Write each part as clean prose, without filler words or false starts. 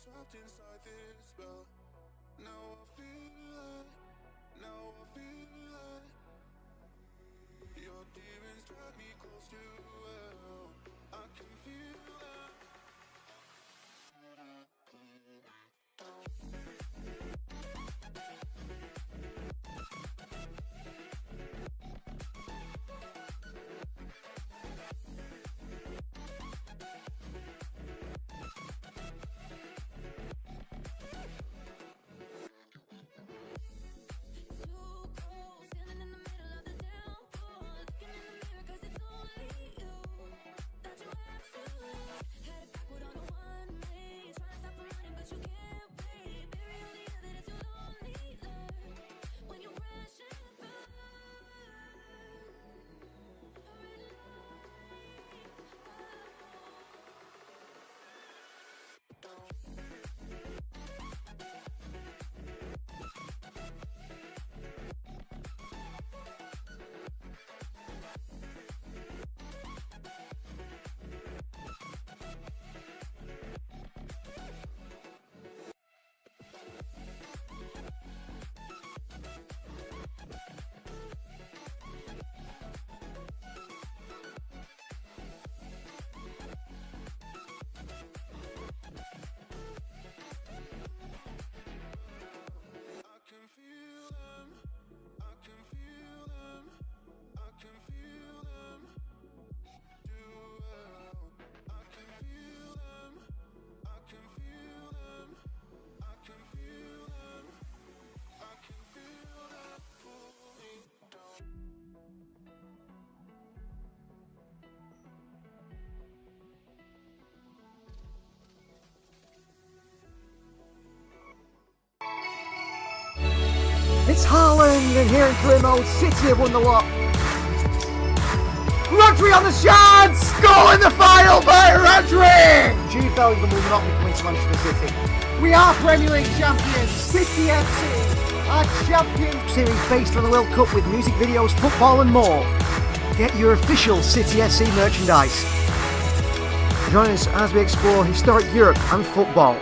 trapped inside this spell. Now I feel like your demons drag me close to hell. I can feel that. It's Haaland, and here in career mode, City have won the lot. Rodri on the chance! Goal in the final by Rodri! Jude Bellingham will not be coming to Manchester City. We are Premier League champions. City FC are champions. Series based on the World Cup with music videos, football and more. Get your official City FC merchandise. Join us as we explore historic Europe and football.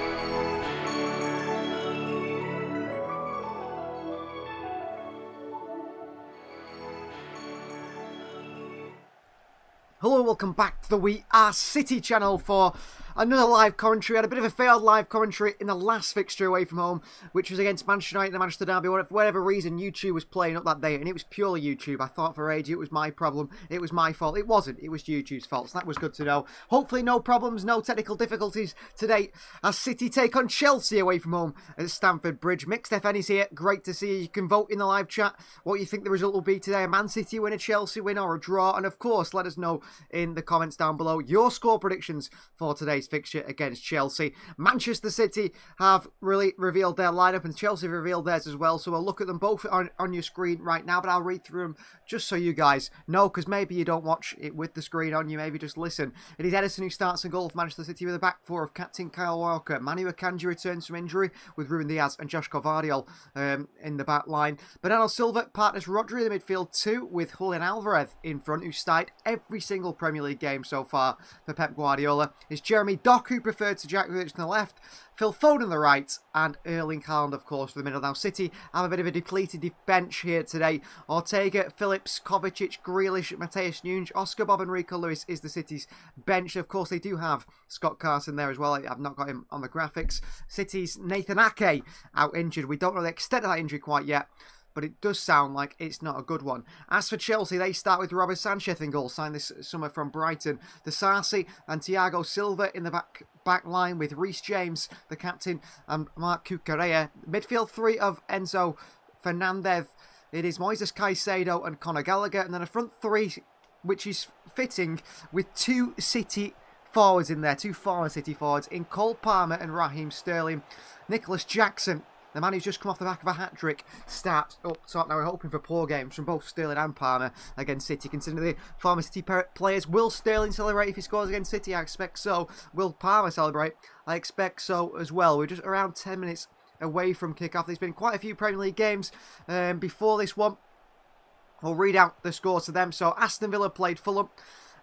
Hello and welcome back to the We Are City channel for another live commentary. We had a bit of a failed live commentary in the last fixture away from home, which was against Manchester United and the Manchester Derby. For whatever reason, YouTube was playing up that day, and it was purely YouTube. I thought for ages it was my problem. It was my fault. It wasn't. It was YouTube's fault, so that was good to know. Hopefully no problems, no technical difficulties today as City take on Chelsea away from home at Stamford Bridge. Mixed FN's here. Great to see you. You can vote in the live chat what you think the result will be today. A Man City win, a Chelsea win, or a draw. And of course, let us know in the comments down below your score predictions for today's fixture against Chelsea. Manchester City have really revealed their lineup and Chelsea have revealed theirs as well, so we'll look at them both on your screen right now, but I'll read through them just so you guys know, because maybe you don't watch it with the screen on, you maybe just listen. It is Ederson who starts a goal for Manchester City with a back four of captain Kyle Walker. Manu Akanji returns from injury with Ruben Diaz and Josh Gvardiol in the back line. Bernardo Silva partners Rodri in the midfield too, with Julian Alvarez in front, who started every single Premier League game so far for Pep Guardiola. It's Jeremy Doku preferred to Jack Grealish on the left, Phil Foden on the right, and Erling Haaland, of course, for the middle. Now, City have a bit of a depleted bench here today. Ortega, Phillips, Kovacic, Grealish, Mateus Nunes, Oscar Bob and Rico Lewis is the City's bench. Of course, they do have Scott Carson there as well. I've not got him on the graphics. City's Nathan Ake out injured. We don't know the extent of that injury quite yet, but it does sound like it's not a good one. As for Chelsea, they start with Robert Sanchez in goal, signed this summer from Brighton. The Sarsi and Thiago Silva in the back line with Reece James, the captain, and Marc Cucurella. Midfield three of Enzo Fernandez. It is Moises Caicedo and Conor Gallagher. And then a front three, which is fitting, with two City forwards in there, two former City forwards, in Cole Palmer and Raheem Sterling. Nicholas Jackson, the man who's just come off the back of a hat-trick, starts up top. Now we're hoping for poor games from both Sterling and Palmer against City, considering the former City players. Will Sterling celebrate if he scores against City? I expect so. Will Palmer celebrate? I expect so as well. We're just around 10 minutes away from kick-off. There's been quite a few Premier League games before this one. We'll read out the scores to them. So Aston Villa played Fulham.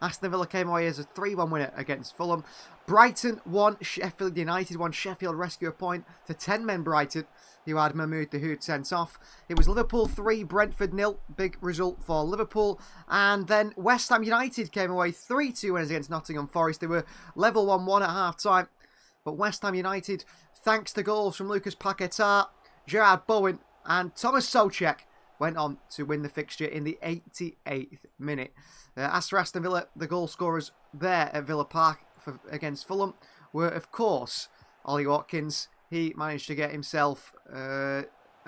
Aston Villa came away as a 3-1 winner against Fulham. Brighton won, Sheffield United won. Sheffield rescue a point to 10 men Brighton, who had Mahmoud Dahoud sent off. It was Liverpool 3, Brentford 0. Big result for Liverpool. And then West Ham United came away 3-2 winners against Nottingham Forest. They were level 1-1 at half-time. But West Ham United, thanks to goals from Lucas Paquetá, Gerard Bowen and Thomas Souček, went on to win the fixture in the 88th minute. As for Aston Villa, the goal scorers there at Villa Park against Fulham were, of course, Ollie Watkins. He managed to get himself a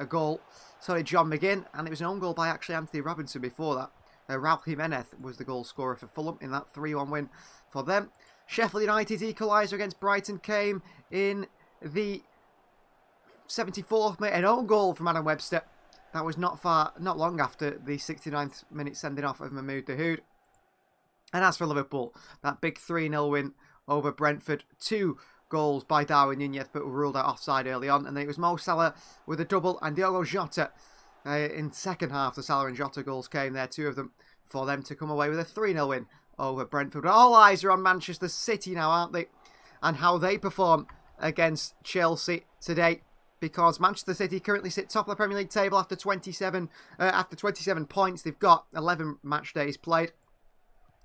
goal. So did John McGinn, and it was an own goal by actually Anthony Robinson before that. Raul Jimenez was the goal scorer for Fulham in that 3-1 win for them. Sheffield United's equaliser against Brighton came in the 74th minute. An own goal from Adam Webster. That was not long after the 69th minute sending off of Mahmoud Dahoud. And as for Liverpool, that big 3-0 win over Brentford. 2 goals by Darwin Nunez, but were ruled out offside early on. And then it was Mo Salah with a double and Diogo Jota in the second half. The Salah and Jota goals came there, 2 of them, for them to come away with a 3-0 win over Brentford. But all eyes are on Manchester City now, aren't they? And how they perform against Chelsea today. Because Manchester City currently sit top of the Premier League table after 27 points. They've got 11 match days played.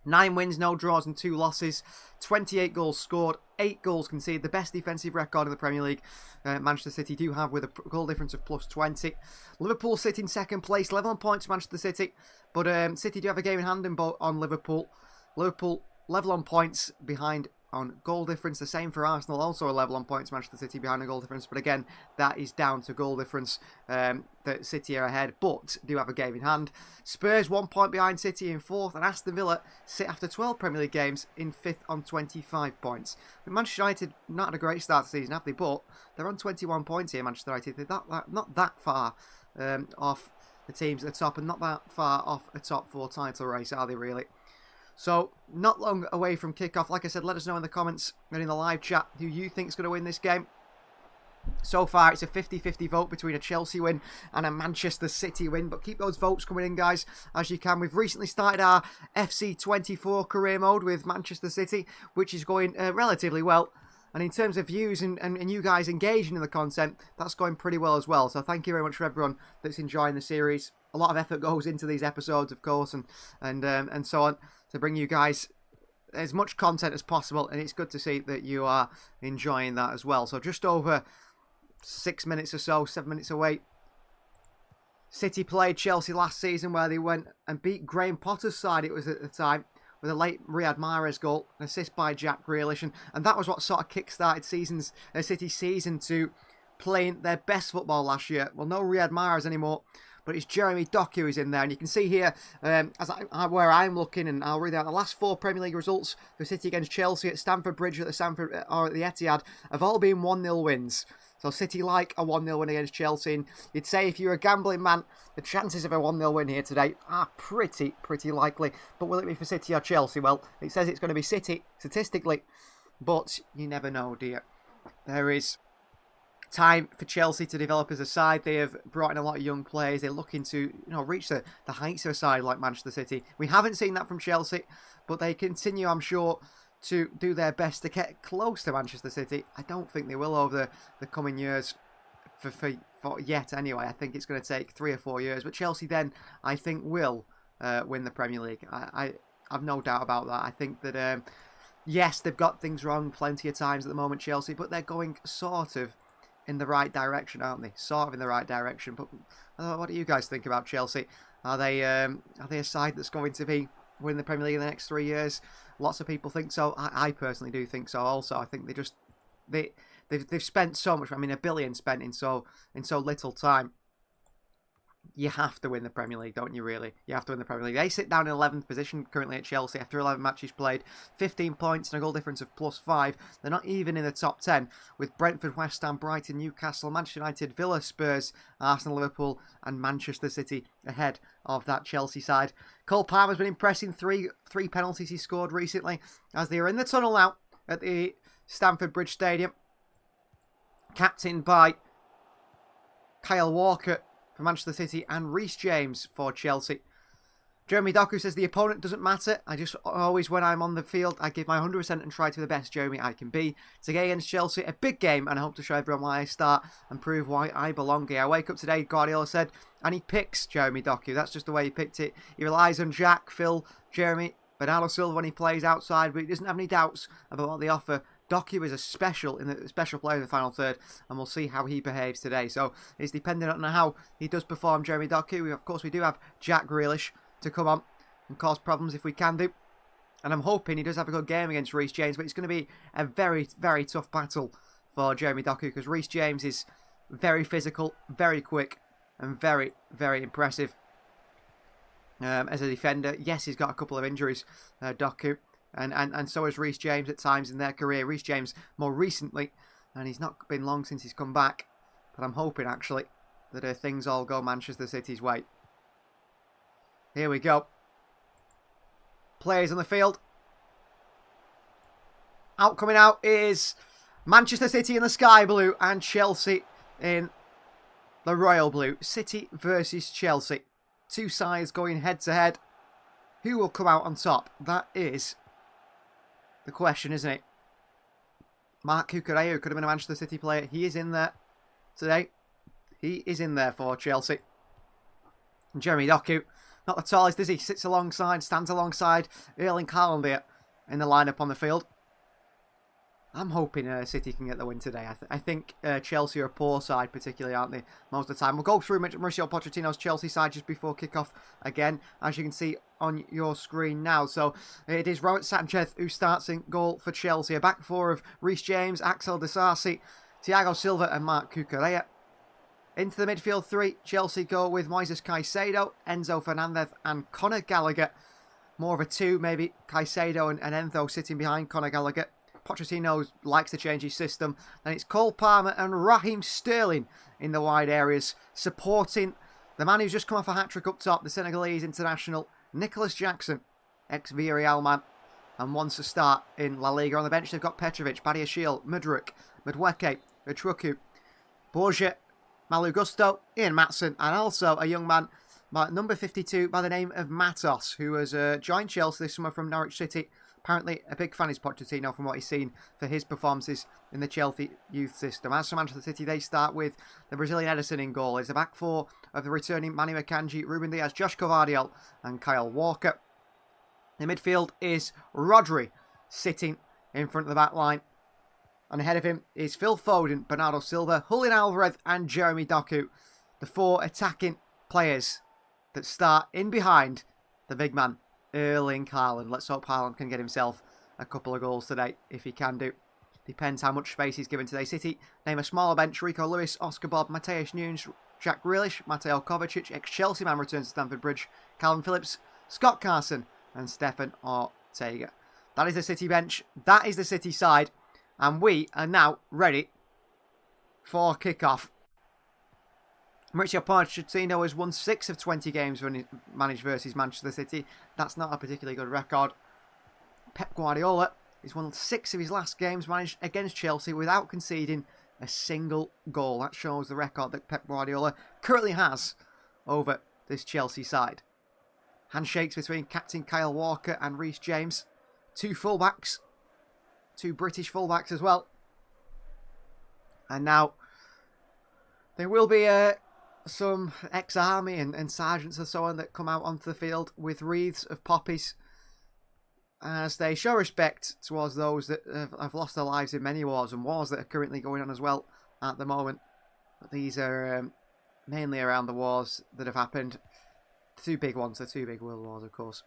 9 wins, no draws and 2 losses. 28 goals scored, 8 goals conceded. The best defensive record in the Premier League Manchester City do have, with a goal difference of plus 20. Liverpool sit in second place, level on points Manchester City. But City do have a game in hand on Liverpool. Liverpool level on points behind on goal difference. The same for Arsenal, also a level on points. Manchester City behind a goal difference, but again, that is down to goal difference. That City are ahead, but do have a game in hand. Spurs 1 point behind City in 4th, and Aston Villa sit after 12 Premier League games in 5th on 25 points. But Manchester United not had a great start to the season, have they? But they're on 21 points here, Manchester United. They're not that far off the teams at the top, and not that far off a top 4 title race, are they really? So, not long away from kickoff. Like I said, let us know in the comments and in the live chat who you think is going to win this game. So far, it's a 50-50 vote between a Chelsea win and a Manchester City win. But keep those votes coming in, guys, as you can. We've recently started our FC24 career mode with Manchester City, which is going relatively well. And in terms of views and you guys engaging in the content, that's going pretty well as well. So thank you very much for everyone that's enjoying the series. A lot of effort goes into these episodes, of course, and so on, to bring you guys as much content as possible. And it's good to see that you are enjoying that as well. So just over 6 minutes or so, 7 minutes away. City played Chelsea last season, where they went and beat Graham Potter's side, it was at the time, with a late Riyad Mahrez goal, an assist by Jack Grealish, and that was what sort of kick-started City's season to playing their best football last year. Well, no Riyad Mahrez anymore, but it's Jeremy Doku who's in there, and you can see here where I'm looking, and I'll read out the last 4 Premier League results for City against Chelsea at Stamford Bridge, or at the Etihad, have all been 1-0 wins. So City like a 1-0 win against Chelsea. And you'd say if you're a gambling man, the chances of a 1-0 win here today are pretty likely. But will it be for City or Chelsea? Well, it says it's going to be City, statistically. But you never know, do you? There is time for Chelsea to develop as a side. They have brought in a lot of young players. They're looking to reach the heights of a side like Manchester City. We haven't seen that from Chelsea, but they continue, I'm sure, to do their best to get close to Manchester City. I don't think they will over the coming years for yet anyway. I think it's going to take 3 or 4 years. But Chelsea then, I think, will win the Premier League. I have no doubt about that. I think that, yes, they've got things wrong plenty of times at the moment, Chelsea, but they're going sort of in the right direction, aren't they? Sort of in the right direction. But what do you guys think about Chelsea? Are they a side that's going to be win the Premier League in the next 3 years? Lots of people think so. I personally do think so also. I think they've spent so much. I mean, $1 billion spent in so little time. You have to win the Premier League, don't you, really? You have to win the Premier League. They sit down in 11th position currently at Chelsea after 11 matches played. 15 points and a goal difference of +5. They're not even in the top 10, with Brentford, West Ham, Brighton, Newcastle, Manchester United, Villa, Spurs, Arsenal, Liverpool and Manchester City ahead of that Chelsea side. Cole Palmer's been impressing. Three penalties he scored recently as they are in the tunnel now at the Stamford Bridge Stadium. Captained by Kyle Walker for Manchester City and Reece James for Chelsea. Jeremy Doku says the opponent doesn't matter. I just always, when I'm on the field, I give my 100% and try to be the best Jeremy I can be. Today against Chelsea, a big game, and I hope to show everyone why I start and prove why I belong here. I wake up today, Guardiola said, and he picks Jeremy Doku. That's just the way he picked it. He relies on Jack, Phil, Jeremy, Bernardo Silva when he plays outside, but he doesn't have any doubts about what they offer. Doku is a special player in the final third, and we'll see how he behaves today. So it's dependent on how he does perform, Jeremy Doku. Of course, we do have Jack Grealish to come on and cause problems if we can do. And I'm hoping he does have a good game against Reece James, but it's going to be a very, very tough battle for Jeremy Doku because Reece James is very physical, very quick, and very, very impressive as a defender. Yes, he's got a couple of injuries, Doku, and so has Reece James at times in their career. Reece James more recently, and he's not been long since he's come back. But I'm hoping, actually, that things all go Manchester City's way. Here we go. Players on the field. Coming out is Manchester City in the sky blue and Chelsea in the royal blue. City versus Chelsea. Two sides going head to head. Who will come out on top? That is the question, isn't it? Mark Cucurella, who could have been a Manchester City player. He is in there today. He is in there for Chelsea. And Jeremy Doku, not the tallest, is he? Stands alongside Erling Haaland there in the lineup on the field. I'm hoping City can get the win today. I think Chelsea are a poor side, particularly, aren't they, most of the time. We'll go through Mauricio Pochettino's Chelsea side just before kick-off again, as you can see on your screen now. So it is Robert Sanchez who starts in goal for Chelsea. A back four of Reece James, Axel Disasi, Thiago Silva and Mark Cucurella. Into the midfield three, Chelsea go with Moises Caicedo, Enzo Fernandez and Conor Gallagher. More of a two, maybe Caicedo and Enzo sitting behind Conor Gallagher. Pochettino likes to change his system. Then it's Cole Palmer and Raheem Sterling in the wide areas, supporting the man who's just come off a hat-trick up top, the Senegalese international, Nicholas Jackson, ex-Villarreal man, and wants to start in La Liga. On the bench, they've got Petrovic, Badiashile, Mudryk, Madueke, Utruku, Borja, Malu Gusto, Ian Matson, and also a young man, number 52, by the name of Matos, who has joined Chelsea this summer from Norwich City. Apparently, a big fan is Pochettino from what he's seen for his performances in the Chelsea youth system. As for Manchester City, they start with the Brazilian Ederson in goal. It's a back four of the returning Manu Akanji, Ruben Diaz, Josh Gvardiol, and Kyle Walker. The midfield is Rodri sitting in front of the back line. And ahead of him is Phil Foden, Bernardo Silva, Julian Alvarez and Jeremy Doku. The four attacking players that start in behind the big man, Erling Haaland. Let's hope Haaland can get himself a couple of goals today, if he can do. Depends how much space he's given today. City name a smaller bench. Rico Lewis, Oscar Bob, Mateus Nunes, Jack Grealish, Mateo Kovacic, ex-Chelsea man returns to Stamford Bridge, Calvin Phillips, Scott Carson and Stefan Ortega. That is the City bench. That is the City side. And we are now ready for kick-off. Mauricio Pochettino has won 6 of 20 games when he managed versus Manchester City. That's not a particularly good record. Pep Guardiola has won 6 of his last games managed against Chelsea without conceding a single goal. That shows the record that Pep Guardiola currently has over this Chelsea side. Handshakes between captain Kyle Walker and Reece James. 2 fullbacks. 2 British fullbacks as well. And now there will be some ex-army and sergeants and so on that come out onto the field with wreaths of poppies as they show respect towards those that have lost their lives in many wars and wars that are currently going on as well at the moment. But these are mainly around the wars that have happened. The 2 big ones, the 2 big world wars, of course.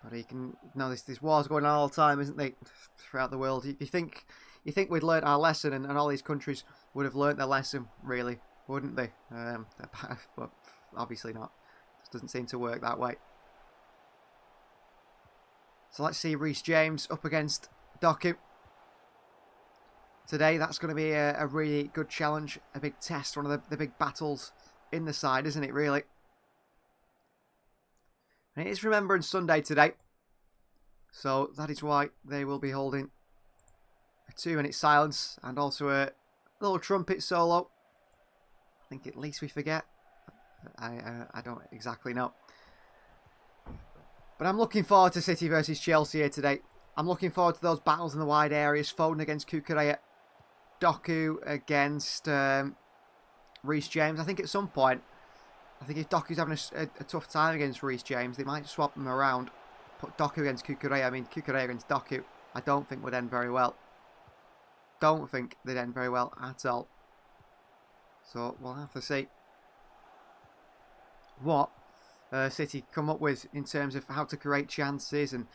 But you can know this war's going on all the time, isn't it? Throughout the world. You think we'd learnt our lesson, and all these countries would have learnt their lesson, really, wouldn't they? But obviously not. It doesn't seem to work that way. So let's see Reece James up against Doku. Today, that's going to be a really good challenge, a big test, one of the big battles in the side, isn't it, really? And it is Remembrance Sunday today. So that is why they will be holding a 2-minute silence and also a little trumpet solo. I think At Least We Forget. I don't exactly know. But I'm looking forward to City versus Chelsea here today. I'm looking forward to those battles in the wide areas. Foden against Kukurea. Doku against Reece James. I think at some point, I think if Doku's having a tough time against Reece James, they might swap them around. Put Doku against Kukurea. I mean, Kukurea against Doku, I don't think would end very well. Don't think they'd end very well at all. So we'll have to see what City come up with in terms of how to create chances and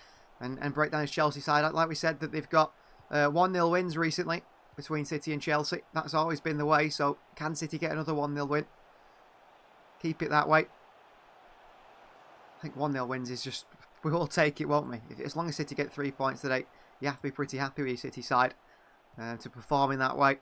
break down his Chelsea side. Like we said, that they've got 1-0 wins recently between City and Chelsea. That's always been the way. So can City get another 1-0 win? Keep it that way. I think 1-0 wins is just, we will take it, won't we? As long as City get 3 points today, you have to be pretty happy with your City side to perform in that way.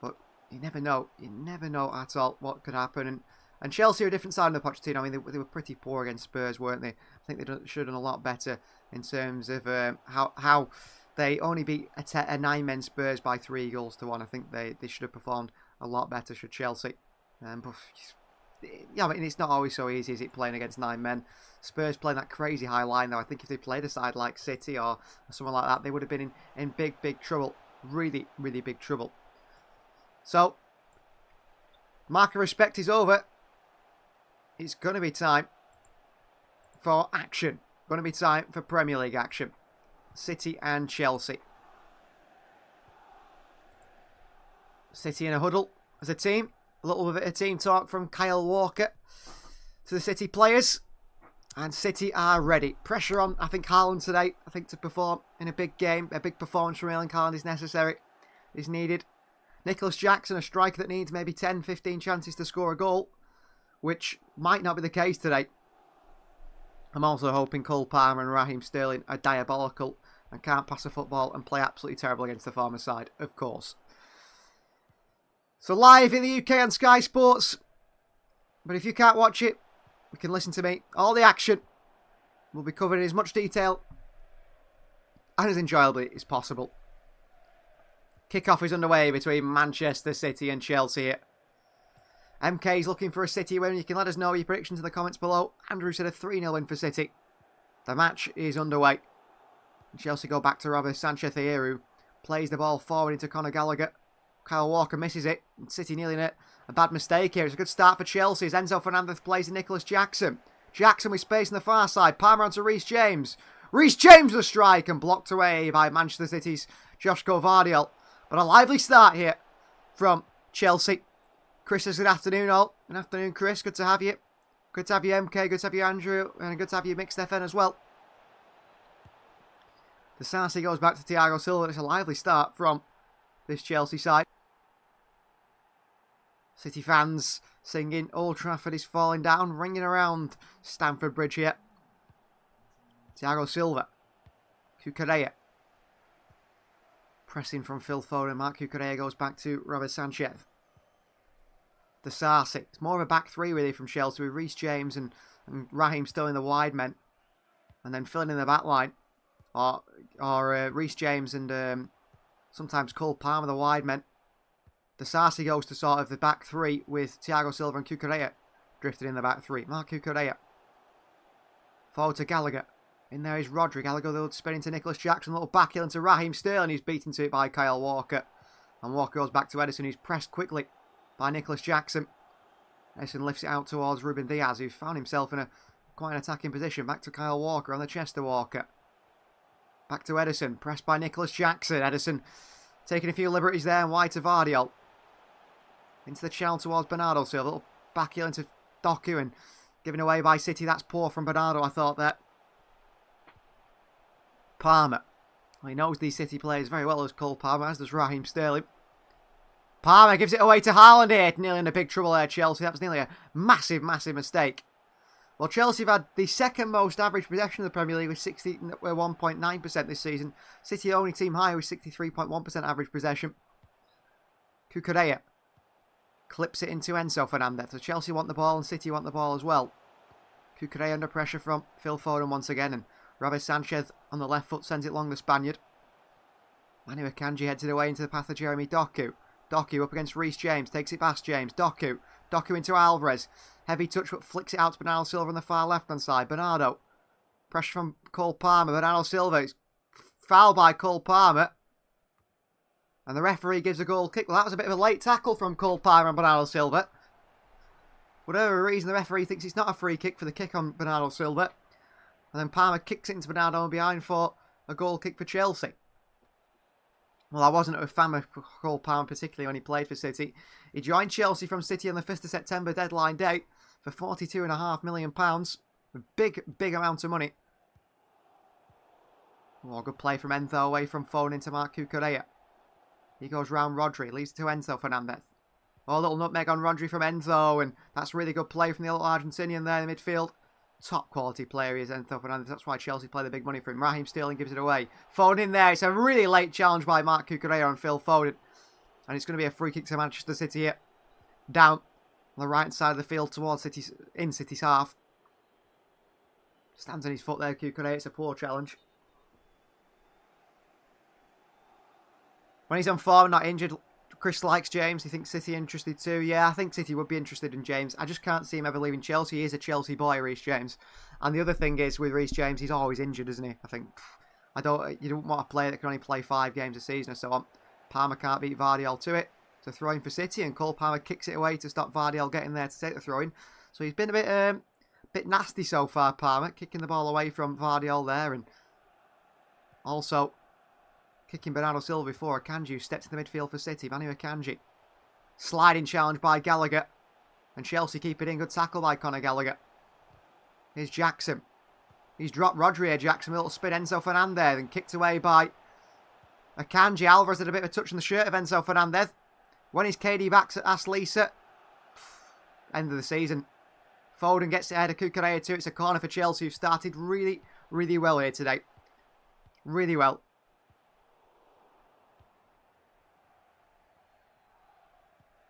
But you never know. You never know at all what could happen. And Chelsea are a different side of the Pochettino. I mean, they were pretty poor against Spurs, weren't they? I think they should have done a lot better in terms of how they only beat a 9-men Spurs by 3-1. I think they should have performed a lot better, should Chelsea. But yeah, I mean, it's not always so easy, is it, playing against 9 men? Spurs playing that crazy high line, though. I think if they played a side like City or someone like that, they would have been in big trouble. Really, really big trouble. So, mark of respect is over. It's going to be time for action. Going to be time for Premier League action. City and Chelsea. City in a huddle as a team. A little bit of team talk from Kyle Walker to the City players. And City are ready. Pressure on, I think, Haaland today. I think to perform in a big game. A big performance from Erling Haaland is necessary. Is needed. Nicholas Jackson, a striker that needs maybe 10, 15 chances to score a goal. Which might not be the case today. I'm also hoping Cole Palmer and Raheem Sterling are diabolical and can't pass a football and play absolutely terrible against the former side, of course. So live in the UK on Sky Sports. But if you can't watch it, you can listen to me. All the action will be covered in as much detail and as enjoyably as possible. Kickoff is underway between Manchester City and Chelsea here. MK's looking for a City win. You can let us know your predictions in the comments below. Andrew said a 3-0 win for City. The match is underway. Chelsea go back to Robert Sanchez here, who plays the ball forward into Conor Gallagher. Kyle Walker misses it. City nearly in a bad mistake here. It's a good start for Chelsea as Enzo Fernandez plays in Nicholas Jackson. Jackson with space on the far side. Palmer onto Reece James. Reece James with a strike and blocked away by Manchester City's Joshko Vardiol. But a lively start here from Chelsea. Chris says good afternoon all. Good afternoon, Chris. Good to have you. Good to have you, MK. Good to have you, Andrew. And good to have you, Mixed FN as well. The Sarsi goes back to Thiago Silva. It's a lively start from this Chelsea side. City fans singing Old Trafford is falling down, ringing around Stamford Bridge here. Thiago Silva. Kukurea. Pressing from Phil Foden. Mark Kukurea goes back to Robert Sanchez. The Sarsi. It's more of a back three really from Chelsea with Reece James and Raheem still in the wide men. And then filling in the back line. Or Reece James and sometimes Cole Palmer the wide men. The Sarsi goes to sort of the back three with Thiago Silva and Kukurea drifted in the back three. Mark Kukurea. Forward to Gallagher. In there is Rodri. Gallagher will spin into Nicholas Jackson. A little back heel into Raheem Sterling. He's beaten to it by Kyle Walker. And Walker goes back to Edison, who's pressed quickly by Nicholas Jackson. Edison lifts it out towards Ruben Diaz, who found himself in quite an attacking position. Back to Kyle Walker on the chest of Walker. Back to Edison, pressed by Nicholas Jackson. Edison taking a few liberties there and wide to Vardiol. Into the channel towards Bernardo Silva. A little back heel into Doku and given away by City. That's poor from Bernardo, I thought there. Palmer. Well, he knows these City players very well as Cole Palmer, as does Raheem Sterling. Palmer gives it away to Haaland here. Nearly in a big trouble there, Chelsea. That was nearly a massive, massive mistake. Well, Chelsea have had the second most average possession of the Premier League with 61.9% this season. City only team high with 63.1% average possession. Kukurea clips it into Enzo Fernandez. So Chelsea want the ball and City want the ball as well. Kukurea under pressure from Phil Foden once again. And Robert Sanchez on the left foot sends it along the Spaniard. Manu Akanji heads it away into the path of Jeremy Doku. Doku up against Reece James. Takes it past James. Doku into Alvarez. Heavy touch, but flicks it out to Bernardo Silva on the far left-hand side. Bernardo. Pressure from Cole Palmer. Bernardo Silva. It's fouled by Cole Palmer. And the referee gives a goal kick. Well, that was a bit of a late tackle from Cole Palmer and Bernardo Silva. Whatever reason, the referee thinks it's not a free kick for the kick on Bernardo Silva. And then Palmer kicks it into Bernardo behind for a goal kick for Chelsea. Well, I wasn't a fan of Cole Palmer, particularly when he played for City. He joined Chelsea from City on the 1st of September deadline date for £42.5 million. A big amount of money. Oh, good play from Enzo away from Foden into Marc Cucurella. He goes round Rodri, leads to Enzo Fernandez. Oh, a little nutmeg on Rodri from Enzo, and that's really good play from the little Argentinian there in the midfield. Top quality player is Enzo Fernandez. That's why Chelsea play the big money for him. Raheem Sterling gives it away. Foden in there. It's a really late challenge by Marc Cucurella and Phil Foden. And it's going to be a free kick to Manchester City here. Down on the right side of the field towards City's half. Stands on his foot there, Cucurella. It's a poor challenge. When he's on form, not injured, Chris likes James. He thinks City interested too. Yeah, I think City would be interested in James. I just can't see him ever leaving Chelsea. He is a Chelsea boy, Reece James. And the other thing is, with Reece James, he's always injured, isn't he? I think, you don't want a player that can only play 5 games a season or so on. Palmer can't beat Vardiol to it. It's a throw-in for City, and Cole Palmer kicks it away to stop Vardiol getting there to take the throw-in. So he's been a bit nasty so far, Palmer, kicking the ball away from Vardiol there, and also kicking Bernardo Silva before Akanji steps in the midfield for City. Manu Akanji. Sliding challenge by Gallagher. And Chelsea keep it in. Good tackle by Conor Gallagher. Here's Jackson. He's dropped Rodri here. Jackson, a little spin. Enzo Fernandez. And kicked away by Akanji. Alvarez had a bit of a touch on the shirt of Enzo Fernandez. When is KD back to ask Lisa? End of the season. Foden gets it ahead of Cucurella too. It's a corner for Chelsea, who've started really well here today. Really well.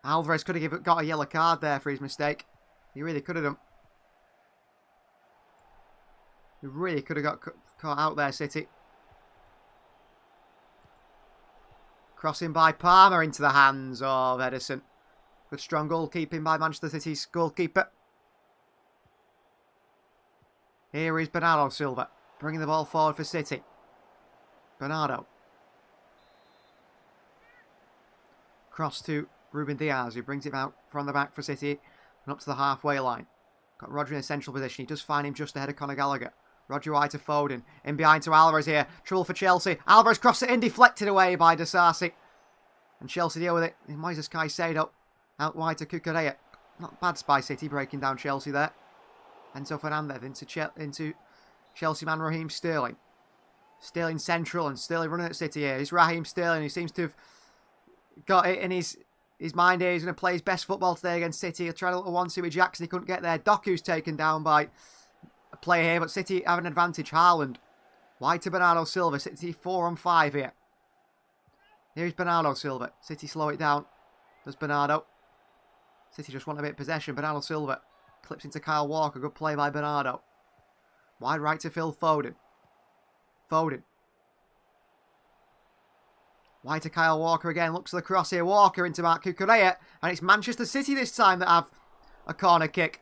Alvarez could have got a yellow card there for his mistake. He really could have done. He really could have got caught out there, City. Crossing by Palmer into the hands of Edison. Good strong goalkeeping by Manchester City's goalkeeper. Here is Bernardo Silva, bringing the ball forward for City. Bernardo. Cross to Ruben Diaz, who brings it out from the back for City and up to the halfway line. Got Rodri in a central position. He does find him just ahead of Conor Gallagher. Rodri wide to Foden. In behind to Alvarez here. Trouble for Chelsea. Alvarez crosses it in, deflected away by Disasi. And Chelsea deal with it. Moises Caicedo out wide to Cucurella. Not bad by City, breaking down Chelsea there. Enzo Fernandez into Chelsea man Raheem Sterling. Sterling central, and Sterling running at City here. It's Raheem Sterling, who seems to have got it in his mind here. He's going to play his best football today against City. He'll try a little 1-2 with Jackson. He couldn't get there. Doku's taken down by a player here, but City have an advantage. Haaland. Wide to Bernardo Silva. City 4-on-5 here. Here's Bernardo Silva. City slow it down. Does Bernardo. City just want a bit of possession. Bernardo Silva clips into Kyle Walker. Good play by Bernardo. Wide right to Phil Foden. Foden. Wide to Kyle Walker again. Looks to the cross here. Walker into Marc Cucurella. And it's Manchester City this time that have a corner kick.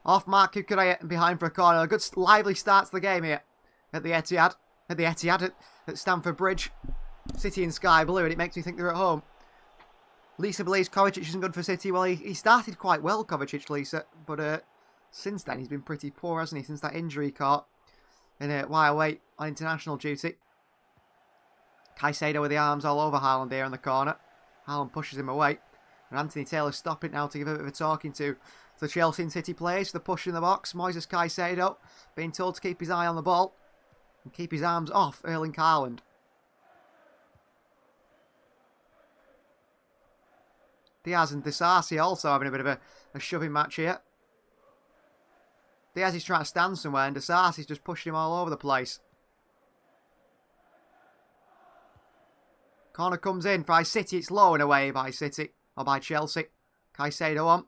Off Marc Cucurella and behind for a corner. A good lively start to the game here at the Etihad. At Stamford Bridge. City in sky blue, and it makes me think they're at home. Lisa believes Kovacic isn't good for City. Well, he started quite well, Kovacic, Lisa. But since then, he's been pretty poor, hasn't he? Since that injury he caught in a while away on international duty. Caicedo with the arms all over Haaland here in the corner. Haaland pushes him away. And Anthony Taylor stopping now to give a bit of a talking to the Chelsea and City players. The push in the box. Moises Caicedo being told to keep his eye on the ball. And keep his arms off Erling Haaland. Diaz and Disasi also having a bit of a shoving match here. Diaz is trying to stand somewhere and Disasi's just pushing him all over the place. Corner comes in by City. It's low and away by City. Or by Chelsea. Caicedo on.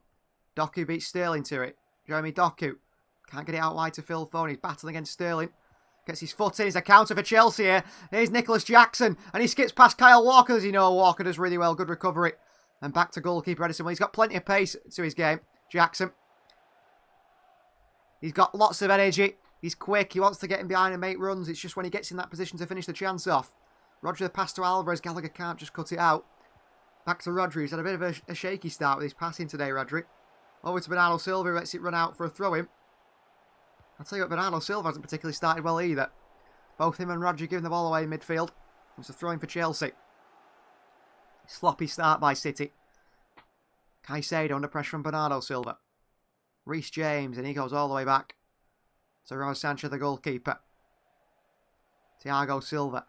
Doku beats Sterling to it. Jeremy Doku. Can't get it out wide to Phil Foden. He's battling against Sterling. Gets his foot in. It's a counter for Chelsea here. Here's Nicholas Jackson. And he skips past Kyle Walker. As you know, Walker does really well. Good recovery. And back to goalkeeper Edison. Well, he's got plenty of pace to his game. Jackson. He's got lots of energy. He's quick. He wants to get in behind and make runs. It's just when he gets in that position to finish the chance off. Rodri the pass to Alvarez. Gallagher can't just cut it out. Back to Rodri. He's had a bit of a shaky start with his passing today, Rodri. Over to Bernardo Silva, who lets it run out for a throw-in. I'll tell you what, Bernardo Silva hasn't particularly started well either. Both him and Rodri giving the ball away in midfield. It's a throw-in for Chelsea. Sloppy start by City. Caicedo under pressure from Bernardo Silva. Reece James, and he goes all the way back to Ros Sanchez, the goalkeeper. Thiago Silva.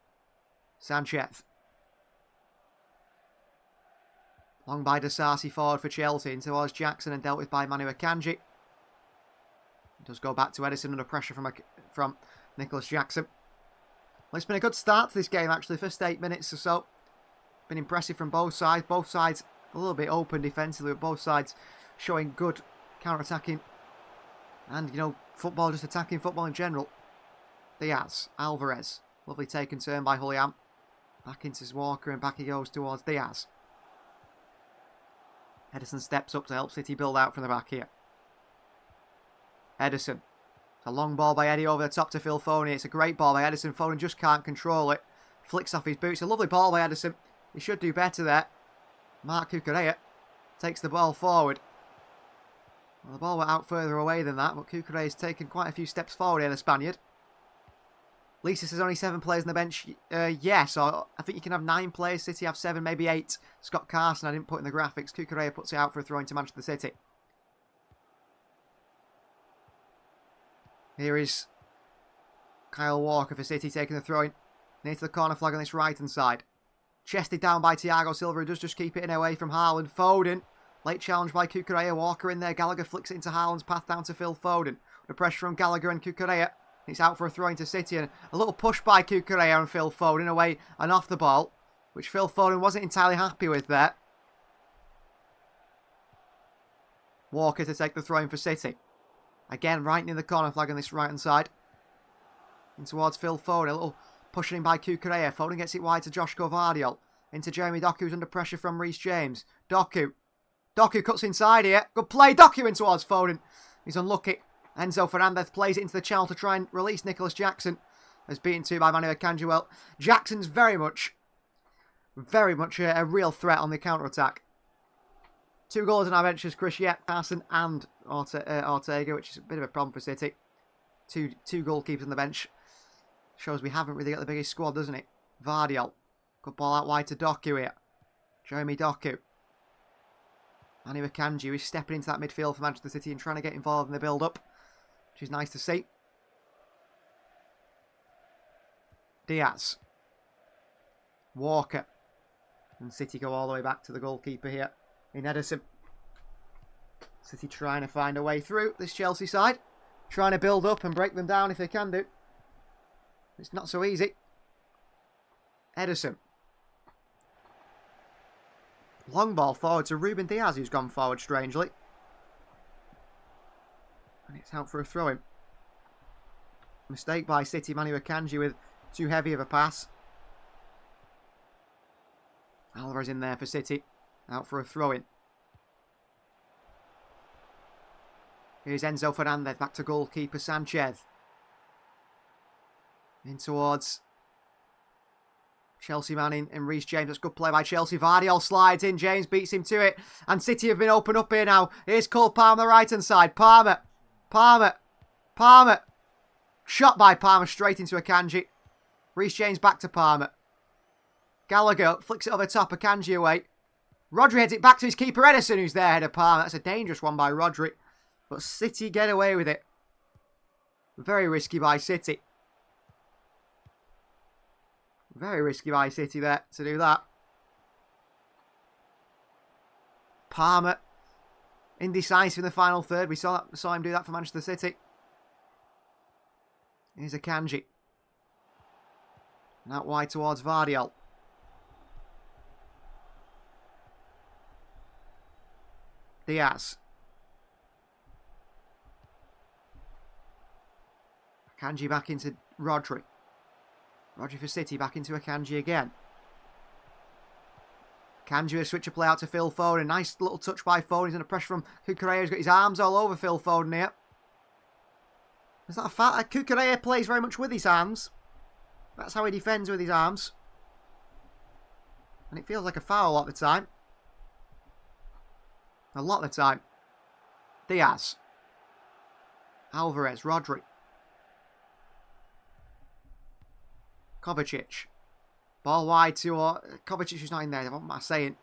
Sanchez. Long by Disasi forward for Chelsea, in towards Jackson and dealt with by Manu Akanji. It does go back to Edison under pressure from Nicholas Jackson. Well, it's been a good start to this game, actually. First 8 minutes or so. Been impressive from both sides. Both sides a little bit open defensively, but both sides showing good counter-attacking and, you know, football, just attacking football in general. Diaz, Alvarez. Lovely taken turn by Julian. Back into Walker and back he goes towards Diaz. Edison steps up to help City build out from the back here. Edison. A long ball by Eddie over the top to Phil Foden. It's a great ball by Edison. Foden just can't control it. Flicks off his boots. A lovely ball by Edison. He should do better there. Mark Cucurella takes the ball forward. Well, the ball went out further away than that, but Cucurella has taken quite a few steps forward here, the Spaniard. Lisa says only 7 players on the bench. Yeah, so I think you can have 9 players. City have 7, maybe 8. Scott Carson, I didn't put in the graphics. Cucurella puts it out for a throw into Manchester City. Here is Kyle Walker for City taking the throw-in. Near to the corner flag on this right-hand side. Chested down by Thiago Silva, who does just keep it in away from Haaland. Foden. Late challenge by Cucurella. Walker in there. Gallagher flicks it into Haaland's path down to Phil Foden. The pressure from Gallagher and Cucurella. It's out for a throw into City. And a little push by Cucurella and Phil Foden away and off the ball, which Phil Foden wasn't entirely happy with there. Walker to take the throw in for City. Again, right near the corner flag on this right-hand side. In towards Phil Foden. A little pushing in by Cucurella. Foden gets it wide to Joshko Vardiol. Into Jeremy Doku, who's under pressure from Reece James. Doku cuts inside here. Good play. Doku in towards Foden. He's unlucky. Enzo Fernandez plays it into the channel to try and release Nicholas Jackson. As beaten to by Manu Akanji. Well, Jackson's very much a real threat on the counter-attack. 2 goals in our benches, Chris Yep, Carson and Ortega, which is a bit of a problem for City. Two goalkeepers on the bench. Shows we haven't really got the biggest squad, doesn't it? Vardiol. Good ball out wide to Doku here. Jeremy Doku. Manu Akanji, who's stepping into that midfield for Manchester City and trying to get involved in the build-up, which is nice to see. Diaz. Walker. And City go all the way back to the goalkeeper here in Edison. City trying to find a way through this Chelsea side. Trying to build up and break them down if they can do. It's not so easy. Edison. Long ball forward to Ruben Diaz, who's gone forward strangely. And it's out for a throw-in. Mistake by City. Manu Akanji with too heavy of a pass. Alvarez in there for City. Out for a throw-in. Here's Enzo Fernandez. Back to goalkeeper Sanchez. In towards Chelsea man in Reece James. That's good play by Chelsea. Vardiol slides in. James beats him to it. And City have been opened up here now. Here's Cole Palmer on the right-hand side. Palmer. Shot by Palmer straight into Akanji. Reece James back to Palmer. Gallagher flicks it over the top. Akanji away. Rodri heads it back to his keeper Edison, who's there ahead of Palmer. That's a dangerous one by Rodri. But City get away with it. Very risky by City. Very risky by City there to do that. Palmer. Indecisive in the final third. We saw him do that for Manchester City. Here's Akanji. And out wide towards Vardiol. Diaz. Akanji back into Rodri. Rodri for City, back into Akanji again. Akanji a switch of play out to Phil Foden. Nice little touch by Foden. He's under pressure from Cucurella. He's got his arms all over Phil Foden here. Is that a foul? Kukurea plays very much with his arms. That's how he defends, with his arms. And it feels like a foul a lot of the time. A lot of the time. Diaz. Alvarez. Rodri. Kovacic. Ball wide to... Kovacic who's not in there. What am I saying?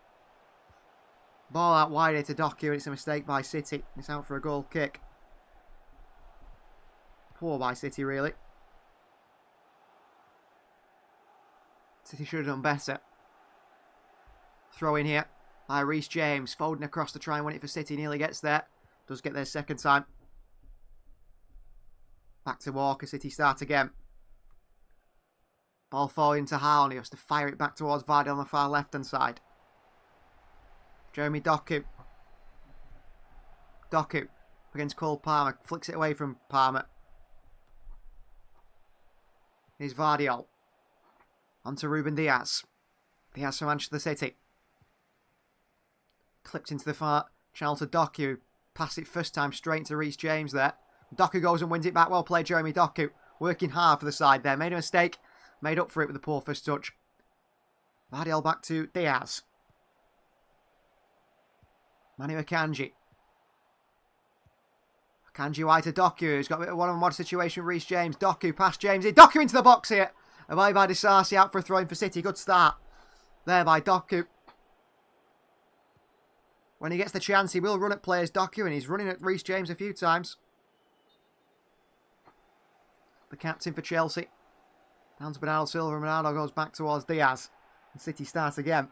Ball out wide here to Doku, and it's a mistake by City. It's out for a goal kick. Poor by City, really. City should have done better. Throw in here by Reece James. Foden across to try and win it for City. Nearly gets there. Does get there second time. Back to Walker. City start again. Ball forward into Haaland. He has to fire it back towards Vardy on the far left-hand side. Jeremy Doku. Doku against Cole Palmer. Flicks it away from Palmer. Here's Vardiol. On to Ruben Diaz. Diaz from Manchester City. Clipped into the far channel to Doku. Passed it first time straight to Reece James there. Doku goes and wins it back. Well played, Jeremy Doku. Working hard for the side there. Made a mistake. Made up for it with a poor first touch. Vardiol back to Diaz. Manu Akanji. Akanji wide to Doku. He's got a bit of one-on-one situation. Reece James. Doku past James. Doku into the box here. Away by Disasi, out for a throw-in for City. Good start there by Doku. When he gets the chance, he will run at players, Doku, and he's running at Reece James a few times. The captain for Chelsea. Down to Bernardo Silva. Bernardo goes back towards Diaz. And City starts again.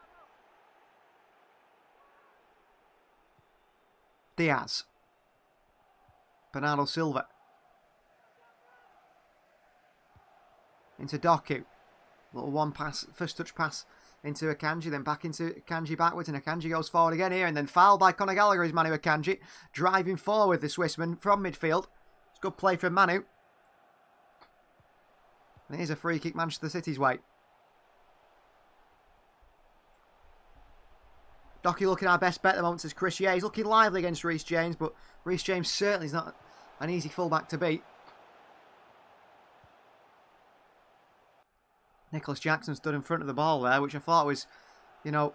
Diaz. Bernardo Silva. Into Doku. Little one pass, first touch pass into Akanji, then back into Akanji backwards, and Akanji goes forward again here, and then fouled by Conor Gallagher is Manu Akanji. Driving forward the Swissman from midfield. It's good play from Manu. And here's a free kick Manchester City's way. Doku looking our best bet at the moment, says Chris. Yeah, he's looking lively against Reece James, but Reece James certainly is not an easy fullback to beat. Nicholas Jackson stood in front of the ball there, which I thought was, you know,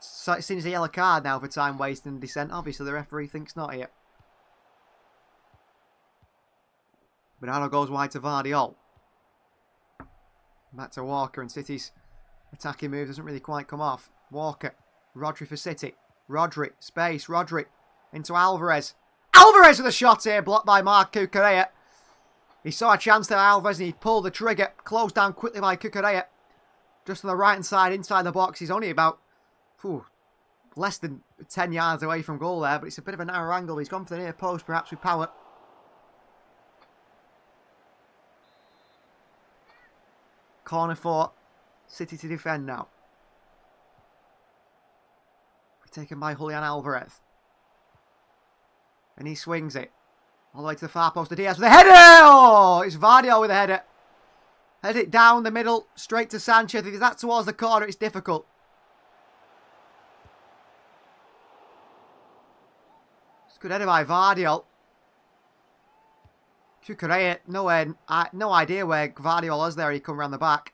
seen as a yellow card now for time wasting and dissent. Obviously, the referee thinks not here. Bernardo goes wide to Vardiol. Back to Walker, and City's attacking move doesn't really quite come off. Walker. Rodri for City. Rodri. Space. Rodri. Into Alvarez. Alvarez with a shot here, blocked by Marc Cucurella. He saw a chance there, Alvarez, and he pulled the trigger. Closed down quickly by Cucurella. Just on the right-hand side, inside the box. He's only about less than 10 yards away from goal there, but it's a bit of a narrow angle. He's gone for the near post, perhaps with power. Corner for City to defend now. Taken by Julian Alvarez. And he swings it. All the way to the far post to Diaz with a header! Oh, it's Vardiol with a header. Head it down the middle, straight to Sanchez. If that's towards the corner, it's difficult. It's a good header by Vardiol. Cucurella, no idea where Vardiol was there. He come round the back.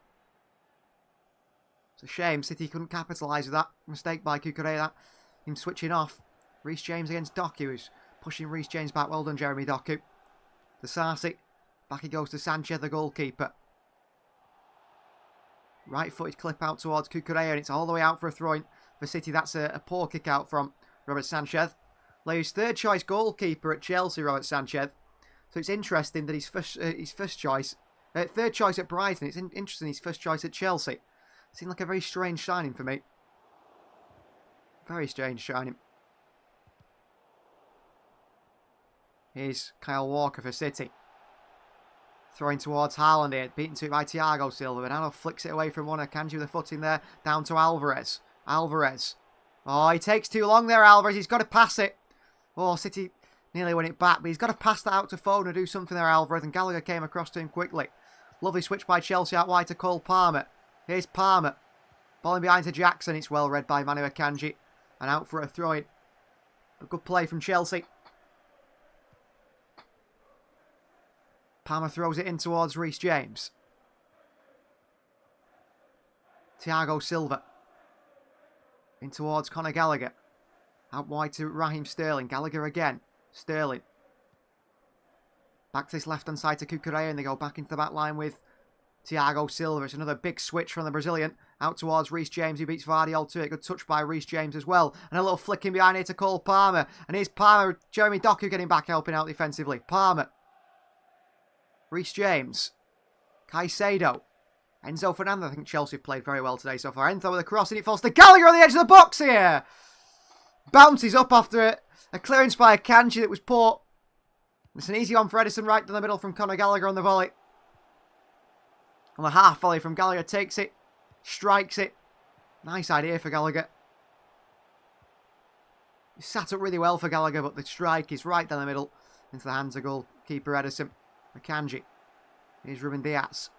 It's a shame City couldn't capitalise with that mistake by Cucurella. Him switching off. Reece James against Doku, who's pushing Reece James back. Well done, Jeremy Doku. The Sarsi. Back he goes to Sanchez, the goalkeeper. Right-footed clip out towards Cucurella, and it's all the way out for a throw-in for City. That's a poor kick out from Robert Sanchez. Leo's third choice goalkeeper at Chelsea, Robert Sanchez. So it's interesting that his third choice at Brighton. It's interesting his first choice at Chelsea. Seemed like a very strange signing for me. Very strange signing. Here's Kyle Walker for City. Throwing towards Haaland here. Beaten to it by Thiago Silva. Bernardo flicks it away from one. Akanji with a foot in there. Down to Alvarez. Alvarez. Oh, he takes too long there, Alvarez. He's got to pass it. Oh, City nearly win it back. But he's got to pass that out to Foden and do something there, Alvarez. And Gallagher came across to him quickly. Lovely switch by Chelsea out wide to Cole Palmer. Here's Palmer. Balling behind to Jackson. It's well read by Manu Akanji. And out for a throw-in. A good play from Chelsea. Palmer throws it in towards Reece James. Thiago Silva. In towards Conor Gallagher. Out wide to Raheem Sterling. Gallagher again. Sterling. Back to this left-hand side to Cucurella, and they go back into the back line with Thiago Silva. It's another big switch from the Brazilian. Out towards Reece James, who beats Vardiol to it. Good touch by Reece James as well. And a little flicking behind here to Cole Palmer. And here's Palmer. Jeremy Doku getting back, helping out defensively. Palmer. Reece James. Caicedo. Enzo Fernandez. I think Chelsea have played very well today so far. Enzo with a cross, and it falls to Gallagher on the edge of the box here. Bounces up after a clearance by Akanji that was poor. It's an easy one for Edison right down the middle from Conor Gallagher on the volley. On the half volley from Gallagher, takes it, strikes it. Nice idea for Gallagher. He sat up really well for Gallagher, but the strike is right down the middle into the hands of goalkeeper Edison. Akanji. Here's Ruben Diaz.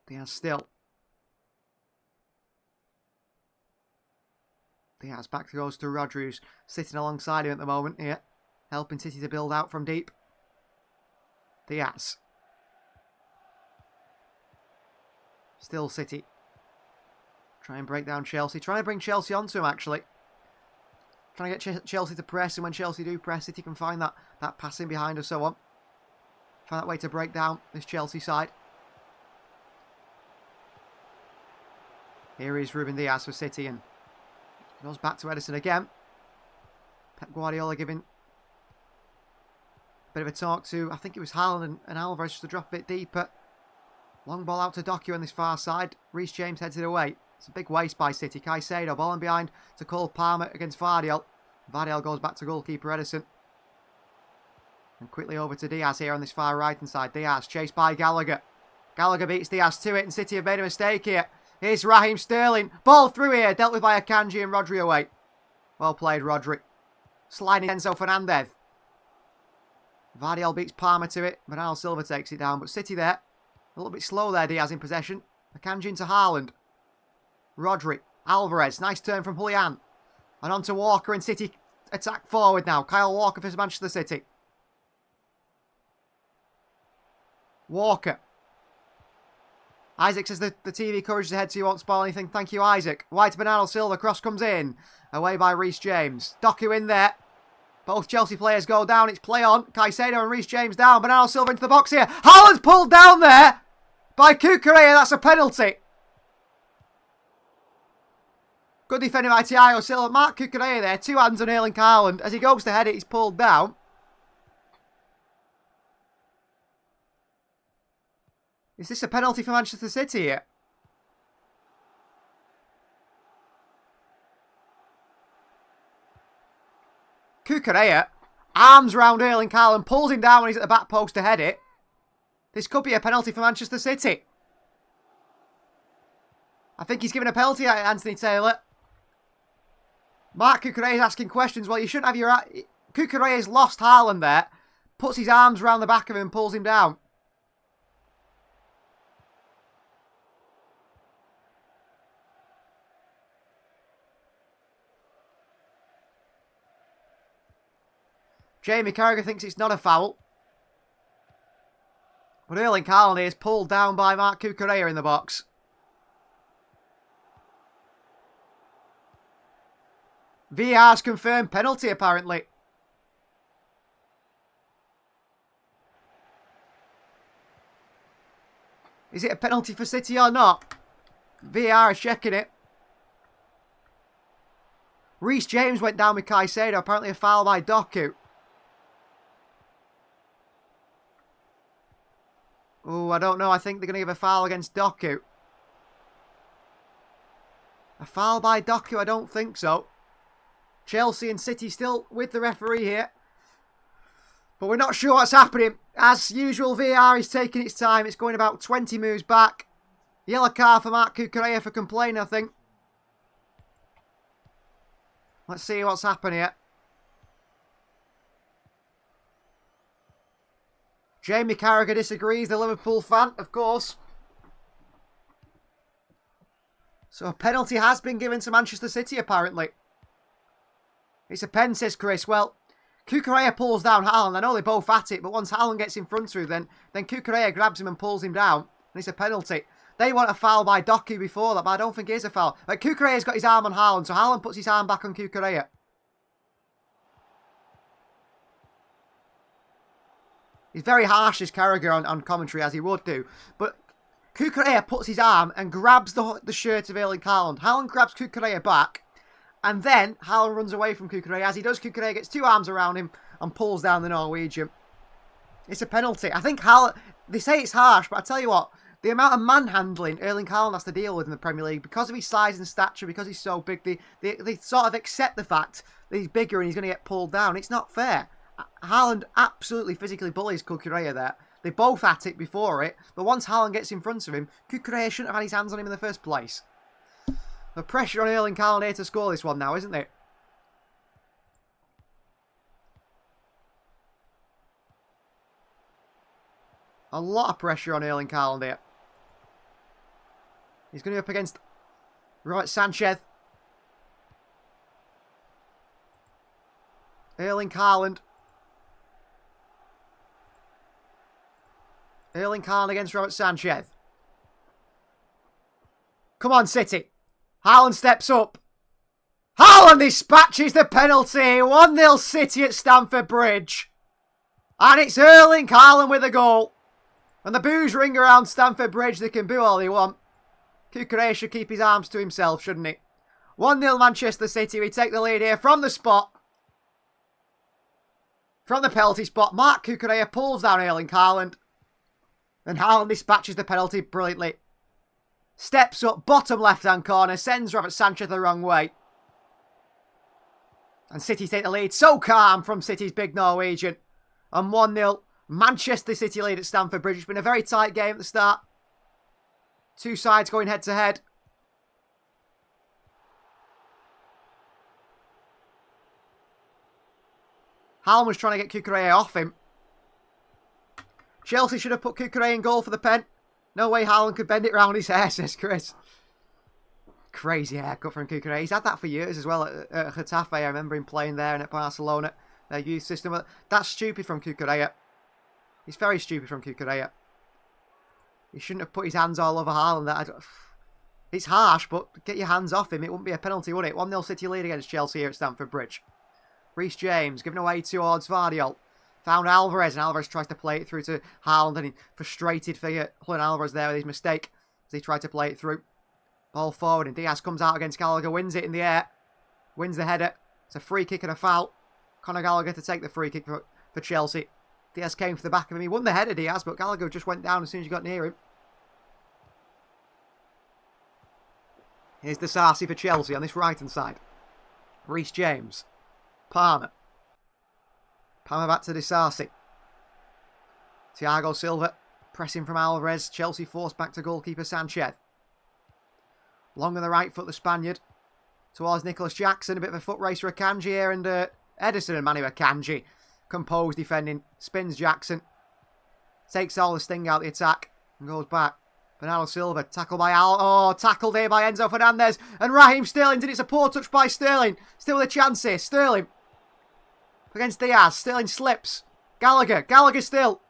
Diaz still. Diaz back goes to Rodri, who's sitting alongside him at the moment here. Helping City to build out from deep. Diaz. Still City. Try and break down Chelsea. Trying to bring Chelsea onto him, actually. Trying to get Chelsea to press, and when Chelsea do press, City can find that passing behind or so on. Find that way to break down this Chelsea side. Here is Ruben Diaz for City, and goes back to Edison again. Pep Guardiola giving a bit of a talk to, I think it was Haaland and Alvarez, just to drop a bit deeper. Long ball out to Doku on this far side. Reece James heads it away. It's a big waste by City. Caicedo, ball in behind to Cole Palmer against Vardiol. Vardiol goes back to goalkeeper Edison. And quickly over to Diaz here on this far right-hand side. Diaz chased by Gallagher. Gallagher beats Diaz to it, and City have made a mistake here. Here's Raheem Sterling. Ball through here. Dealt with by Akanji and Rodri away. Well played, Rodri. Sliding Enzo Fernandez. Vardiol beats Palmer to it. Bernardo Silva takes it down. But City there. A little bit slow there, Diaz in possession. Akanji into Haaland. Rodri. Alvarez. Nice turn from Julian. And on to Walker, and City attack forward now. Kyle Walker for Manchester City. Walker. Isaac says the TV coverage ahead, so you won't spoil anything. Thank you, Isaac. Wide to Bernardo Silva. Cross comes in. Away by Reece James. Doku in there. Both Chelsea players go down. It's play on. Caicedo and Reece James down. Bernardo Silva into the box here. Haaland's pulled down there by Cucurella. That's a penalty. Good defending by Thiago Silva. Mark Cucurella there. Two hands on Erling Haaland. As he goes to head it, he's pulled down. Is this a penalty for Manchester City here? Cucurella, arms round Erling Haaland, pulls him down when he's at the back post to head it. This could be a penalty for Manchester City. I think he's given a penalty at Anthony Taylor. Mark Cucurella is asking questions. Well, you shouldn't have your... Cucurella's lost Haaland there. Puts his arms round the back of him and pulls him down. Jamie Carragher thinks it's not a foul. But Erling Haaland is pulled down by Mark Cucurella in the box. VR's confirmed penalty, apparently. Is it a penalty for City or not? VR is checking it. Reece James went down with Caicedo. Apparently a foul by Doku. Oh, I don't know. I think they're going to give a foul against Doku. A foul by Doku? I don't think so. Chelsea and City still with the referee here. But we're not sure what's happening. As usual, VR is taking its time. It's going about 20 moves back. Yellow card for Mark Cucurella for complaining, I think. Let's see what's happened here. Jamie Carragher disagrees, the Liverpool fan, of course. So a penalty has been given to Manchester City, apparently. It's a pen, says Chris. Well, Cucurella pulls down Haaland. I know they're both at it, but once Haaland gets in front of him, then Cucurella grabs him and pulls him down. And it's a penalty. They want a foul by Doku before that, but I don't think it is a foul. Like, Cucurella's got his arm on Haaland, so Haaland puts his arm back on Cucurella. He's very harsh, as Carragher, on commentary, as he would do. But Cucurella puts his arm and grabs the shirt of Erling Haaland. Haaland grabs Cucurella back. And then Haaland runs away from Cucurella. As he does, Cucurella gets two arms around him and pulls down the Norwegian. It's a penalty. I think Haaland... They say it's harsh, but I tell you what, the amount of manhandling Erling Haaland has to deal with in the Premier League, because of his size and stature, because he's so big, they sort of accept the fact that he's bigger and he's going to get pulled down. It's not fair. Haaland absolutely physically bullies Cucurella there. They both at it before it, but once Haaland gets in front of him, Cucurella shouldn't have had his hands on him in the first place. The pressure on Erling Haaland here to score this one now, isn't it? A lot of pressure on Erling Haaland here. He's going to be up against Robert Sanchez. Erling Haaland. Erling Haaland against Robert Sanchez. Come on, City. Haaland steps up. Haaland dispatches the penalty. 1-0 City at Stamford Bridge. And it's Erling Haaland with a goal. And the boos ring around Stamford Bridge. They can boo all they want. Cucurella should keep his arms to himself, shouldn't he? 1-0 Manchester City. We take the lead here from the spot. From the penalty spot. Marc Cucurella pulls down Erling Haaland. And Haaland dispatches the penalty brilliantly. Steps up, bottom left-hand corner, sends Robert Sanchez the wrong way. And City take the lead. So calm from City's big Norwegian. And 1-0, Manchester City lead at Stamford Bridge. It's been a very tight game at the start. Two sides going head-to-head. Haaland was trying to get Cucurella off him. Chelsea should have put Cucurella in goal for the pen. No way Haaland could bend it round his hair, says Chris. Crazy haircut from Cucurella. He's had that for years as well at Getafe. I remember him playing there and at Barcelona, their youth system. That's stupid from Cucurella. He's very stupid from Cucurella. He shouldn't have put his hands all over Haaland. It's harsh, but get your hands off him. It wouldn't be a penalty, would it? 1-0 City lead against Chelsea here at Stamford Bridge. Reece James giving away towards Vardiol. Found Alvarez, and Alvarez tries to play it through to Haaland, and he frustrated figure Julian Alvarez there with his mistake as he tried to play it through. Ball forward, and Diaz comes out against Gallagher, wins it in the air, wins the header. It's a free kick and a foul. Conor Gallagher to take the free kick for Chelsea. Diaz came for the back of him. He won the header, Diaz, but Gallagher just went down as soon as you got near him. Here's the Sarsi for Chelsea on this right-hand side. Reece James. Palmer. Palmer back to Disasi. Thiago Silva pressing from Alvarez. Chelsea forced back to goalkeeper Sanchez. Long on the right foot, the Spaniard. Towards Nicholas Jackson. A bit of a foot race for Akanji here. And Ederson and Manu Akanji. Composed defending. Spins Jackson. Takes all the sting out of the attack. And goes back. Bernardo Silva. Tackled by tackled here by Enzo Fernandez. And Raheem Sterling did it. It's a poor touch by Sterling. Still with a chance here. Sterling. Against Diaz. Sterling slips. Gallagher still.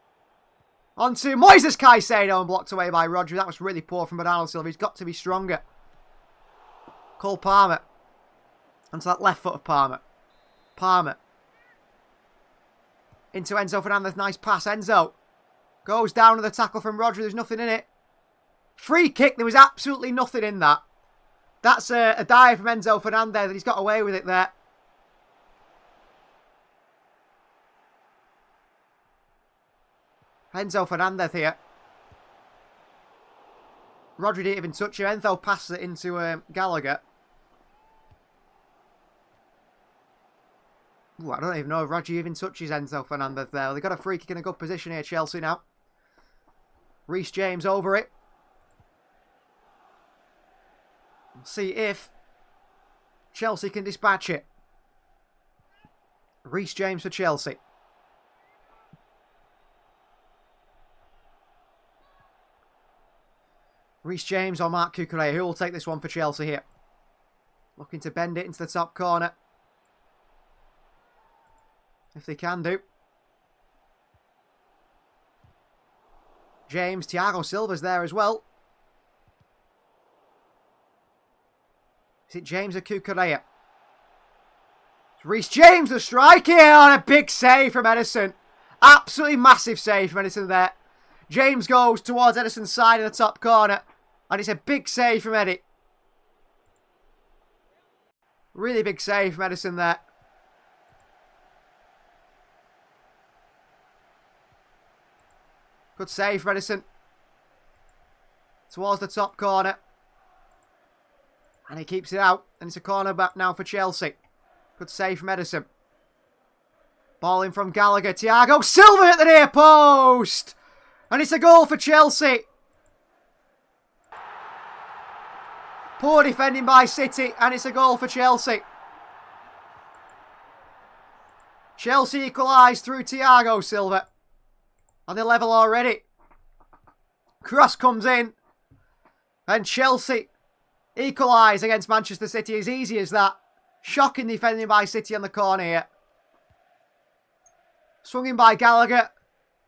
On to Moises Caicedo and blocked away by Rodri. That was really poor from Bernardo Silva. He's got to be stronger. Cole Palmer. Onto that left foot of Palmer. Palmer. Into Enzo Fernandez. Nice pass. Enzo. Goes down with the tackle from Rodri. There's nothing in it. Free kick. There was absolutely nothing in that. That's a dive from Enzo Fernandez. And he's got away with it there. Enzo Fernandez here. Rodri didn't even touch him. Enzo passes it into Gallagher. Ooh, I don't even know if Rodri even touches Enzo Fernandez there. They've got a free kick in a good position here, Chelsea now. Reece James over it. We'll see if Chelsea can dispatch it. Reece James for Chelsea. Reece James or Marc Cucurella. Who will take this one for Chelsea here? Looking to bend it into the top corner. if they can do. James, Thiago Silva's there as well. Is it James or Cucurella? It's Reece James, the strike here, and a big save from Edison. Absolutely massive save from Edison there. James goes towards Edison's side in the top corner, and it's a big save from Eddie. Really big save from Edison there. Good save from Edison. Towards the top corner. And he keeps it out. And it's a corner back now for Chelsea. Good save from Edison. Ball in from Gallagher. Thiago Silva at the near post. And it's a goal for Chelsea. Poor defending by City. And it's a goal for Chelsea. Chelsea equalise through Thiago Silva. And they level already. Cross comes in. And Chelsea equalise against Manchester City. As easy as that. Shocking defending by City on the corner here. Swung in by Gallagher.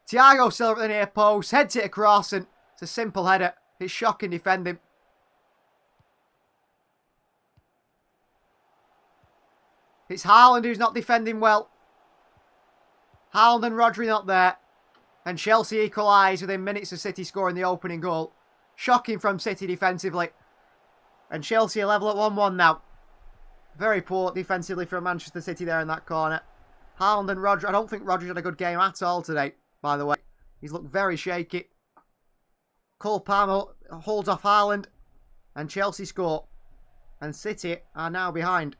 Thiago Silva at the near post. Heads it across and it's a simple header. It's shocking defending. It's Haaland who's not defending well. Haaland and Rodri not there. And Chelsea equalise within minutes of City scoring the opening goal. Shocking from City defensively. And Chelsea are level at 1-1 now. Very poor defensively from Manchester City there in that corner. Haaland and Rodri. I don't think Rodri had a good game at all today, by the way. He's looked very shaky. Cole Palmer holds off Haaland. And Chelsea score. And City are now behind.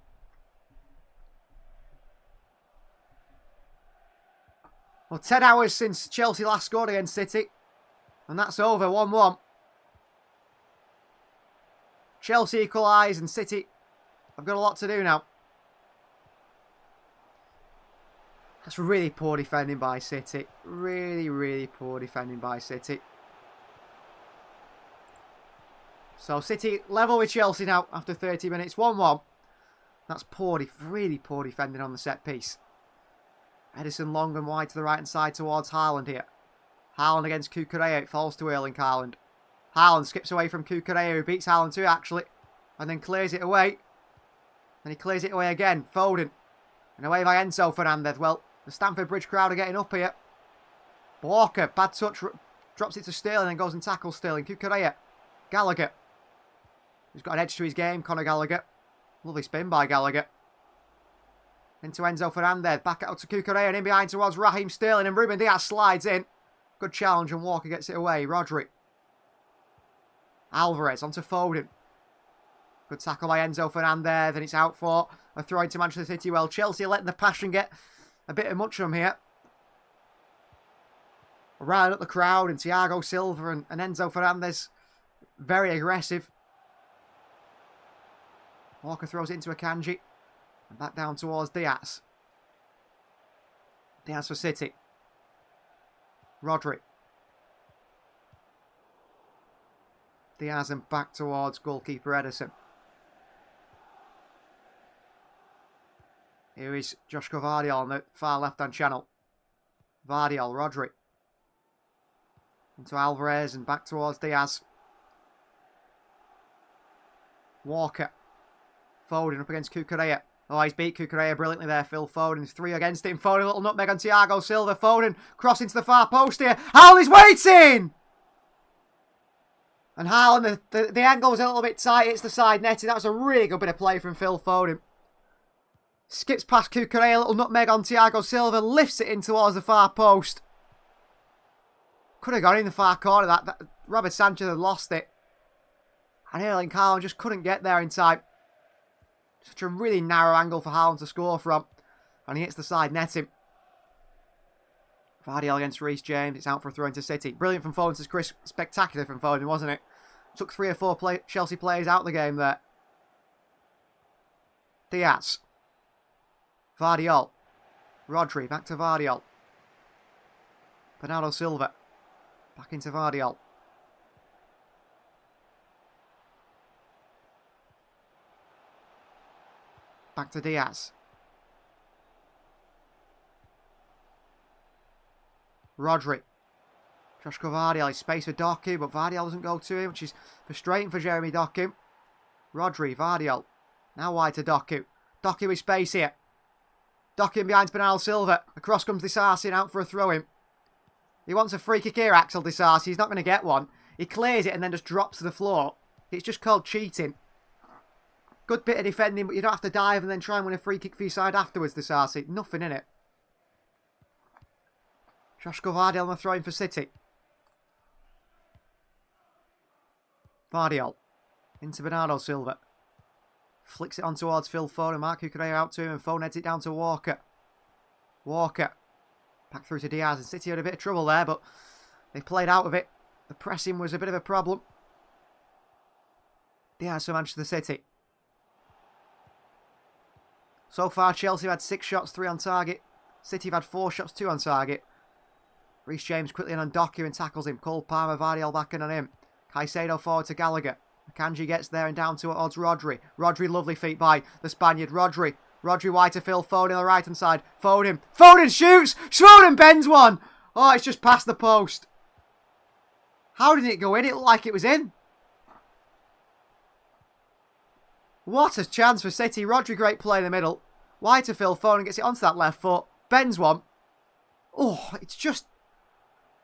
Well, 10 hours since Chelsea last scored against City. And that's over, 1-1. Chelsea equalise and City have got a lot to do now. That's really poor defending by City. Really, really poor defending by City. So City level with Chelsea now after 30 minutes, 1-1. That's poor, really poor defending on the set piece. Edison long and wide to the right hand side towards Haaland here. Haaland against Cucurella. It falls to Erling Haaland. Haaland skips away from Cucurella, who beats Haaland too actually. And then clears it away. And he clears it away again. Foden. And away by Enzo Fernandez. Well, the Stamford Bridge crowd are getting up here. Walker, bad touch. Drops it to Sterling and goes and tackles Sterling. Cucurella. Gallagher. He's got an edge to his game, Conor Gallagher. Lovely spin by Gallagher. Into Enzo Fernandez. Back out to Cucurella and in behind towards Raheem Sterling. And Ruben Diaz slides in. Good challenge and Walker gets it away. Rodri. Alvarez onto Foden. Good tackle by Enzo Fernandez. And it's out for a throw into Manchester City. Well, Chelsea are letting the passion get a bit of much from here. Riling up the crowd. And Thiago Silva and Enzo Fernandez. Very aggressive. Walker throws it into Akanji. And back down towards Diaz. Diaz for City. Rodri. Diaz and back towards goalkeeper Edison. Here is Joshua Vardiol on the far left-hand channel. Vardiol, Rodri. Into Alvarez and back towards Diaz. Walker. Foden up against Cucurella. Oh, he's beat Cucurella brilliantly there, Phil Foden. 3 against him. Foden, a little nutmeg on Thiago Silva. Foden, cross into the far post here. Haaland is waiting! And Haaland, the angle was a little bit tight. It's the side netting. That was a really good bit of play from Phil Foden. Skips past Cucurella, a little nutmeg on Thiago Silva. Lifts it in towards the far post. Could have gone in the far corner. That Robert Sanchez had lost it. And Erling Haaland just couldn't get there in time. Such a really narrow angle for Haaland to score from. And he hits the side netting. Vardiol against Reece James. It's out for a throw into City. Brilliant from Foden to Chris. Spectacular from Foden, wasn't it? Took 3 or 4 Chelsea players out of the game there. Diaz. Vardiol. Rodri. Back to Vardiol. Bernardo Silva. Back into Vardiol. Back to Diaz. Rodri. Joshko Vardiol, his space for Doku, but Vardiol doesn't go to him, which is frustrating for Jeremy Doku. Rodri, Vardiol. Now wide to Doku. Doku with space here. Doku behind Bernardo Silva. Across comes Disasi and out for a throw-in. He wants a free kick here, Axel Disasi. He's not going to get one. He clears it and then just drops to the floor. It's just called cheating. Good bit of defending, but you don't have to dive and then try and win a free kick for your side afterwards, Disasi. Nothing in it. Joshko Vardiol on the throw-in for City. Vardiol. Into Bernardo Silva. Flicks it on towards Phil Foden. Mark Cucurella out to him and Foden heads it down to Walker. Walker. Back through to Diaz. And City had a bit of trouble there, but they played out of it. The pressing was a bit of a problem. Diaz for Manchester City. So far, Chelsea have had 6 shots, 3 on target. City have had 4 shots, 2 on target. Reece James quickly in on Doku and tackles him. Cole Palmer, Vardiol back in on him. Caicedo forward to Gallagher. Akanji gets there and down towards Rodri. Rodri, lovely feet by the Spaniard. Rodri wide to Phil Foden on the right hand side. Foden shoots! Foden bends one! Oh, it's just past the post. How did it go in? It looked like it was in. What a chance for City. Rodri, great play in the middle. Wide to Phil Foden, gets it onto that left foot. Bends one. Oh, it's just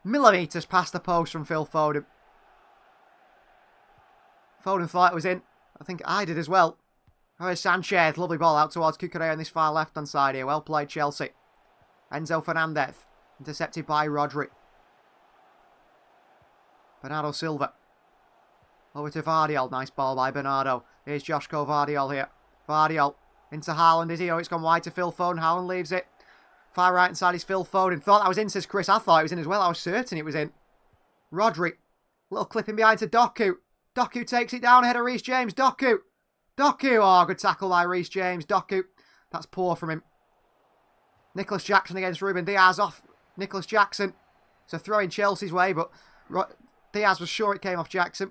millimetres past the post from Phil Foden. Foden thought it was in. I think I did as well. Here's Sanchez. Lovely ball out towards Cucurella on this far left-hand side here. Well played, Chelsea. Enzo Fernandez. Intercepted by Rodri. Bernardo Silva. Over to Vardiol. Nice ball by Bernardo. Here's Joshko Vardiol here. Vardiol. Into Haaland, is he? Oh, it's gone wide to Phil Foden. Haaland leaves it. Far right-hand side is Phil Foden. Thought that was in, says Chris. I thought it was in as well. I was certain it was in. Rodri. Little clipping behind to Doku. Doku takes it down ahead of Reece James. Doku. Oh, good tackle by Reece James. Doku. That's poor from him. Nicholas Jackson against Ruben Diaz off Nicholas Jackson. It's a throw in Chelsea's way, but Diaz was sure it came off Jackson.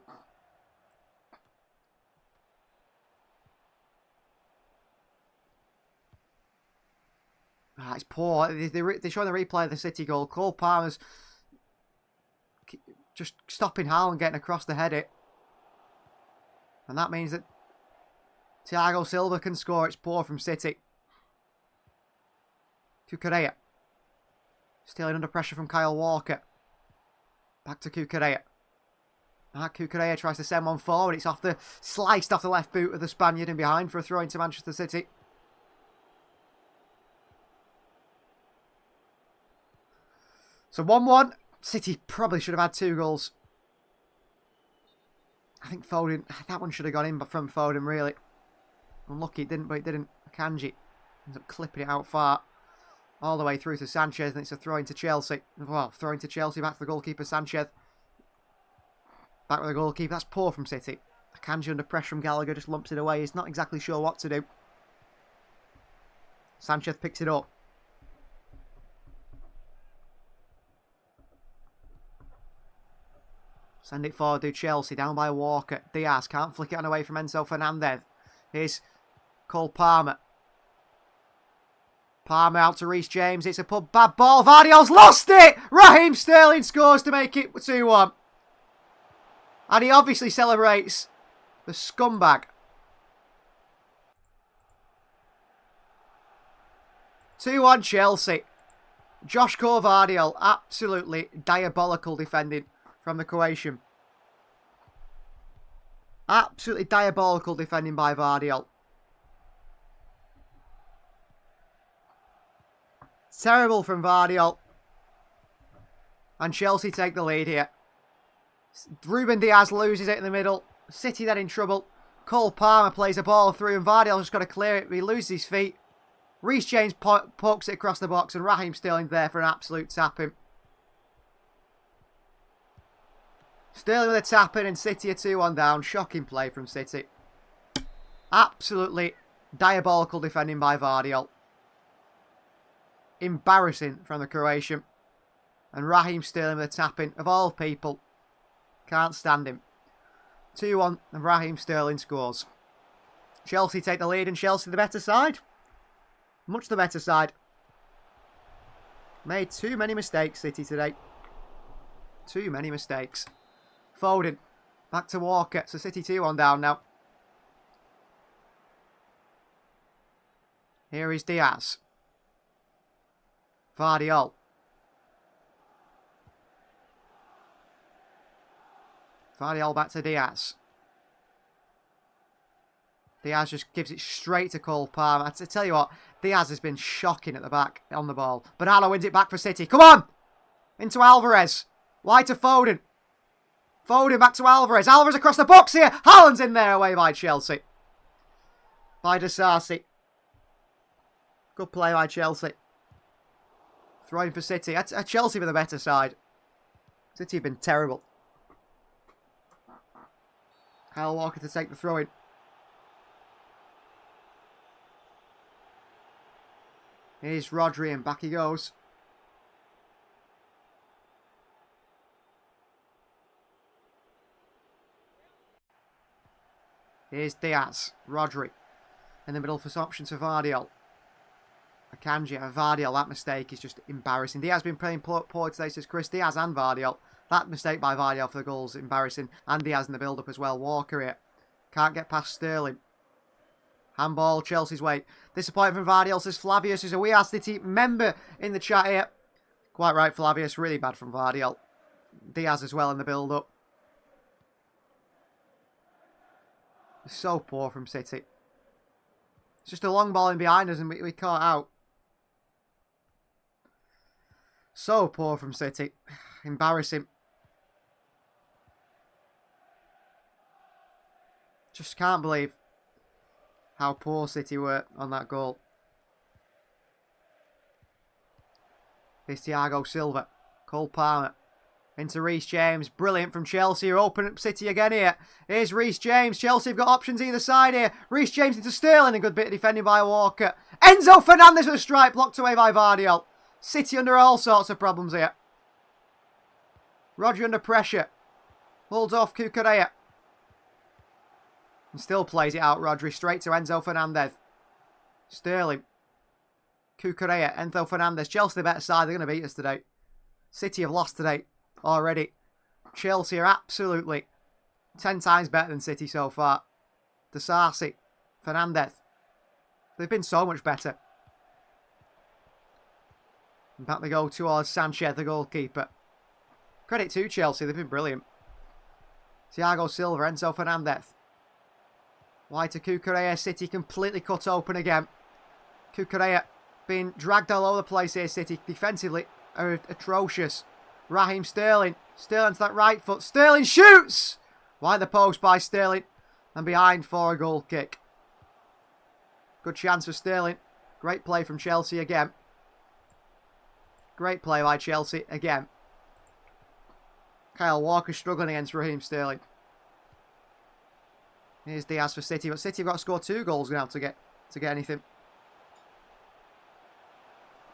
It's poor. They're showing the replay of the City goal. Cole Palmer's just stopping Haaland getting across the head it. And that means that Thiago Silva can score. It's poor from City. Cucurella. Still under pressure from Kyle Walker. Back to Cucurella. Cucurella tries to send one forward. It's sliced off the left boot of the Spaniard and behind for a throw into Manchester City. So 1-1. City probably should have had 2 goals. I think Foden, that one should have gone in from Foden, really. Unlucky it didn't, but it didn't. Akanji ends up clipping it out far. All the way through to Sanchez, and it's a throw into Chelsea. Well, throw into Chelsea, back to the goalkeeper, Sanchez. Back with the goalkeeper. That's poor from City. Akanji under pressure from Gallagher, just lumps it away. He's not exactly sure what to do. Sanchez picks it up. Send it forward to Chelsea, down by Walker. Diaz can't flick it on away from Enzo Fernandez. Here's Cole Palmer. Palmer out to Reece James. It's a bad ball. Vardiol's lost it! Raheem Sterling scores to make it 2-1. And he obviously celebrates. The scumbag. 2-1 Chelsea. Joshko Vardiol, absolutely diabolical defending from the Croatian. Absolutely diabolical defending by Vardiol. Terrible from Vardiol. And Chelsea take the lead here. Ruben Diaz loses it in the middle. City then in trouble. Cole Palmer plays a ball through and Vardiol's just got to clear it. He loses his feet. Reece James pokes it across the box and Raheem Sterling's there for an absolute tapping. Sterling with a tap in and City are 2-1 down. Shocking play from City. Absolutely diabolical defending by Vardiol. Embarrassing from the Croatian. And Raheem Sterling with a tap in. Of all people. Can't stand him. 2-1 and Raheem Sterling scores. Chelsea take the lead and Chelsea the better side. Much the better side. Made too many mistakes, City, today. Too many mistakes. Foden. Back to Walker. So City 2-1 down now. Here is Diaz. Vardiol. Vardiol back to Diaz. Diaz just gives it straight to Cole Palmer. I tell you what, Diaz has been shocking at the back on the ball. Bernardo wins it back for City. Come on! Into Alvarez. Wide to Foden. Foden back to Alvarez. Alvarez across the box here. Haaland's in there, away by Chelsea. By Disasi. Good play by Chelsea. Throwing for City. Chelsea were the better side. City have been terrible. Kyle Walker to take the throw in. Here's Rodri and back he goes. Here's Diaz. Rodri. In the middle for some options for Vardiol. Akanji and Vardiol. That mistake is just embarrassing. Diaz has been playing poor today, says Chris. Diaz and Vardiol. That mistake by Vardiol for the goal is embarrassing. And Diaz in the build-up as well. Walker here. Can't get past Sterling. Handball Chelsea's way. Disappointment from Vardiol, says Flavius, who's a We Are City member in the chat here. Quite right, Flavius. Really bad from Vardiol. Diaz as well in the build-up. So poor from City. It's just a long ball in behind us and we caught out. So poor from City. Embarrassing. Just can't believe how poor City were on that goal. Here's Thiago Silva. Cole Palmer. Into Reece James. Brilliant from Chelsea. Open up City again here. Here's Reece James. Chelsea have got options either side here. Reece James into Sterling. A good bit of defending by Walker. Enzo Fernandez with a strike. Blocked away by Vardiol. City under all sorts of problems here. Rodri under pressure. Holds off Cucurella. And still plays it out. Rodri straight to Enzo Fernandez. Sterling. Cucurella. Enzo Fernandez. Chelsea the better side. They're going to beat us today. City have lost today. Already. Chelsea are absolutely 10 times better than City so far. Disasi. Fernandez. They've been so much better. And back they go towards Sanchez, the goalkeeper. Credit to Chelsea, they've been brilliant. Thiago Silva, Enzo Fernandez. Wide to Cucurella. City completely cut open again. Cucurella being dragged all over the place here, City. Defensively are atrocious. Raheem Sterling. Sterling to that right foot. Sterling shoots! Wide the post by Sterling. And behind for a goal kick. Good chance for Sterling. Great play from Chelsea again. Great play by Chelsea again. Kyle Walker struggling against Raheem Sterling. Here's Diaz for City. But City have got to score 2 goals now to get anything.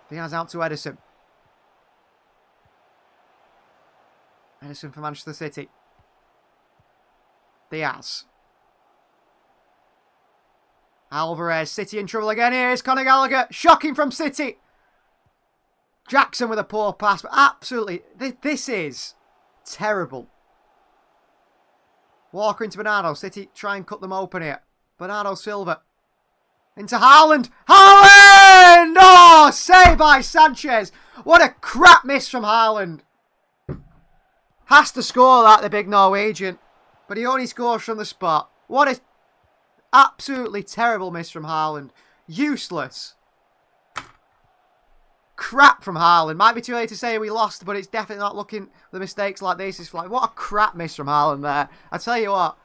Diaz out to Edison. Edison for Manchester City. Diaz. Alvarez. City in trouble again. Here is Conor Gallagher. Shocking from City. Jackson with a poor pass. But absolutely, this is terrible. Walker into Bernardo. City try and cut them open here. Bernardo Silva. Into Haaland. Haaland! Oh, saved by Sanchez. What a crap miss from Haaland. Has to score that, the big Norwegian. But he only scores from the spot. What a absolutely terrible miss from Haaland. Useless. Crap from Haaland. Might be too late to say we lost, but it's definitely not looking the mistakes like this. It's like, what a crap miss from Haaland there. I tell you what,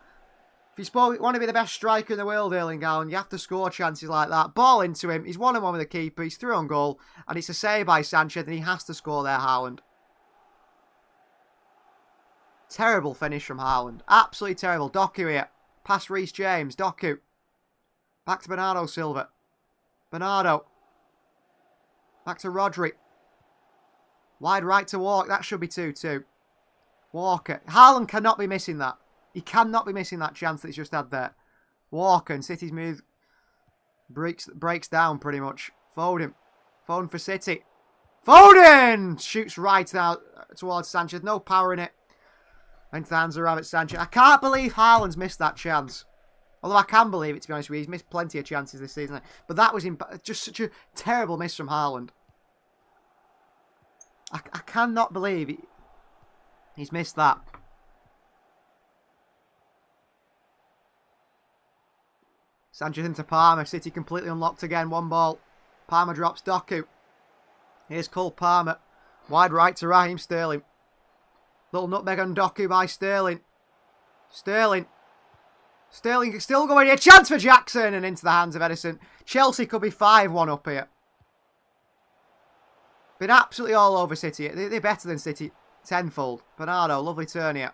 if you want to be the best striker in the world, Erling Haaland, you have to score chances like that. Ball into him. He's 1-on-1 with the keeper. He's through on goal. And it's a save by Sanchez, and he has to score there, Haaland. Terrible finish from Haaland. Absolutely terrible. Doku here. Past Reece James. Doku. Back to Bernardo Silva. Bernardo. Back to Rodri. Wide right to Walker. That should be 2-2. Walker. Haaland cannot be missing that. He cannot be missing that chance that he's just had there. Walker, and City's move breaks down pretty much. Foden. Foden for City. Foden! Shoots right out towards Sanchez. No power in it. Into the hands of Rabbit Sanchez. I can't believe Haaland's missed that chance. Although I can believe it, to be honest with you. He's missed plenty of chances this season. But that was just such a terrible miss from Haaland. I cannot believe he's missed that. Sanchez into Palmer. City completely unlocked again. One ball. Palmer drops Doku. Here's Cole Palmer. Wide right to Raheem Sterling. Little nutmeg on Doku by Sterling. Sterling still going here. Chance for Jackson. And into the hands of Edison. Chelsea could be 5-1 up here. Been absolutely all over City. They're better than City tenfold. Bernardo, lovely turn here.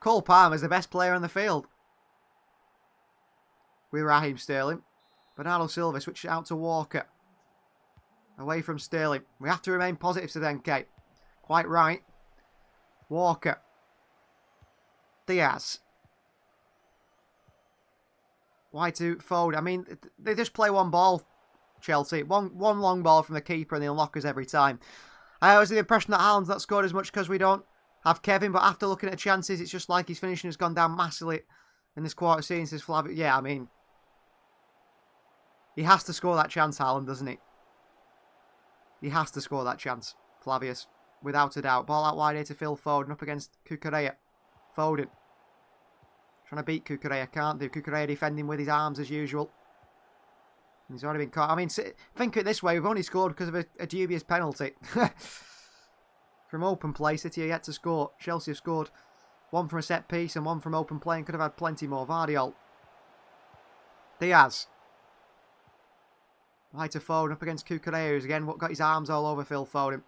Cole Palmer's the best player on the field. With Raheem Sterling. Bernardo Silva switches out to Walker. Away from Sterling. We have to remain positive to then, Kate. Quite right. Walker. Diaz. Why to Foden? I mean, they just play one ball, Chelsea. One long ball from the keeper and the unlockers every time. I always have the impression that Haaland's not scored as much because we don't have Kevin, but after looking at chances, it's just like his finishing has gone down massively in this quarter scene, says Flavio. Yeah, I mean, he has to score that chance, Haaland, doesn't he? He has to score that chance, Flavius, without a doubt. Ball out wide here to Phil Foden, up against Cucurella. Foden. Trying to beat Cucurella, can't do. Cucurella defending with his arms as usual. He's already been caught. I mean, think of it this way, we've only scored because of a dubious penalty. From open play, City are yet to score. Chelsea have scored one from a set piece and one from open play and could have had plenty more. Vardiol. Diaz. Wide to Foden, up against Cucurella, who's again got his arms all over Phil Foden.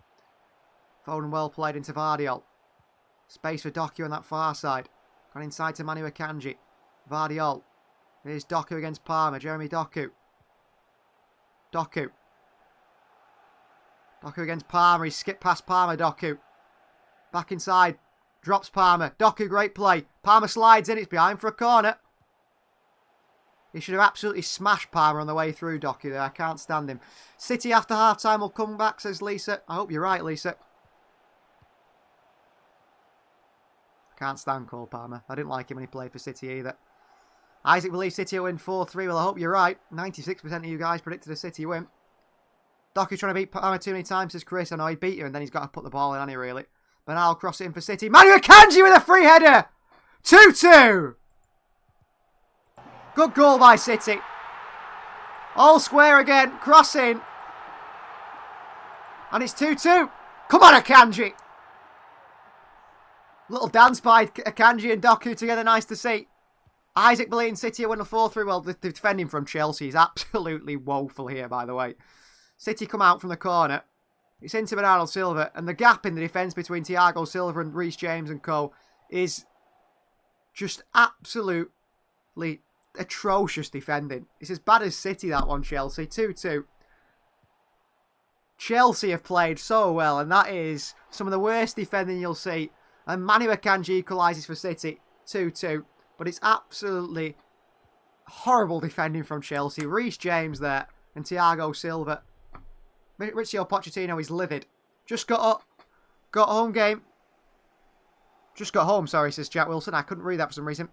Foden well played into Vardiol. Space for Doku on that far side. Gone inside to Manu Akanji. Vardiol. Here's Doku against Palmer. Jeremy Doku. Doku against Palmer. He skipped past Palmer. Doku. Back inside. Drops Palmer. Doku, great play. Palmer slides in. It's behind for a corner. He should have absolutely smashed Palmer on the way through, Doku there. I can't stand him. City after half-time will come back, says Lisa. I hope you're right, Lisa. Can't stand Cole Palmer. I didn't like him when he played for City either. Isaac believes City will win 4-3. Well, I hope you're right. 96% of you guys predicted a City win. Doku trying to beat Palmer too many times, says Chris. I know he beat you, and then he's got to put the ball in, hasn't he, really? But now I'll cross it in for City. Manu Akanji with a free header! 2-2! Good goal by City. All square again. Crossing. And it's 2-2. Come on, Akanji. Little dance by Akanji and Doku together. Nice to see. Isaac believing City win a 4-3. Well, the defending from Chelsea is absolutely woeful here, by the way. City come out from the corner. It's into Bernardo Silva. And the gap in the defence between Thiago Silva and Reece James and co. is just absolutely atrocious defending. It's as bad as City, that one, Chelsea. 2-2. Chelsea have played so well, and that is some of the worst defending you'll see. And Manu Akanji equalises for City. 2-2. But it's absolutely horrible defending from Chelsea. Reece James there and Thiago Silva. Mauricio Pochettino is livid. Just got up. Got home game. Just got home, sorry, says Jack Wilson. I couldn't read that for some reason.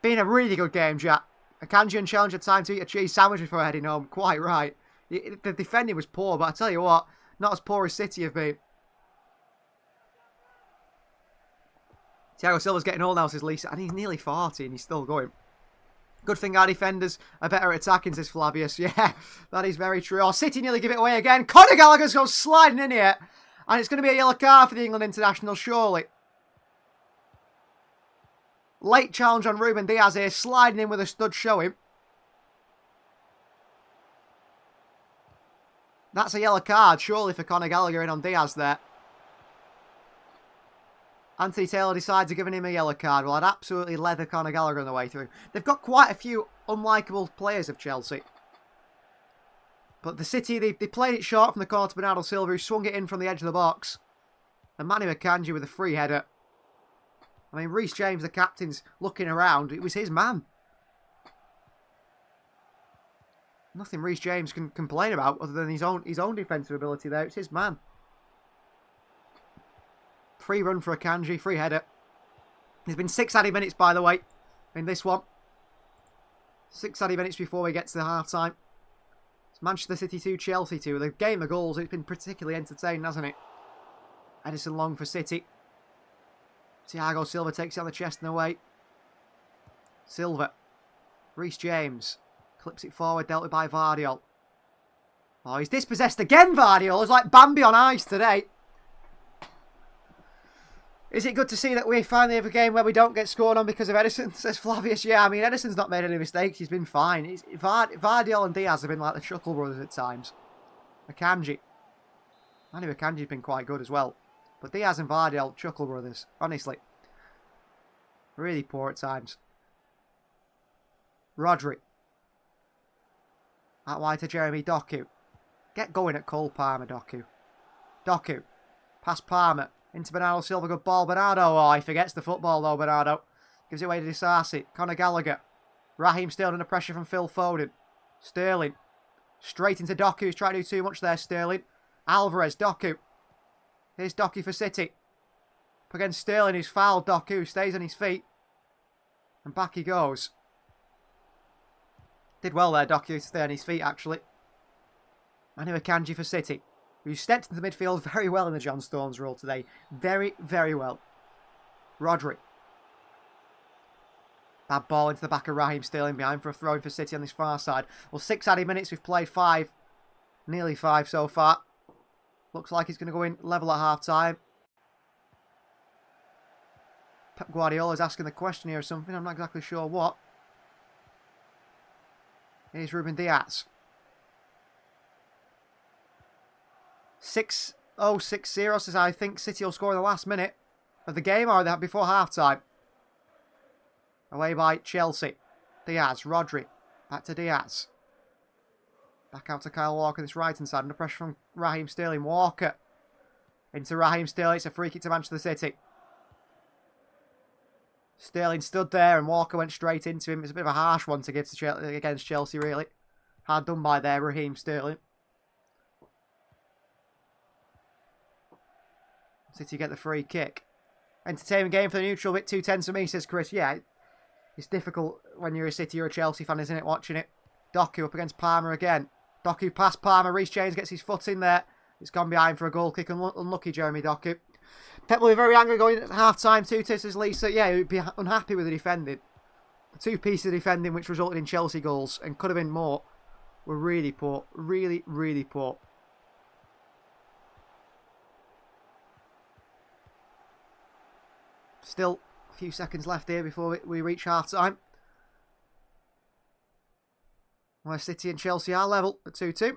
Been a really good game, Jack. Akanji and Challenger time to eat a cheese sandwich before heading home. Quite right. The defending was poor, but I tell you what, not as poor as City have been. Thiago Silva's getting old now, says Lisa, and he's nearly 40 and he's still going. Good thing our defenders are better at attacking, says Flavius. Yeah, that is very true. Oh, City nearly give it away again. Conor Gallagher's goes sliding in here. And it's going to be a yellow card for the England international, surely. Late challenge on Ruben Diaz here, sliding in with a stud showing. That's a yellow card, surely, for Conor Gallagher in on Diaz there. Anthony Taylor decides to give him a yellow card. Well, I'd absolutely leather Conor Gallagher on the way through. They've got quite a few unlikable players of Chelsea. But the City, they played it short from the corner to Bernardo Silva, who swung it in from the edge of the box. And Manu Akanji with a free header. I mean, Reece James, the captain's looking around. It was his man. Nothing Reece James can complain about other than his own defensive ability there. It's his man. Free run for Akanji, free header. There's been 6 added minutes, by the way, in this one. 6 added minutes before we get to the half-time. It's Manchester City 2, Chelsea 2. The game of goals, it's been particularly entertaining, hasn't it? Edison Long for City. Thiago Silva takes it on the chest and away. Silva. Reece James. Clips it forward, dealt with by Vardiol. Oh, he's dispossessed again, Vardiol. It's like Bambi on ice today. Is it good to see that we finally have a game where we don't get scored on because of Edison? Says Flavius. Yeah, I mean, Edison's not made any mistakes. He's been fine. Vardiol and Diaz have been like the Chuckle Brothers at times. Akanji. Manu Akanji's been quite good as well. But Diaz and Vardiol, Chuckle Brothers. Honestly. Really poor at times. Rodri. Out wide to Jeremy Doku. Get going at Cole Palmer, Doku. Doku. Past Palmer. Into Bernardo Silva, good ball. Bernardo, oh, he forgets the football though, Bernardo. Gives it away to Disasi. Conor Gallagher. Raheem Sterling under pressure from Phil Foden. Sterling. Straight into Doku, he's trying to do too much there, Sterling. Alvarez, Doku. Here's Doku for City. Up against Sterling, who's fouled Doku, stays on his feet. And back he goes. Did well there, Doku, to stay on his feet, actually. Manu Akanji for City, who stepped into the midfield very well in the John Stones role today. Very, very well. Rodri. Bad ball into the back of Raheem Sterling behind for a throw-in for City on this far side. Well, 6 added minutes, we've played 5. Nearly 5 so far. Looks like it's going to go in level at half-time. Pep Guardiola's asking the question here or something. I'm not exactly sure what. Here's Ruben Diaz. 6-0-6-0 says I think City will score in the last minute of the game or that before half-time. Away by Chelsea. Diaz, Rodri. Back to Diaz. Back out to Kyle Walker, this right-hand side. Under pressure from Raheem Sterling. Walker. Into Raheem Sterling. It's a free kick to Manchester City. Sterling stood there and Walker went straight into him. It's a bit of a harsh one to give to against Chelsea, really. Hard done by there, Raheem Sterling. City get the free kick. Entertaining game for the neutral, bit too tense for me, says Chris. Yeah, it's difficult when you're a City or a Chelsea fan, isn't it, watching it? Doku up against Palmer again. Doku past Palmer. Reece James gets his foot in there. It's gone behind for a goal kick. Unlucky Jeremy Doku. Pep will be very angry going at half-time too, says Lisa. Yeah, he would be unhappy with the defending. The 2 pieces of defending which resulted in Chelsea goals and could have been more were really poor. Really, really poor. Still a few seconds left here before we reach half-time. Where City and Chelsea are level at 2-2. We'll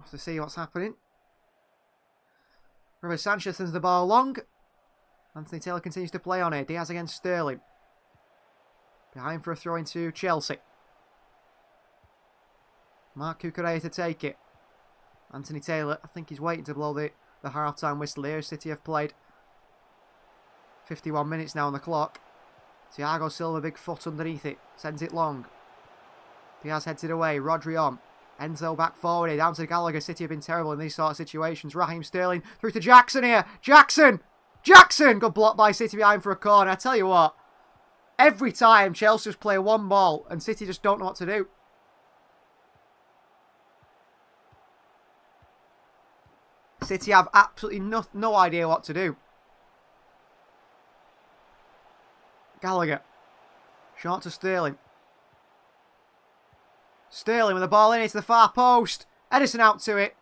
have to see what's happening. Robert Sanchez sends the ball long. Anthony Taylor continues to play on it. Diaz against Sterling. Behind for a throw into Chelsea. Mark Cucurella to take it. Anthony Taylor, I think he's waiting to blow the half-time whistle here. City have played 51 minutes now on the clock. Thiago Silva, big foot underneath it. Sends it long. Diaz heads it away. Rodri on. Enzo back forward here. Down to Gallagher. City have been terrible in these sort of situations. Raheem Sterling through to Jackson here. Jackson! Jackson! Good block by City behind for a corner. I tell you what. Every time Chelsea just play one ball and City just don't know what to do. City have absolutely no idea what to do. Gallagher. Short to Sterling. Sterling with the ball in. It's the far post. Edison out to it.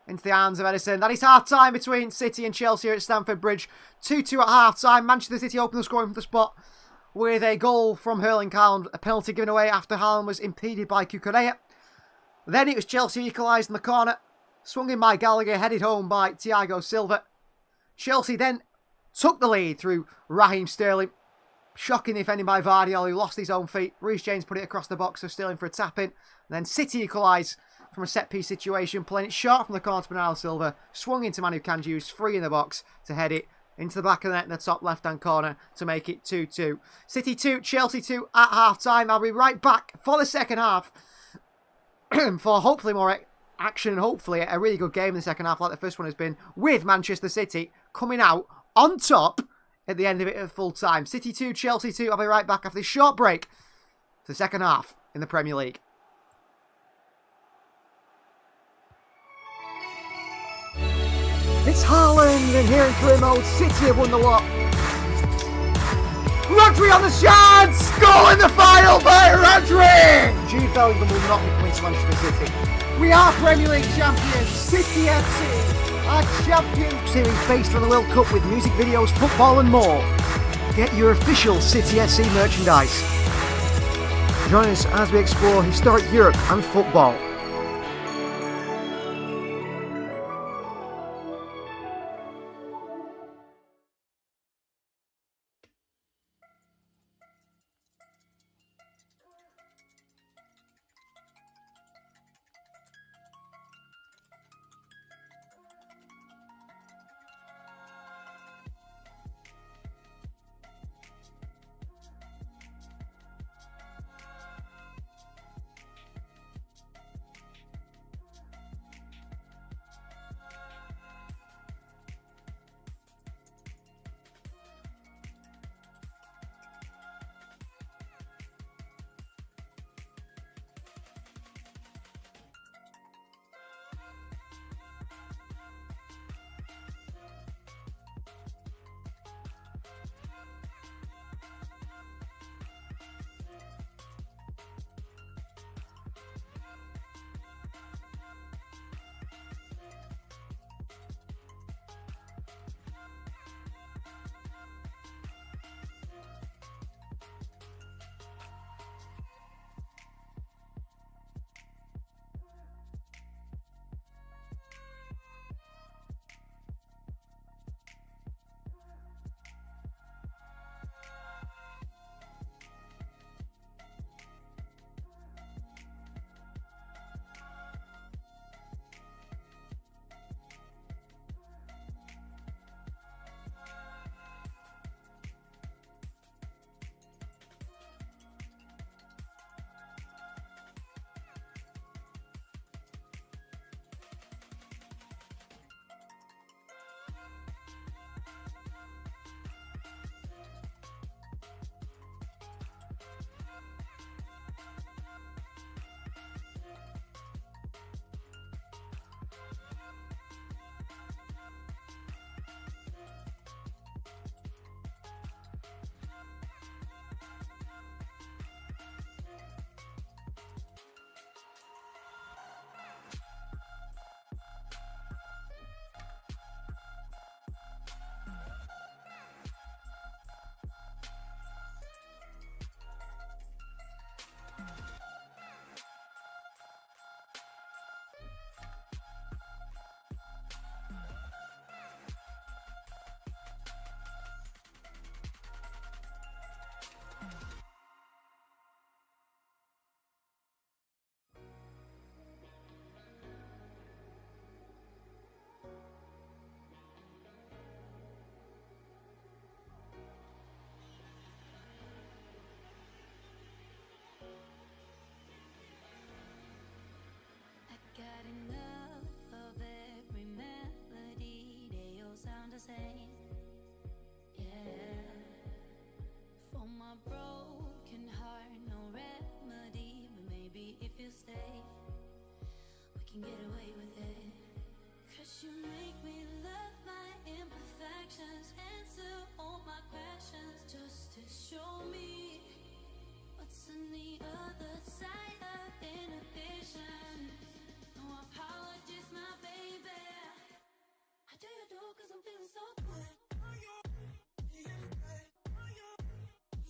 Into the hands of Edison. That is half-time between City and Chelsea here at Stamford Bridge. 2-2 at half-time. Manchester City open the scoring from the spot with a goal from Erling Haaland. A penalty given away after Haaland was impeded by Cucurella. Then it was Chelsea equalised in the corner. Swung in by Gallagher. Headed home by Thiago Silva. Chelsea then took the lead through Raheem Sterling. Shocking defending by Vardiol, who lost his own feet. Reece James put it across the box for Sterling for a tap-in. Then City equalise from a set-piece situation, playing it short from the corner to Bernardo Silva. Swung into Manu Kanji, who's free in the box to head it into the back of the net in the top left-hand corner to make it 2-2. City 2, Chelsea 2 at half-time. I'll be right back for the second half for hopefully more action and hopefully a really good game in the second half like the first one has been, with Manchester City coming out on top at the end of it at full time. City 2, Chelsea 2. I'll be right back after this short break for the second half in the Premier League. It's Haaland, and here in career mode, City have won the lot. Rodri on the chance! Goal in the final by Rodri! Jude Bellingham will not be coming to Manchester City. We are Premier League champions, City FC, our champions series based on the World Cup with music videos, football and more. Get your official City FC merchandise. Join us as we explore historic Europe and football. Got enough of every melody, they all sound the same. Yeah, for my broken heart, no remedy, but maybe if you stay, we can get away with it. 'Cause you make me love my imperfections, answer all my questions, just to show me what's on the other side of inhibition. No apologies, my baby. I do you do 'cause I'm feeling so good.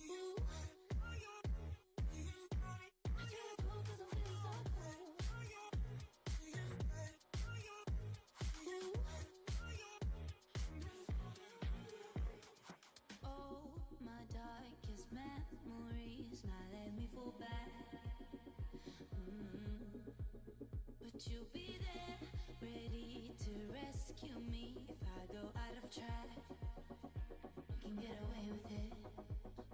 Ooh. I do you do 'cause I'm feeling so good. Ooh. Oh, my darkest memories, now let me fall back. But you'll be there, ready to rescue me if I go out of track. can get away with it.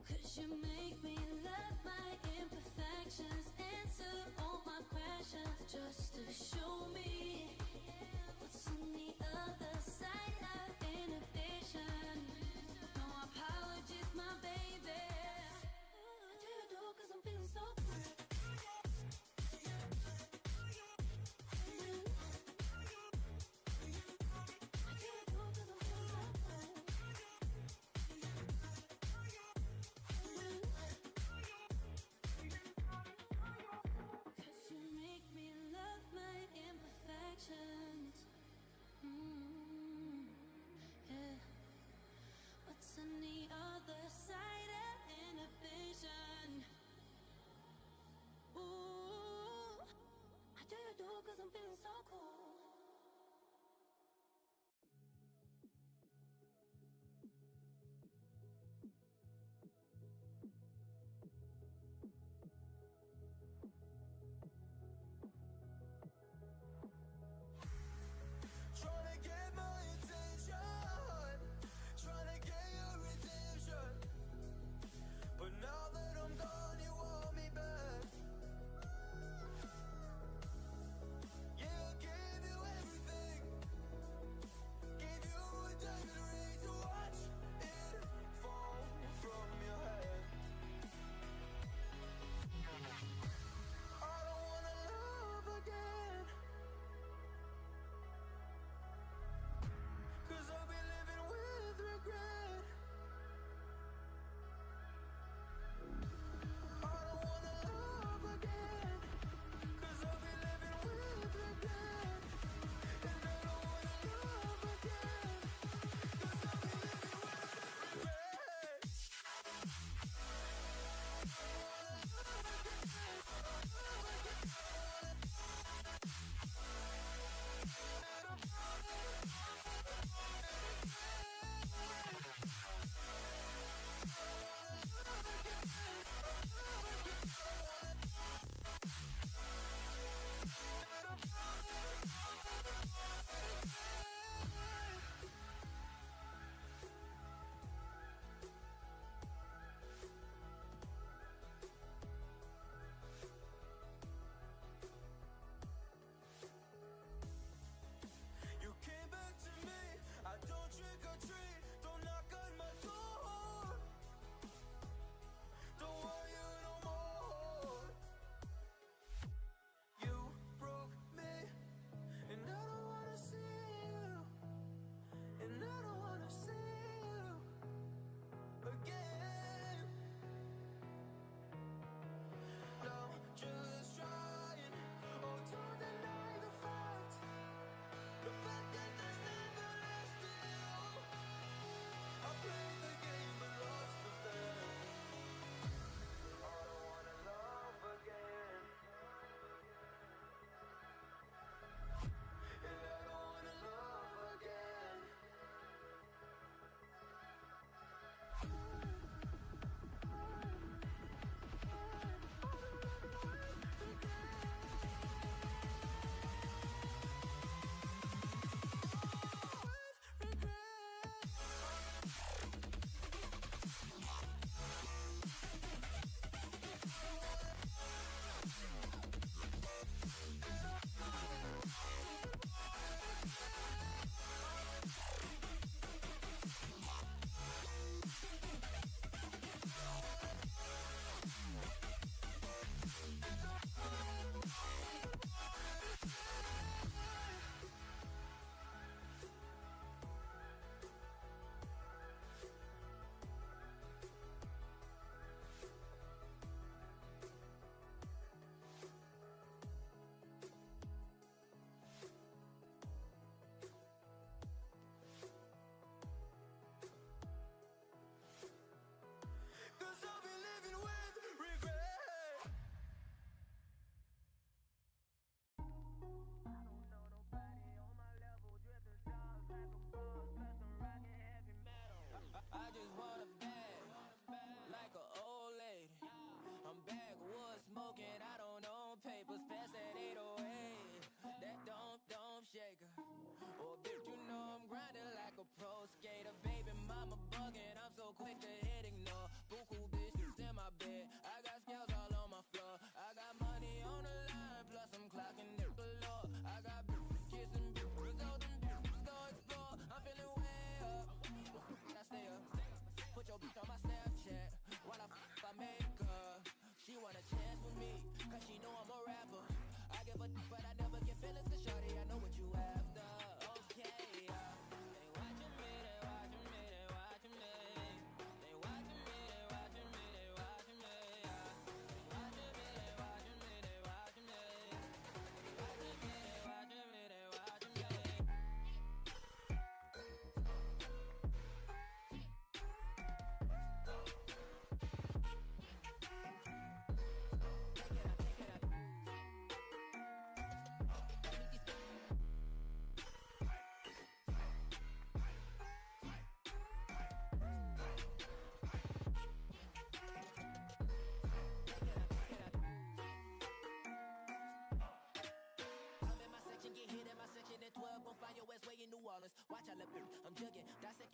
'Cause you make me love my imperfections, answer all my questions, just to show me what's on the other side of inhibition. No apologies, my baby. I do it all 'cause I'm feeling so good. I do it all 'cause I'm feeling so good.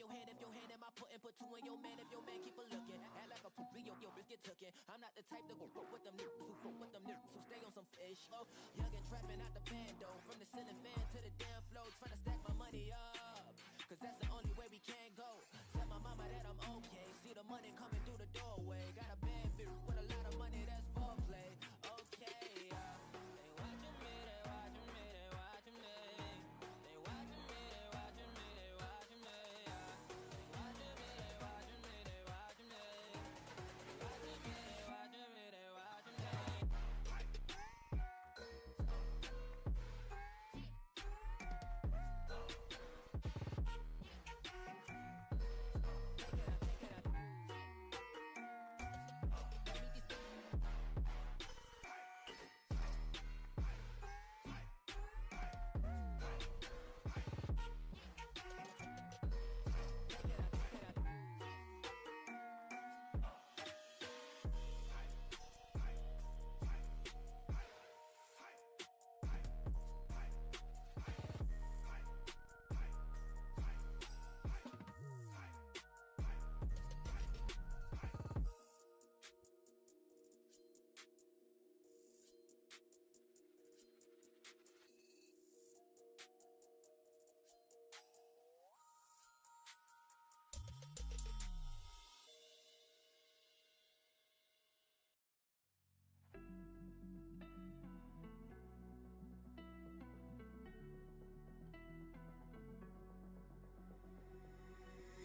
your hand if your hand in my putting, put two in your man if your man keep a looking. Act like a fool, your bitch get tooken. I'm not the type to go fuck with them niggas who fuck with them niggas who stay on some fish. Oh, young and trapping out the bando, from the ceiling fan to the damn floor, trying to stack my money up. Cause that's the only way we can go. Tell my mama that I'm okay. See the money coming through the doorway. Got a bad bitch with a lot of money, that's foreplay. Okay, they watching me, they watching me, they watching me. They watching me, they watching me, they watching me. They watching me, they watching me, they watching me. They watching me, they watching me, they watching me.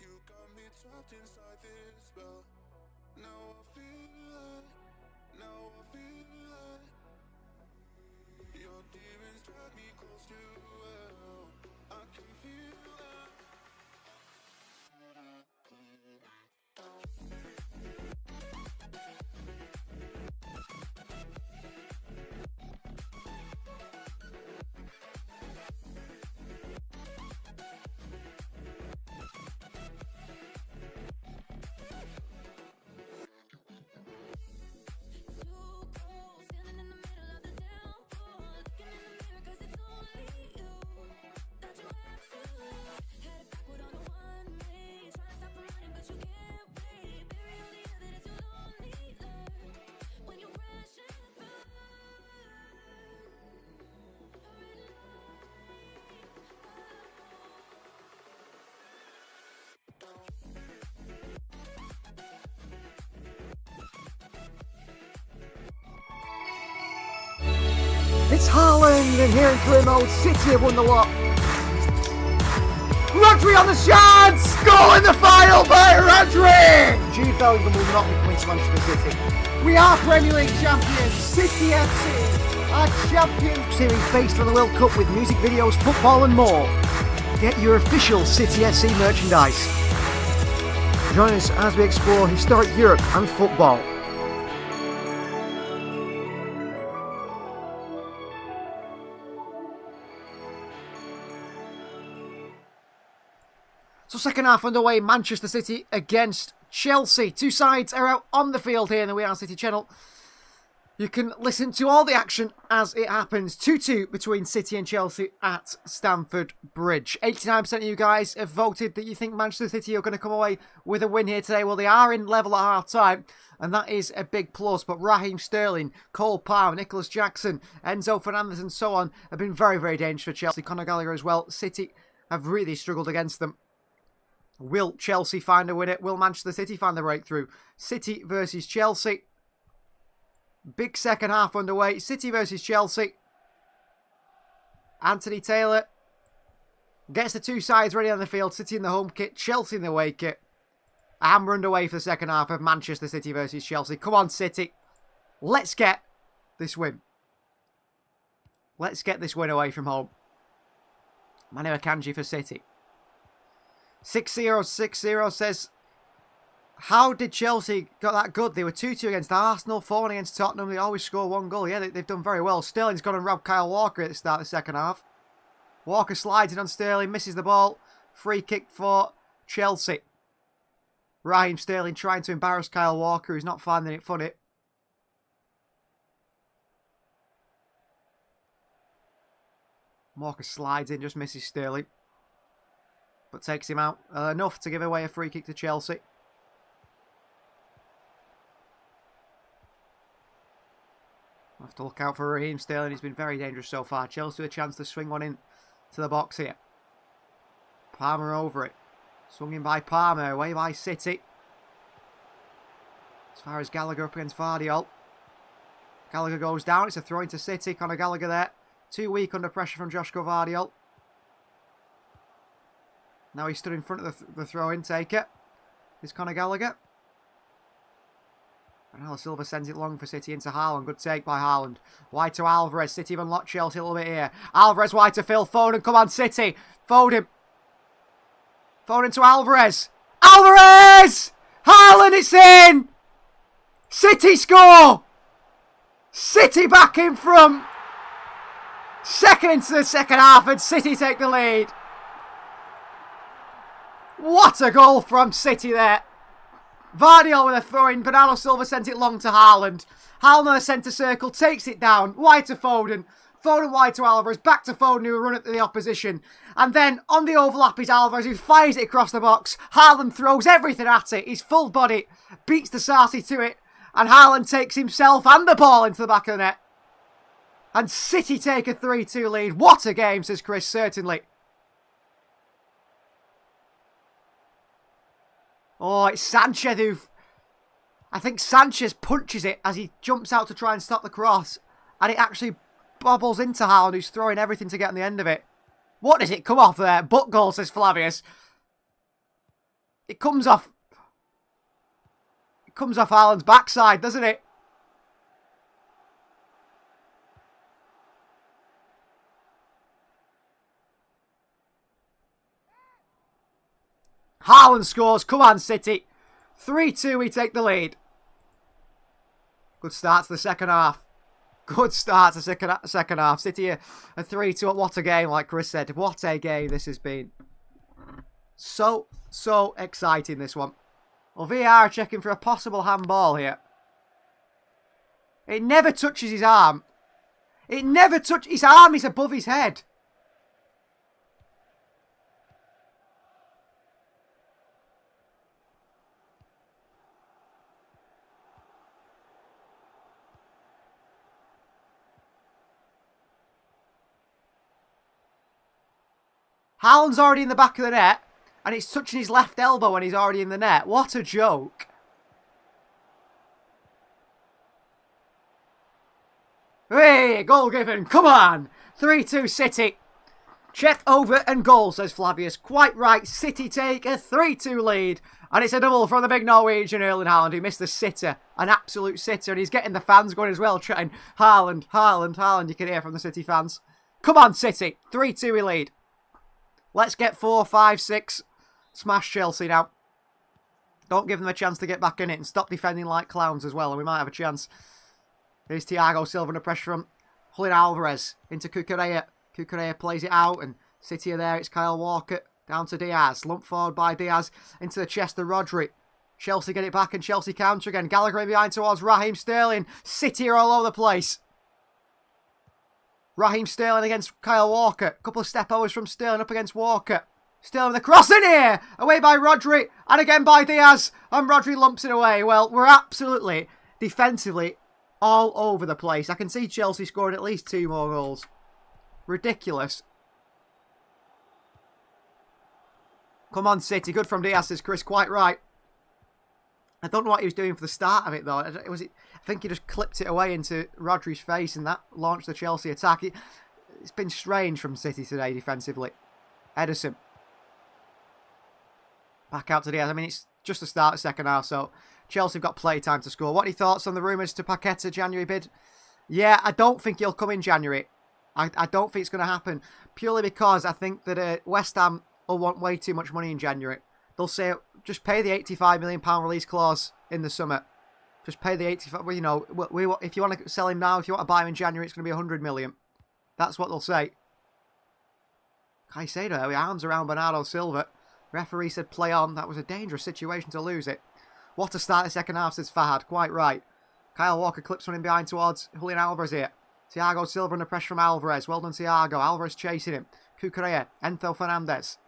You got me trapped inside this spell. Now I feel like your demons drag me close to hell. I can feel that. Too cold, standing in the middle of the downpour, looking in the mirror 'cause it's only you that you have to leave. Headed backward on a one-way, trying to stop from running but you can't wait. Bury all the evidence you don't need love when you crash and burn. A red It's Haaland, and here in career mode, City have won the lot. Rodri on the chance! Goal in the final by Rodri! Jude Bellingham will not be coming to Manchester City. We are Premier League champions, City FC, our Champions Series based on the World Cup with music videos, football and more. Get your official City FC merchandise. Join us as we explore historic Europe and football. So second half underway, Manchester City against Chelsea. Two sides are out on the field here in the We Are City channel. You can listen to all the action as it happens. 2-2 between City and Chelsea at Stamford Bridge. 89% of you guys have voted that you think Manchester City are going to come away with a win here today. Well, they are in level at half-time, and that is a big plus. But Raheem Sterling, Cole Palmer, Nicholas Jackson, Enzo Fernandez and so on have been very, very dangerous for Chelsea. Conor Gallagher as well. City have really struggled against them. Will Chelsea find a winner? Will Manchester City find the breakthrough? City versus Chelsea. Big second half underway. City versus Chelsea. Anthony Taylor gets the two sides ready on the field. City in the home kit, Chelsea in the away kit. And we're underway for the second half of Manchester City versus Chelsea. Come on, City. Let's get this win. Let's get this win away from home. Manu Akanji for City. 6060 says, how did Chelsea got that good? They were 2-2 against Arsenal, 4-1 against Tottenham. They always score one goal. Yeah, they've done very well. Sterling's gone and robbed Kyle Walker at the start of the second half. Walker slides in on Sterling, misses the ball. Free kick for Chelsea. Raheem Sterling trying to embarrass Kyle Walker, who's not finding it funny. Walker slides in, just misses Sterling. but takes him out. Enough to give away a free kick to Chelsea. We'll have to look out for Raheem Sterling. He's been very dangerous so far. Chelsea with a chance to swing one in to the box here. Palmer over it. Swung in by Palmer. Away by City. As far as Gallagher up against Vardiol. Gallagher goes down. It's a throw into City. Conor Gallagher there. Too weak under pressure from Joshua Vardiol. Now he stood in front of the throw-in taker. Is Conor Gallagher. Bernardo Silva sends it long for City into Haaland. Good take by Haaland. Wide to Alvarez. City have unlocked Chelsea a little bit here. Alvarez wide to Phil Foden. Come on, City. Foden. Foden to Alvarez. Alvarez! Haaland, it's in! City score! City back in front. Second into the second half and City take the lead. What a goal from City there. Vardiol with a throw-in. Bernardo Silva sent it long to Haaland. Haaland in the centre circle takes it down. Wide to Foden. Foden wide to Alvarez. Back to Foden who will run at the opposition. And then on the overlap is Alvarez who fires it across the box. Haaland throws everything at it. His full body beats the Sarsi to it. And Haaland takes himself and the ball into the back of the net. And City take a 3-2 lead. What a game, says Chris, certainly. Oh, it's Sanchez who... I think Sanchez punches it as he jumps out to try and stop the cross. And it actually bobbles into Haaland, who's throwing everything to get on the end of it. What does it come off there? Butt goal, says Flavius. It comes off... It comes off Haaland's backside, doesn't it? Haaland scores. Come on, City. 3-2, we take the lead. Good start to the second half. Good start to the second half. City a 3-2. What a game, like Chris said. What a game this has been. So exciting, this one. Well, VAR checking for a possible handball here. It never touches his arm. It never touches... His arm is above his head. Haaland's already in the back of the net, and it's touching his left elbow when he's already in the net. What a joke. Hey, goal given. Come on. 3-2 City. Check over and goal, says Flavius. Quite right. City take a 3-2 lead. And it's a double from the big Norwegian Erling Haaland, who missed the sitter. An absolute sitter. And he's getting the fans going as well, trying Haaland, Haaland, Haaland. You can hear from the City fans. Come on, City. 3-2 we lead. Let's get 4, 5, 6. Smash Chelsea now. Don't give them a chance to get back in it and stop defending like clowns as well. And we might have a chance. Here's Thiago Silva under pressure from Julian Alvarez into Cucurella. Cucurella plays it out and City are there. It's Kyle Walker down to Diaz. Lumped forward by Diaz into the chest of Rodri. Chelsea get it back and Chelsea counter again. Gallagher in behind towards Raheem Sterling. City are all over the place. Raheem Sterling against Kyle Walker. Couple of step overs from Sterling up against Walker. Sterling with a cross in here. Away by Rodri. And again by Diaz. And Rodri lumps it away. Well, we're absolutely defensively all over the place. I can see Chelsea scoring at least 2 more goals. Ridiculous. Come on, City. Good from Diaz, says Chris. Quite right. I don't know what he was doing for the start of it, though. I think he just clipped it away into Rodri's face and that launched the Chelsea attack. It's been strange from City today defensively. Ederson. Back out to Diaz. I mean, it's just the start of the second half, so Chelsea have got play time to score. What are your thoughts on the rumours to Paqueta January bid? Yeah, I don't think he'll come in January. I don't think it's going to happen. Purely because I think that West Ham will want way too much money in January. They'll say, just pay the £85 million release clause in the summer. Just pay the 85. Well, you know, if you want to sell him now, if you want to buy him in January, it's going to be 100 million. That's what they'll say. Caicedo, with arms around Bernardo Silva. Referee said play on. That was a dangerous situation to lose it. What a start the second half, says Fahad. Quite right. Kyle Walker clips one in behind towards Julian Alvarez here. Thiago Silva under pressure from Alvarez. Well done, Thiago. Alvarez chasing him. Cucurella. Enzo Fernandez.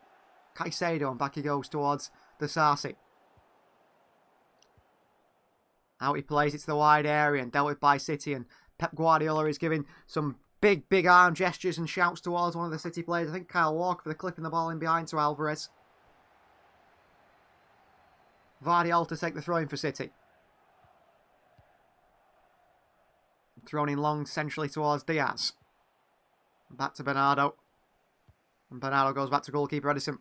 Caicedo, and back he goes towards the Sarsi. Out he plays it to the wide area and dealt with by City, and Pep Guardiola is giving some big arm gestures and shouts towards one of the City players. I think Kyle Walker for the clipping the ball in behind to Alvarez. Vardiol to take the throw in for City. Thrown in long centrally towards Diaz. Back to Bernardo. And Bernardo goes back to goalkeeper Edison.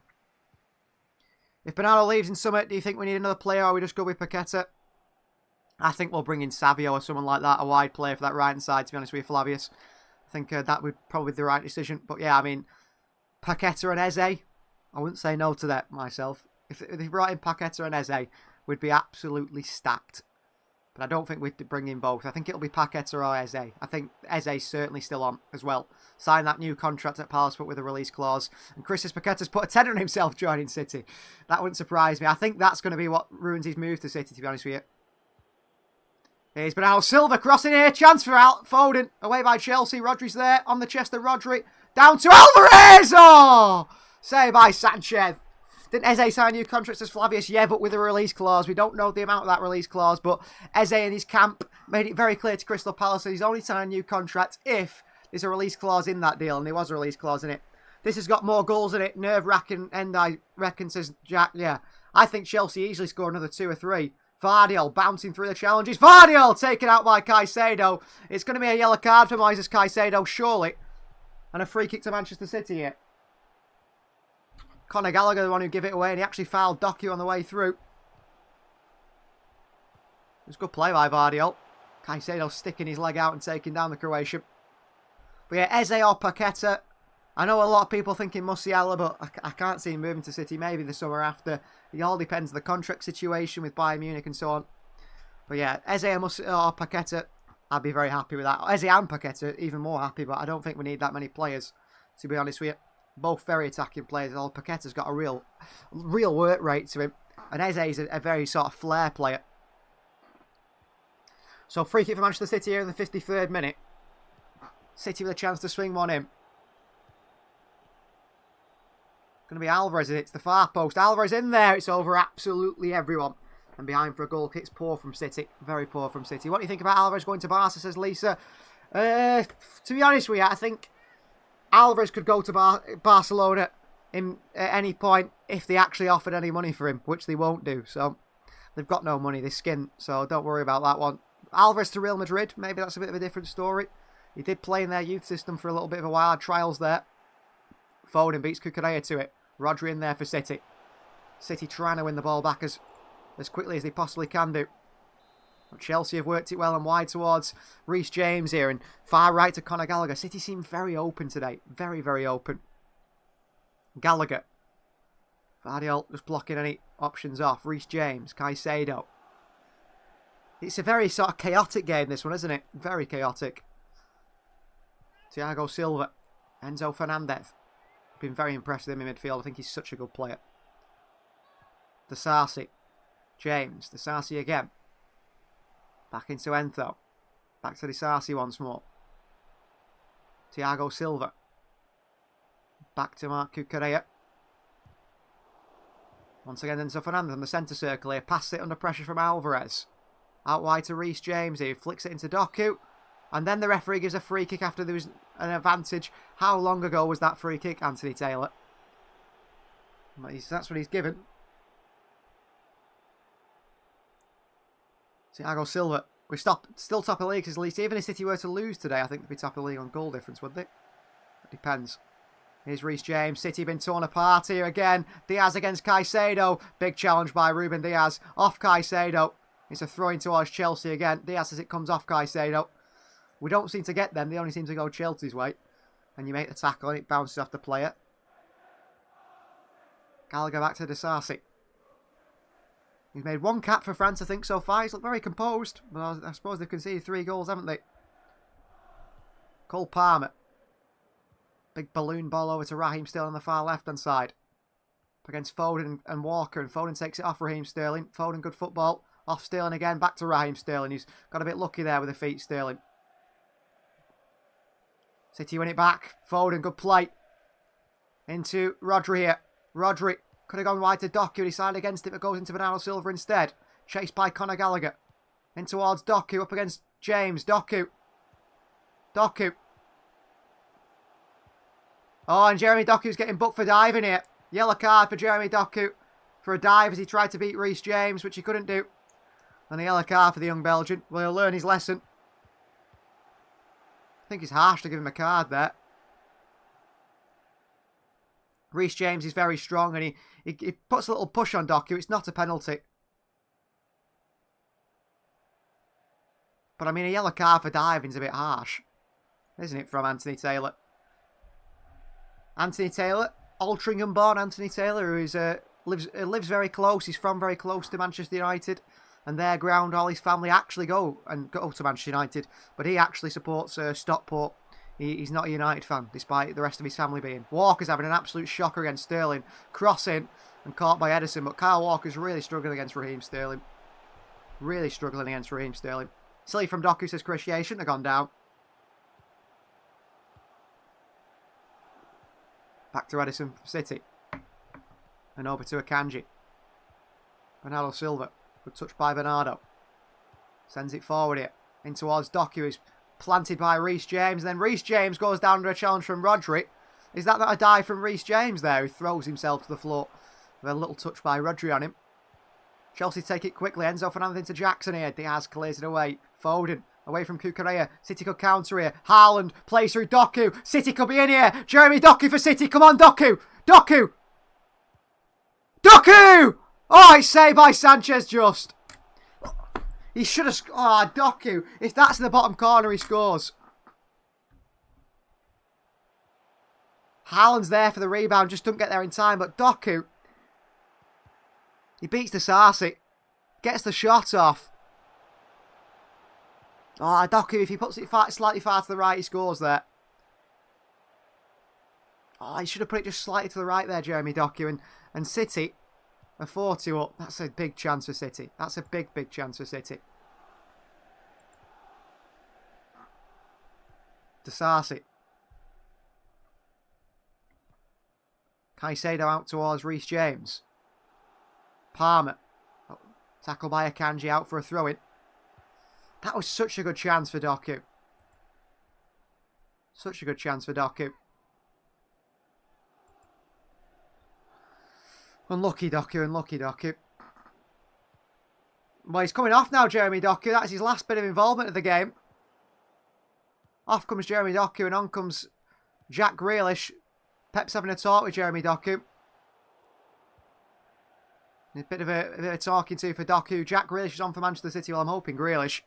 If Bernardo leaves in summer, do you think we need another player, or we just go with Paqueta? I think we'll bring in Savio or someone like that, a wide player for that right hand side, to be honest with you, Flavius. I think that would probably be the right decision. But yeah, I mean, Paqueta and Eze, I wouldn't say no to that myself. If they brought in Paqueta and Eze, we'd be absolutely stacked. But I don't think we'd bring in both. I think it'll be Paqueta or Eze. I think Eze's certainly still on as well. Signed that new contract at Palace, but with a release clause. And Christos Paqueta's put a tenner on himself joining City. That wouldn't surprise me. I think that's going to be what ruins his move to City, to be honest with you. Here's Bernardo Silva crossing here. Chance for Foden. Away by Chelsea. Rodri's there. On the chest of Rodri. Down to Alvarez. Oh! Saved by Sanchez. Didn't Eze sign new contracts as Flavius? Yeah, but with a release clause. We don't know the amount of that release clause, but Eze and his camp made it very clear to Crystal Palace that he's only signed a new contract if there's a release clause in that deal, and there was a release clause in it. This has got more goals in it. Nerve-wracking end, I reckon, says Jack. Yeah, I think Chelsea easily score another 2 or 3. Vardiol bouncing through the challenges. Vardiol taken out by Caicedo. It's going to be a yellow card for Moises Caicedo, surely. And a free kick to Manchester City here. Conor Gallagher, the one who gave it away, and he actually fouled Doku on the way through. It was a good play by Vardiol. Caicedo sticking his leg out and taking down the Croatian. But yeah, Eze or Paqueta. I know a lot of people thinking Musiala, but I can't see him moving to City. Maybe the summer after. It all depends on the contract situation with Bayern Munich and so on. But yeah, Eze or Paqueta, I'd be very happy with that. Eze and Paqueta, even more happy, but I don't think we need that many players, to be honest with you. Both very attacking players. Although Paqueta's got a real work rate to him. And Eze is a very sort of flair player. So free kick for Manchester City here in the 53rd minute. City with a chance to swing one in. Going to be Alvarez. It's the far post. Alvarez in there. It's over absolutely everyone. And behind for a goal. Kick's poor from City. Very poor from City. What do you think about Alvarez going to Barca, says Lisa? To be honest with you, I think Alvarez could go to Barcelona at any point if they actually offered any money for him, which they won't do. So they've got no money, they skin, so don't worry about that one. Alvarez to Real Madrid, maybe that's a bit of a different story. He did play in their youth system for a little bit of a while, trials there. Foden beats Cucurella to it. Rodri in there for City. City trying to win the ball back as quickly as they possibly can do. Chelsea have worked it well and wide towards Reece James here and far right to Conor Gallagher. City seem very open today. Very, very open. Gallagher. Vardiol just blocking any options off. Reece James. Caicedo. It's a very sort of chaotic game, this one, isn't it? Very chaotic. Thiago Silva. Enzo Fernandez. Been very impressed with him in midfield. I think he's such a good player. De Sarsi. James. De Sarsi again. Back into Enzo. Back to De Sarsi once more. Thiago Silva. Back to Marc Cucurella. Once again Enzo Fernandez on the centre circle here. Passes it under pressure from Alvarez. Out wide to Reece James here. Flicks it into Doku. And then the referee gives a free kick after there was an advantage. How long ago was that free kick, Anthony Taylor? That's what he's given. Thiago Silva. We're still top of the league, because at least even if City were to lose today, I think they'd be top of the league on goal difference, would they? It depends. Here's Reece James. City been torn apart here again. Diaz against Caicedo. Big challenge by Ruben Diaz. Off Caicedo. It's a throw in towards Chelsea again. Diaz as it comes off Caicedo. We don't seem to get them. They only seem to go Chelsea's way. And you make the tackle and it bounces off the player. Gallagher back to De Sarsi. He's made one cap for France, I think, so far. He's looked very composed. But I suppose they've conceded 3 goals, haven't they? Cole Palmer. Big balloon ball over to Raheem Sterling on the far left-hand side. Against Foden and Walker. And Foden takes it off Raheem Sterling. Foden, good football. Off Sterling again. Back to Raheem Sterling. He's got a bit lucky there with the feet, Sterling. City win it back. Foden, good play. Into Rodri here. Rodri could have gone wide to Doku. Decided against it, but goes into Bernardo Silva instead. Chased by Conor Gallagher. In towards Doku, up against James. Doku. Doku. Oh, and Jeremy Doku's getting booked for diving here. Yellow card for Jeremy Doku for a dive as he tried to beat Reece James, which he couldn't do. And a yellow card for the young Belgian. Well, he'll learn his lesson. I think it's harsh to give him a card there. Reece James is very strong and he puts a little push on Doku. It's not a penalty. But I mean, a yellow card for diving is a bit harsh, isn't it, from Anthony Taylor? Anthony Taylor, Altrincham born Anthony Taylor, who lives very close. He's from very close to Manchester United. And their ground, all his family actually go to Manchester United. But he actually supports Stockport. He's not a United fan, despite the rest of his family being. Walker's having an absolute shocker against Sterling. Crossing and caught by Edison. But Kyle Walker's really struggling against Raheem Sterling. Really struggling against Raheem Sterling. Silly from Doku, says Chris. Yeah, he shouldn't have gone down. Back to Edison for City. And over to Akanji. Bernardo Silva. Good touch by Bernardo. Sends it forward here. In towards Doku. He's planted by Reece James. And then Reece James goes down under a challenge from Rodri. Is that not a dive from Reece James there? Who throws himself to the floor. With a little touch by Rodri on him. Chelsea take it quickly. Enzo Fernandez into Jackson here. Diaz clears it away. Foden. Away from Cucurella. City could counter here. Haaland plays through Doku. City could be in here. Jeremy Doku for City. Come on, Doku. Doku. Doku! Oh, it's saved by Sanchez just. He should have... Oh, Doku. If that's in the bottom corner, he scores. Haaland's there for the rebound. Just don't get there in time. But Doku... He beats the Sarsi. Gets the shot off. Oh, Doku, if he puts it slightly far to the right, he scores there. Oh, he should have put it just slightly to the right there, Jeremy Doku. And City are 4-2 up. That's a big chance for City. That's a big, big chance for City. Sarsi. Caicedo out towards Reece James. Palmer. Oh, tackle by Akanji, out for a throw-in. That was such a good chance for Doku. Such a good chance for Doku. Unlucky Doku, unlucky Doku. Well, he's coming off now, Jeremy Doku. That's his last bit of involvement of the game. Off comes Jeremy Doku and on comes Jack Grealish. Pep's having a talk with Jeremy Doku. A bit of a talking to for Doku. Jack Grealish is on for Manchester City. Well, I'm hoping Grealish.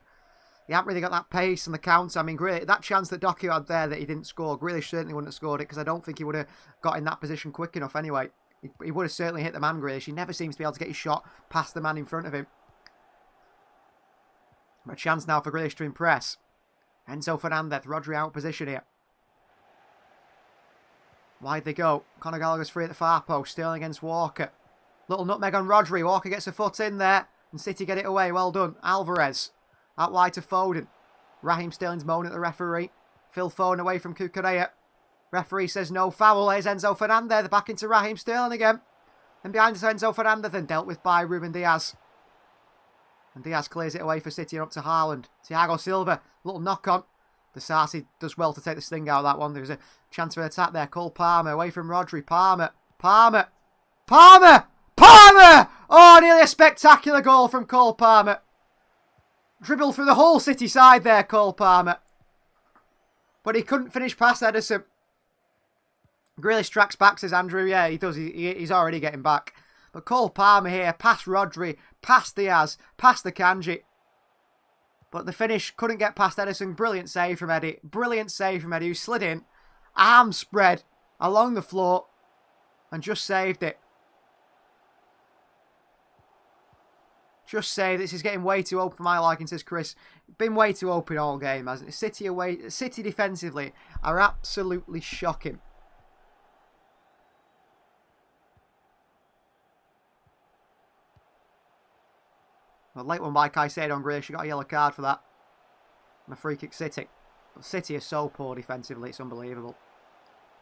He hasn't really got that pace on the counter. I mean, that chance that Doku had there that he didn't score, Grealish certainly wouldn't have scored it because I don't think he would have got in that position quick enough anyway. He would have certainly hit the man, Grealish. He never seems to be able to get his shot past the man in front of him. But a chance now for Grealish to impress. Enzo Fernandez, Rodri out of position here. Wide they go. Conor Gallagher's free at the far post. Sterling against Walker. Little nutmeg on Rodri. Walker gets a foot in there. And City get it away. Well done. Alvarez. Out wide to Foden. Raheem Sterling's moaning at the referee. Phil Foden away from Cucurella. Referee says no foul. Here's Enzo Fernandez. They're back into Raheem Sterling again. And behind us Enzo Fernandez. Then dealt with by Ruben Diaz. And Diaz clears it away for City and up to Haaland. Thiago Silva. Little knock on. The Sarsi does well to take the sting out of that one. There was a chance for an attack there. Cole Palmer away from Rodri. Palmer. Palmer. Palmer. Palmer! Oh, nearly a spectacular goal from Cole Palmer. Dribbled through the whole City side there, Cole Palmer. But he couldn't finish past Edison. Grealish tracks back, says Andrew. Yeah, he does. He's already getting back. But Cole Palmer here, past Rodri, past Diaz, past the Kanji. But the finish couldn't get past Edison. Brilliant save from Eddie. Brilliant save from Eddie, who slid in, arm spread along the floor and just saved it. Just say this is getting way too open for my liking, says Chris. Been way too open all game, hasn't it? City defensively are absolutely shocking. Well, late one by Caicedo on Grealish. She got a yellow card for that. And a free kick City. But City are so poor defensively, it's unbelievable.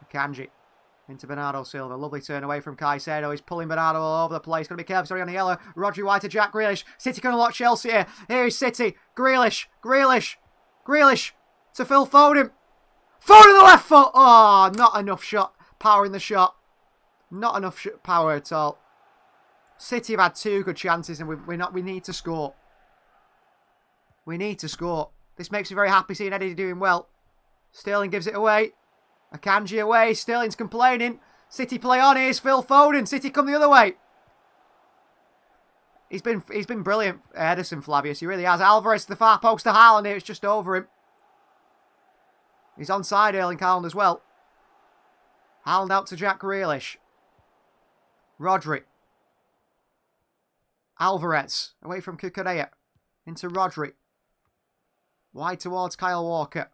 Akanji. Into Bernardo Silva. Lovely turn away from Caicedo. He's pulling Bernardo all over the place. Going to be careful. Sorry on the yellow. Rodri White to Jack Grealish. City going to lock Chelsea here. Here is City. Grealish. Grealish. Grealish. To Phil Foden. Foden on the left foot. Oh, not enough shot. Power in the shot. Not enough power at all. City have had 2 good chances and we need to score. We need to score. This makes me very happy seeing Eddie doing well. Sterling gives it away. Akanji away. Sterling's complaining. City play on. Here's Phil Foden. City come the other way. He's been brilliant, Ederson, Flavius. He really has. Alvarez to the far post to Haaland here. It's just over him. He's onside, Erling Haaland as well. Haaland out to Jack Grealish. Rodri. Alvarez away from Cucurella. Into Rodri. Wide towards Kyle Walker.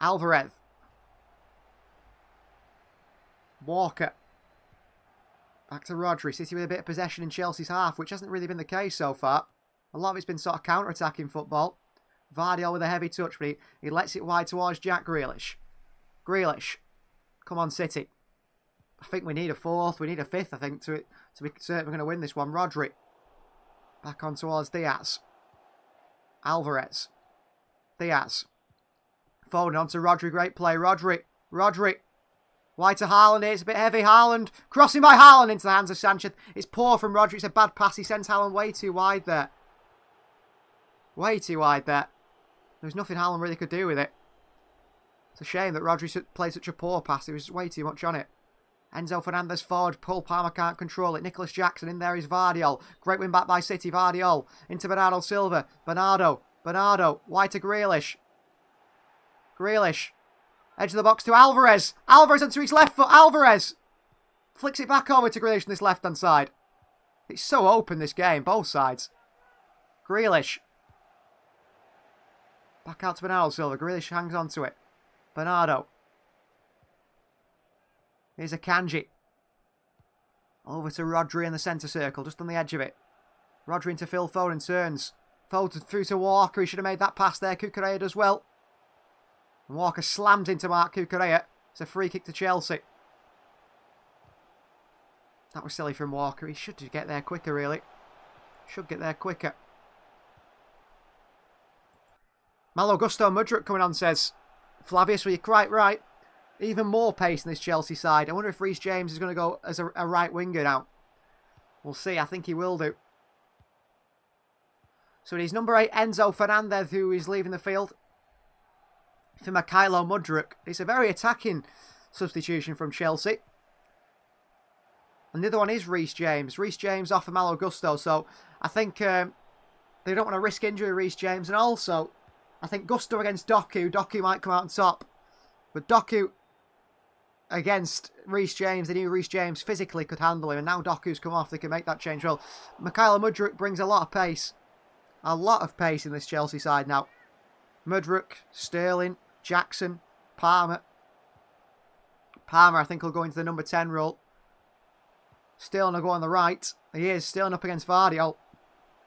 Alvarez. Walker. Back to Rodri. City with a bit of possession in Chelsea's half, which hasn't really been the case so far. A lot of it's been sort of counter-attacking football. Vardiol with a heavy touch, but he lets it wide towards Jack Grealish. Grealish. Come on, City. I think we need a 4th. We need a 5th, I think, to be certain we're going to win this one. Rodri. Back on towards Diaz. Alvarez. Diaz. Foden on to Rodri. Great play. Rodri. Rodri. Wide to Haaland here. It's a bit heavy. Haaland. Crossing by Haaland into the hands of Sanchez. It's poor from Rodri. It's a bad pass. He sends Haaland way too wide there. Way too wide there. There's nothing Haaland really could do with it. It's a shame that Rodri played such a poor pass. There was way too much on it. Enzo Fernandez forward. Paul Palmer can't control it. Nicholas Jackson in there is Vardiol. Great win back by City. Vardiol into Bernardo Silva. Bernardo. Wide to Grealish. Grealish. Edge of the box to Alvarez. Alvarez onto his left foot. Alvarez. Flicks it back over to Grealish on this left-hand side. It's so open, this game. Both sides. Grealish. Back out to Bernardo Silva. Grealish hangs on to it. Bernardo. Here's Akanji. Over to Rodri in the centre circle, just on the edge of it. Rodri into Phil Foden, turns. Foden through to Walker. He should have made that pass there. Cucurella does well. And Walker slams into Mark Cucurella. It's a free kick to Chelsea. That was silly from Walker. He should get there quicker, really. Should get there quicker. Malo Gusto Mudryk coming on says, Flavius, well, you're quite right. Even more pace in this Chelsea side. I wonder if Reece James is going to go as a right winger now. We'll see. I think he will do. So it is number 8, Enzo Fernandez, who is leaving the field for Mykhailo Mudryk. It's a very attacking substitution from Chelsea. And the other one is Reece James. Reece James off of Malo Gusto. So I think they don't want to risk injury Reece James. And also, I think Gusto against Doku. Doku might come out on top. But Doku against Reece James, they knew Reece James physically could handle him. And now Doku's come off, they can make that change. Well, Mykhailo Mudryk brings a lot of pace. A lot of pace in this Chelsea side now. Mudryk, Sterling, Jackson, Palmer. Palmer, I think, will go into the number 10 role. Sterling will go on the right. He is. Sterling up against Vardiol.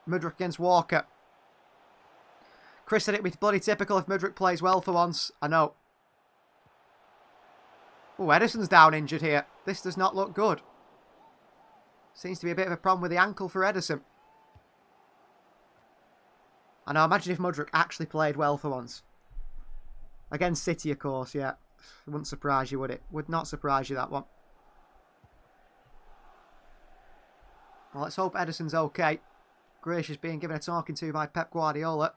Mudryk against Walker. Chris said it'd be bloody typical if Mudryk plays well for once. I know. Oh, Ederson's down injured here. This does not look good. Seems to be a bit of a problem with the ankle for Ederson. I know, imagine if Mudryk actually played well for once. Against City, of course, yeah. It wouldn't surprise you, would it? Would not surprise you, that one. Well, let's hope Ederson's okay. Grealish is being given a talking to by Pep Guardiola.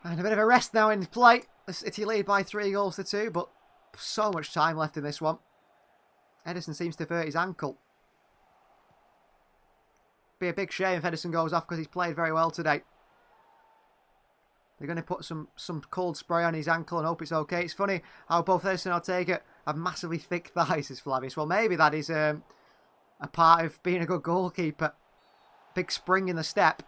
And a bit of a rest now in play. City lead by 3-2, but so much time left in this one. Ederson seems to have hurt his ankle. Be a big shame if Ederson goes off because he's played very well today. They're going to put some cold spray on his ankle and hope it's okay. It's funny how both Ederson and Ortega have massively thick thighs, as Flavius. Well, maybe that is a part of being a good goalkeeper. Big spring in the step.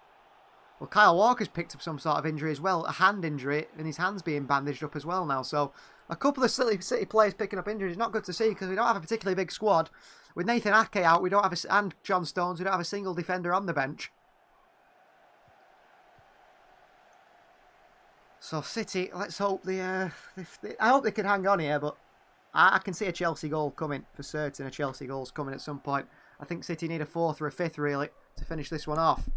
Well, Kyle Walker's picked up some sort of injury as well. A hand injury, and his hand's being bandaged up as well now. So, a couple of City players picking up injuries. Not good to see because we don't have a particularly big squad. With Nathan Ake out, we don't have and John Stones, we don't have a single defender on the bench. So City, let's hope I hope they can hang on here, but I can see a Chelsea goal coming, for certain. A Chelsea goal's coming at some point. I think City need a fourth or a fifth, really, to finish this one off.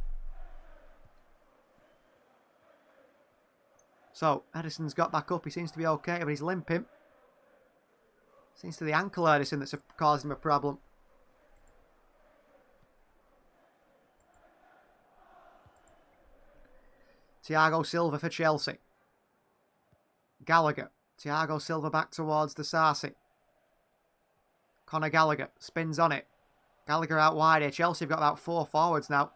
So, Edison's got back up. He seems to be okay, but he's limping. Seems to be the ankle Edison that's causing him a problem. Thiago Silva for Chelsea. Gallagher. Thiago Silva back towards the Sarsi. Conor Gallagher spins on it. Gallagher out wide here. Chelsea have got about 4 forwards now.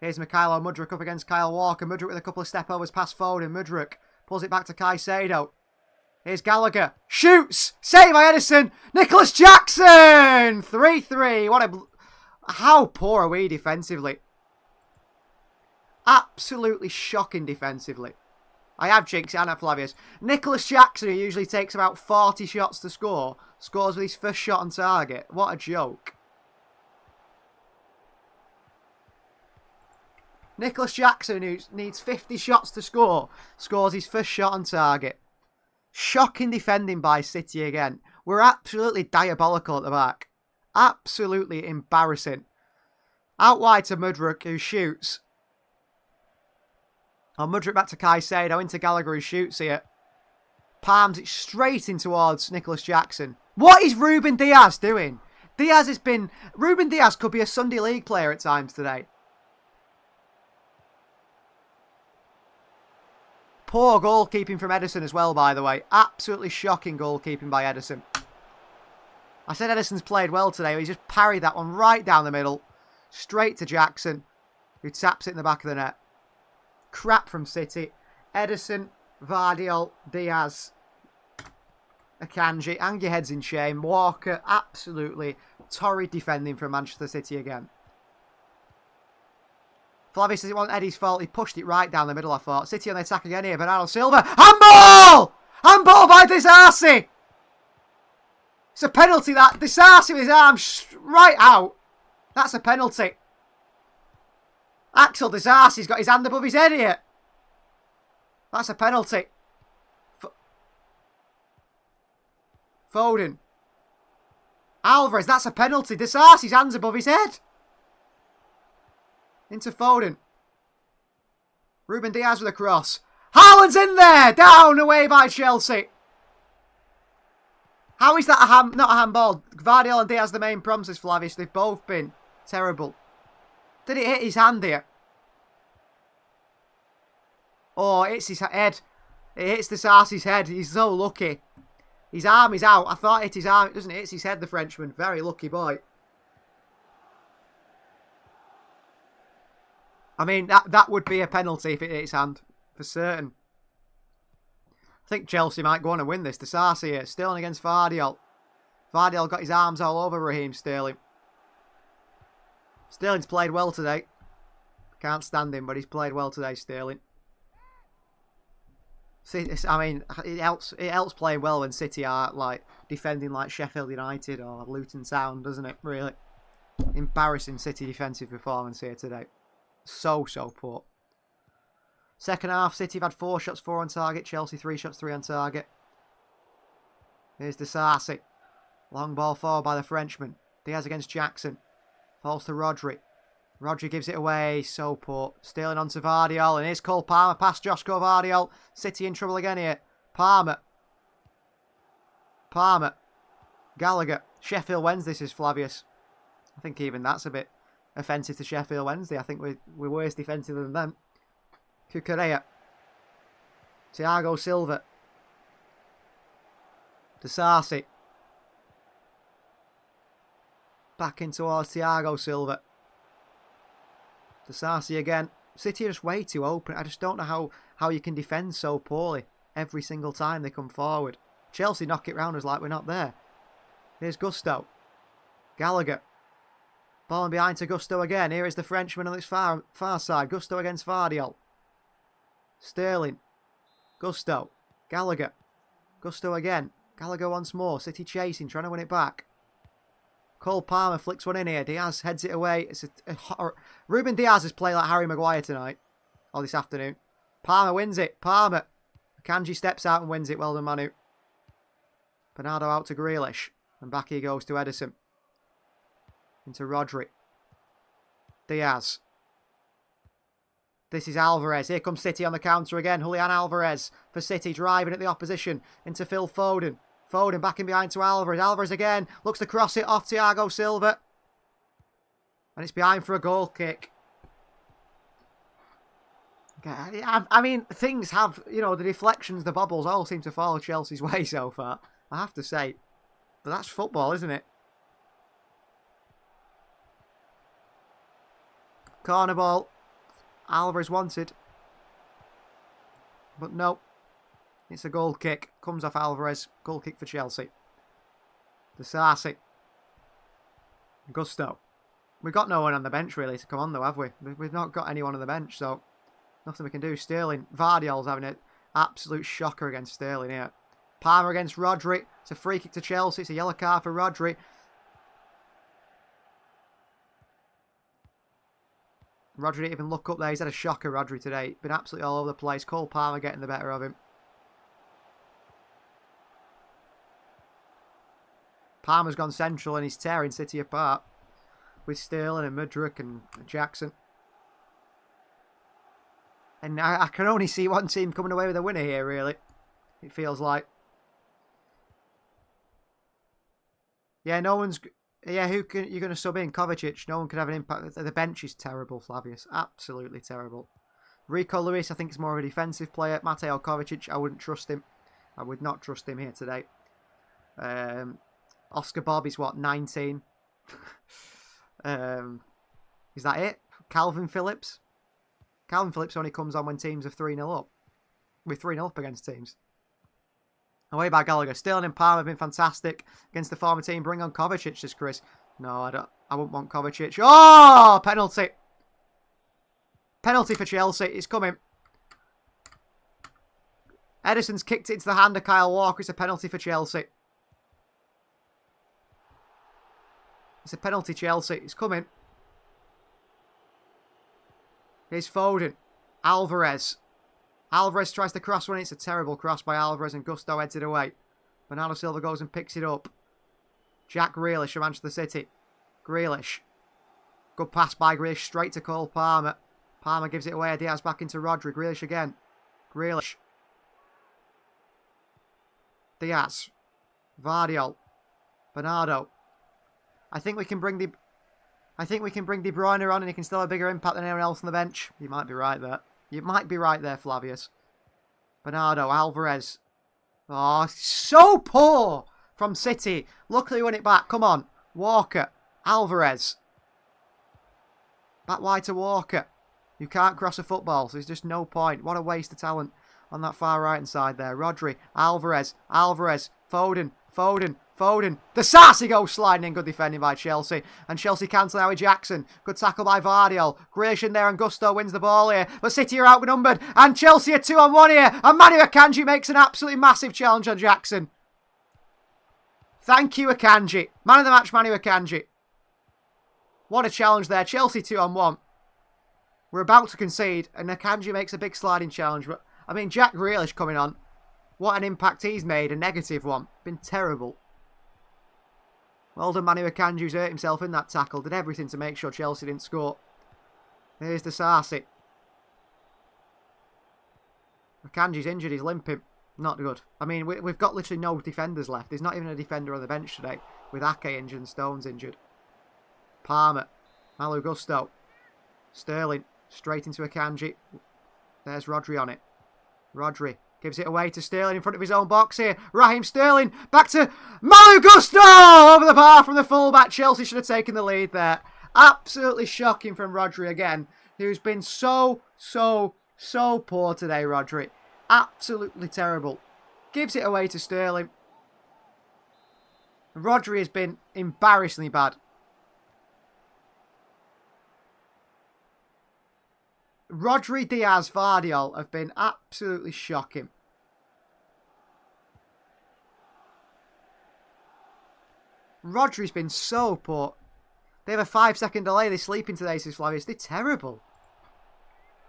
Here's Mikhailo Mudryk up against Kyle Walker. Mudryk with a couple of step overs past Foden. Mudryk pulls it back to Caicedo. Here's Gallagher. Shoots! Save by Edison! Nicholas Jackson! 3-3. What a... How poor are we defensively? Absolutely shocking defensively. I have jinxed it, Anna Flavius. Nicholas Jackson, who usually takes about 40 shots to score, scores with his first shot on target. What a joke. Nicholas Jackson, who needs 50 shots to score, scores his first shot on target. Shocking defending by City again. We're absolutely diabolical at the back. Absolutely embarrassing. Out wide to Mudryk, who shoots. Oh, Mudryk back to Caicedo, into Gallagher, who shoots here. Palms it straight in towards Nicholas Jackson. What is Ruben Diaz doing? Ruben Diaz could be a Sunday League player at times today. Poor goalkeeping from Edison as well, by the way. Absolutely shocking goalkeeping by Edison. I said Edison's played well today, but he's just parried that one right down the middle. Straight to Jackson, who taps it in the back of the net. Crap from City. Edison, Vardiol, Diaz, Akanji. Hang your heads in shame. Walker, absolutely torrid defending from Manchester City again. Flavius says it wasn't Eddie's fault. He pushed it right down the middle, I thought. City on the attack again here. Bernardo Silva. Handball! Handball by Disasi! It's a penalty, that. Disasi with his arm right out. That's a penalty. Axel Disasi's got his hand above his head here. That's a penalty. Foden. Alvarez, that's a penalty. Disasi's hands above his head. Into Foden. Ruben Diaz with a cross. Haaland's in there! Down away by Chelsea. How is that not a handball? Vardiol and Diaz the main promises, Flavius. They've both been terrible. Did it hit his hand here? Oh, it hits his head. It hits the Sarsi's head. He's so lucky. His arm is out. I thought it hit his arm. It doesn't. It hits his head, the Frenchman. Very lucky boy. I mean, that would be a penalty if it hit his hand. For certain. I think Chelsea might go on and win this. The Sarsi here. Sterling against Vardiol. Vardiol got his arms all over Raheem Sterling. Sterling's played well today. Can't stand him, but he's played well today, Sterling. See, I mean, it helps playing well when City are like defending like Sheffield United or Luton Town, doesn't it? Really embarrassing City defensive performance here today. So poor. Second half, City have had 4 shots, 4 on target. Chelsea 3 shots, 3 on target. Here's Disasi. Long ball forward by the Frenchman. Diaz against Jackson. Falls to Rodri. Rodri gives it away. So poor. Sterling onto Vardiol. And here's Cole Palmer past Joshko Vardiol. City in trouble again here. Palmer. Gallagher. Sheffield Wednesday, this is Flavius. I think even that's a bit offensive to Sheffield Wednesday. I think we're worse defensive than them. Cucurella. Thiago Silva. Disasi. Back in towards Thiago Silva. Disasi again. City are just way too open. I just don't know how you can defend so poorly every single time they come forward. Chelsea knock it round us like we're not there. Here's Gusto. Gallagher. Ball behind to Gusto again. Here is the Frenchman on its far side. Gusto against Vardiol. Sterling. Gusto. Gallagher. Gusto again. Gallagher once more. City chasing, trying to win it back. Cole Palmer flicks one in here. Diaz heads it away. It's Ruben Diaz has played like Harry Maguire tonight. Or this afternoon. Palmer wins it. Palmer. Kanji steps out and wins it. Well done, Manu. Bernardo out to Grealish. And back he goes to Ederson. Into Rodri. Diaz. This is Alvarez. Here comes City on the counter again. Julian Alvarez for City, driving at the opposition into Phil Foden. Foden back in behind to Alvarez. Alvarez again. Looks to cross it off Thiago Silva. And it's behind for a goal kick. I mean, things have, you know, the deflections, the bobbles all seem to fall Chelsea's way so far. I have to say. But that's football, isn't it? Corner ball. Alvarez wanted. But no. It's a goal kick. Comes off Alvarez. Goal kick for Chelsea. Disasi. Gusto. We've got no one on the bench really to come on though, have we? We've not got anyone on the bench, so nothing we can do. Sterling. Vardiol's having an absolute shocker against Sterling here. Palmer against Rodri. It's a free kick to Chelsea. It's a yellow card for Rodri. Rodri didn't even look up there. He's had a shocker, Rodri, today. Been absolutely all over the place. Cole Palmer getting the better of him. Palmer's gone central and he's tearing City apart. With Sterling and Mudryk and Jackson. And I can only see one team coming away with a winner here, really. It feels like. Yeah, no one's... Yeah, you're going to sub in? Kovacic. No one could have an impact. The bench is terrible, Flavius. Absolutely terrible. Rico Lewis, I think, is more of a defensive player. Mateo Kovacic, I wouldn't trust him. I would not trust him here today. Oscar Bob is, what, 19? Is that it? Calvin Phillips? Calvin Phillips only comes on when teams are 3-0 up. We're 3-0 up against teams. Away by Gallagher. Sterling and Palmer have been fantastic against the former team. Bring on Kovacic, says Chris. No, I wouldn't want Kovacic. Oh, penalty. Penalty for Chelsea. It's coming. Ederson's kicked it into the hand of Kyle Walker. It's a penalty for Chelsea. It's a penalty, Chelsea. It's coming. Here's Foden. Alvarez. Alvarez tries to cross one. It's a terrible cross by Alvarez and Gusto heads it away. Bernardo Silva goes and picks it up. Jack Grealish from Manchester City. Grealish. Good pass by Grealish straight to Cole Palmer. Palmer gives it away. Diaz back into Rodri. Grealish again. Grealish. Diaz. Vardiol. Bernardo. I think we can bring De Bruyne on and he can still have a bigger impact than anyone else on the bench. You might be right there. You might be right there, Flavius. Bernardo, Alvarez. Oh, so poor from City. Luckily won it back. Come on. Walker. Alvarez. Back wide to Walker. You can't cross a football, so there's just no point. What a waste of talent on that far right-hand side there. Rodri. Alvarez. Alvarez. Foden. Foden. Foden. The Sarsi goes sliding in. Good defending by Chelsea. And Chelsea cancel now with Jackson. Good tackle by Vardiol. Grealish in there and Gusto wins the ball here. But City are outnumbered. And Chelsea are 2-on-1 here. And Manu Akanji makes an absolutely massive challenge on Jackson. Thank you, Akanji. Man of the match, Manu Akanji. What a challenge there. Chelsea 2-on-1. We're about to concede. And Akanji makes a big sliding challenge. But I mean, Jack Grealish coming on. What an impact he's made. A negative one. Been terrible. Well done, Manu Akanji, who's hurt himself in that tackle. Did everything to make sure Chelsea didn't score. Here's the Sarsi. Akanji's injured. He's limping. Not good. I mean, we've got literally no defenders left. There's not even a defender on the bench today. With Ake injured and Stones injured. Palmer. Malo Gusto. Sterling. Straight into Akanji. There's Rodri on it. Rodri. Gives it away to Sterling in front of his own box here. Raheem Sterling. Back to Malo Gusto. Over the bar from the fullback. Chelsea should have taken the lead there. Absolutely shocking from Rodri again. Who's been so poor today, Rodri. Absolutely terrible. Gives it away to Sterling. Rodri has been embarrassingly bad. Rodri, Diaz, Vardiol have been absolutely shocking. Rodri's been so poor. They have a 5-second delay. They're sleeping today, says Flavius. They're terrible.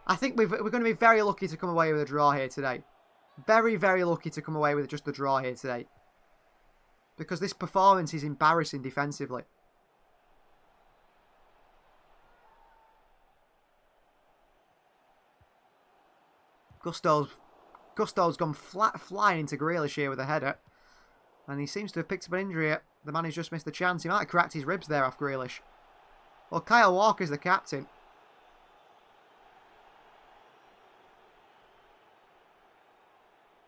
I think we're going to be very lucky to come away with a draw here today. Very, very lucky to come away with just a draw here today. because this performance is embarrassing defensively. Gusto's gone flying into Grealish here with a header. And he seems to have picked up an injury. The man who's just missed the chance. He might have cracked his ribs there off Grealish. Well, Kyle Walker's the captain.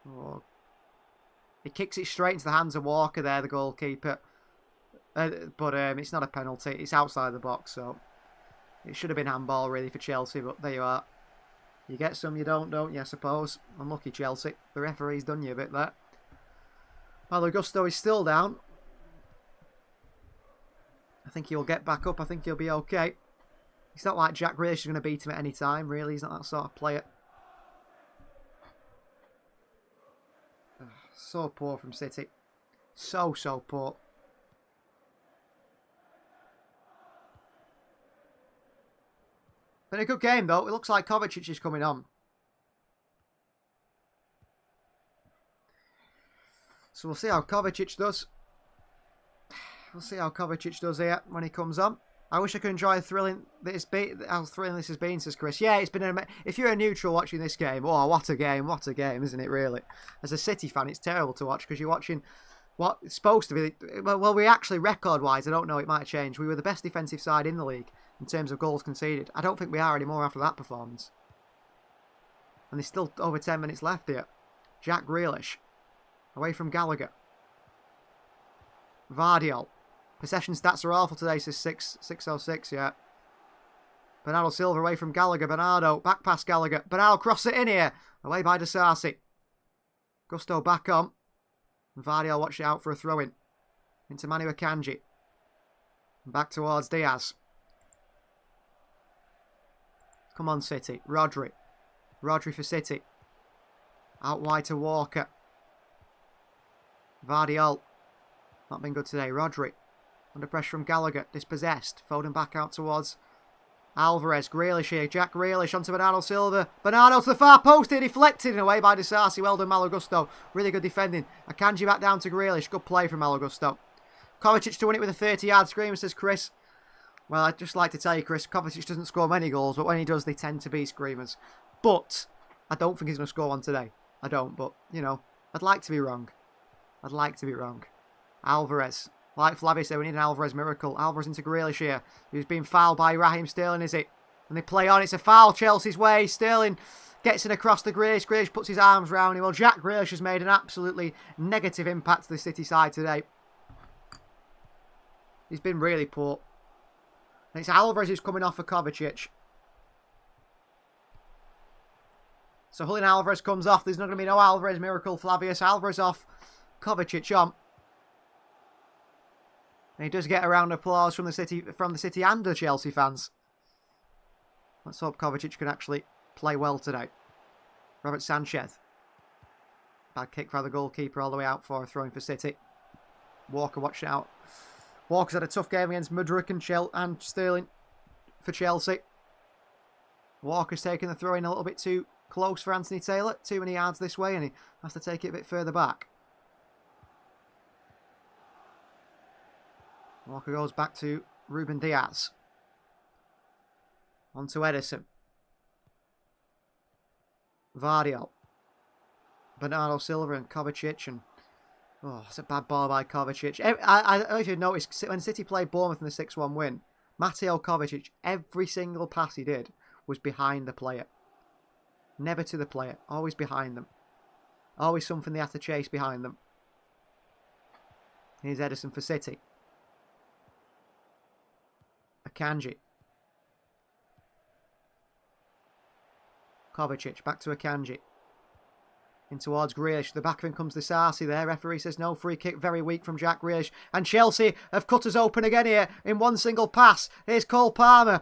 Oh. He kicks it straight into the hands of Walker there, the goalkeeper. But it's not a penalty. It's outside the box, so it should have been handball really for Chelsea, but there you are. You get some, you don't you, I suppose. Unlucky Chelsea. The referee's done you a bit there. Malo Gusto is still down. I think he'll get back up. I think he'll be okay. It's not like Jack Grealish is going to beat him at any time, really. He's not that sort of player. So poor from City. So poor. Been a good game, though. It looks like Kovacic is coming on. So we'll see how Kovacic does. We'll see how Kovacic does here when he comes on. I wish I could enjoy how thrilling this has been, says Chris. Yeah, it's been if you're a neutral watching this game, oh, what a game, isn't it, really? As a City fan, it's terrible to watch because you're watching what's supposed to be... Well, we actually, record-wise, I don't know, it might have changed. We were the best defensive side in the league in terms of goals conceded. I don't think we are anymore after that performance. And there's still over 10 minutes left here. Jack Grealish. Away from Gallagher. Vardiol. Possession stats are awful today, says 606, yeah. Bernardo Silva away from Gallagher. Bernardo, back past Gallagher. Bernardo cross it in here. Away by Disasi. Gusto back on. And Vardiol watch it out for a throw-in. Into Manu Akanji. And back towards Diaz. Come on, City. Rodri. Rodri for City. Out wide to Walker. Vardiol. Not been good today. Rodri. Under pressure from Gallagher. Dispossessed. Foden back out towards Alvarez. Grealish here. Jack Grealish onto Bernardo Silva. Bernardo to the far post here. Deflected and away by Disasi. Well done, Malo Gusto. Really good defending. Akanji back down to Grealish. Good play from Malo Gusto. Kovacic to win it with a 30-yard screamer, says Chris. Well, I'd just like to tell you, Chris, Kovacic doesn't score many goals, but when he does, they tend to be screamers. But I don't think he's going to score one today. I don't, but, you know, I'd like to be wrong. I'd like to be wrong. Alvarez. Like Flavio said, we need an Alvarez miracle. Alvarez into Grealish here. Who's being fouled by Raheem Sterling, is it? And they play on. It's a foul Chelsea's way. Sterling gets it across the Grealish. Grealish puts his arms round him. Well, Jack Grealish has made an absolutely negative impact to the City side today. He's been really poor. And it's Alvarez who's coming off for Kovacic. So Julian Alvarez comes off. There's not going to be no Alvarez miracle, Flavius. Alvarez off. Kovacic on. And he does get a round of applause from the City and the Chelsea fans. Let's hope Kovacic can actually play well today. Robert Sanchez. Bad kick for the goalkeeper all the way out for a throw-in for City. Walker watched it out. Walker's had a tough game against Mudryk and Sterling for Chelsea. Walker's taking the throw-in a little bit too close for Anthony Taylor. Too many yards this way and he has to take it a bit further back. Walker goes back to Ruben Diaz. On to Edison. Vardiol. Bernardo Silva and Kovacic. And oh, it's a bad ball by Kovacic. I don't know if you've noticed, when City played Bournemouth in the 6-1 win, Mateo Kovacic, every single pass he did was behind the player. Never to the player. Always behind them. Always something they have to chase behind them. Here's Edison for City. Akanji. Kovacic, back to Akanji. In towards Grealish. The back of him comes the Sarsi there. Referee says no, free kick. Very weak from Jack Grealish. And Chelsea have cut us open again here in one single pass. Here's Cole Palmer.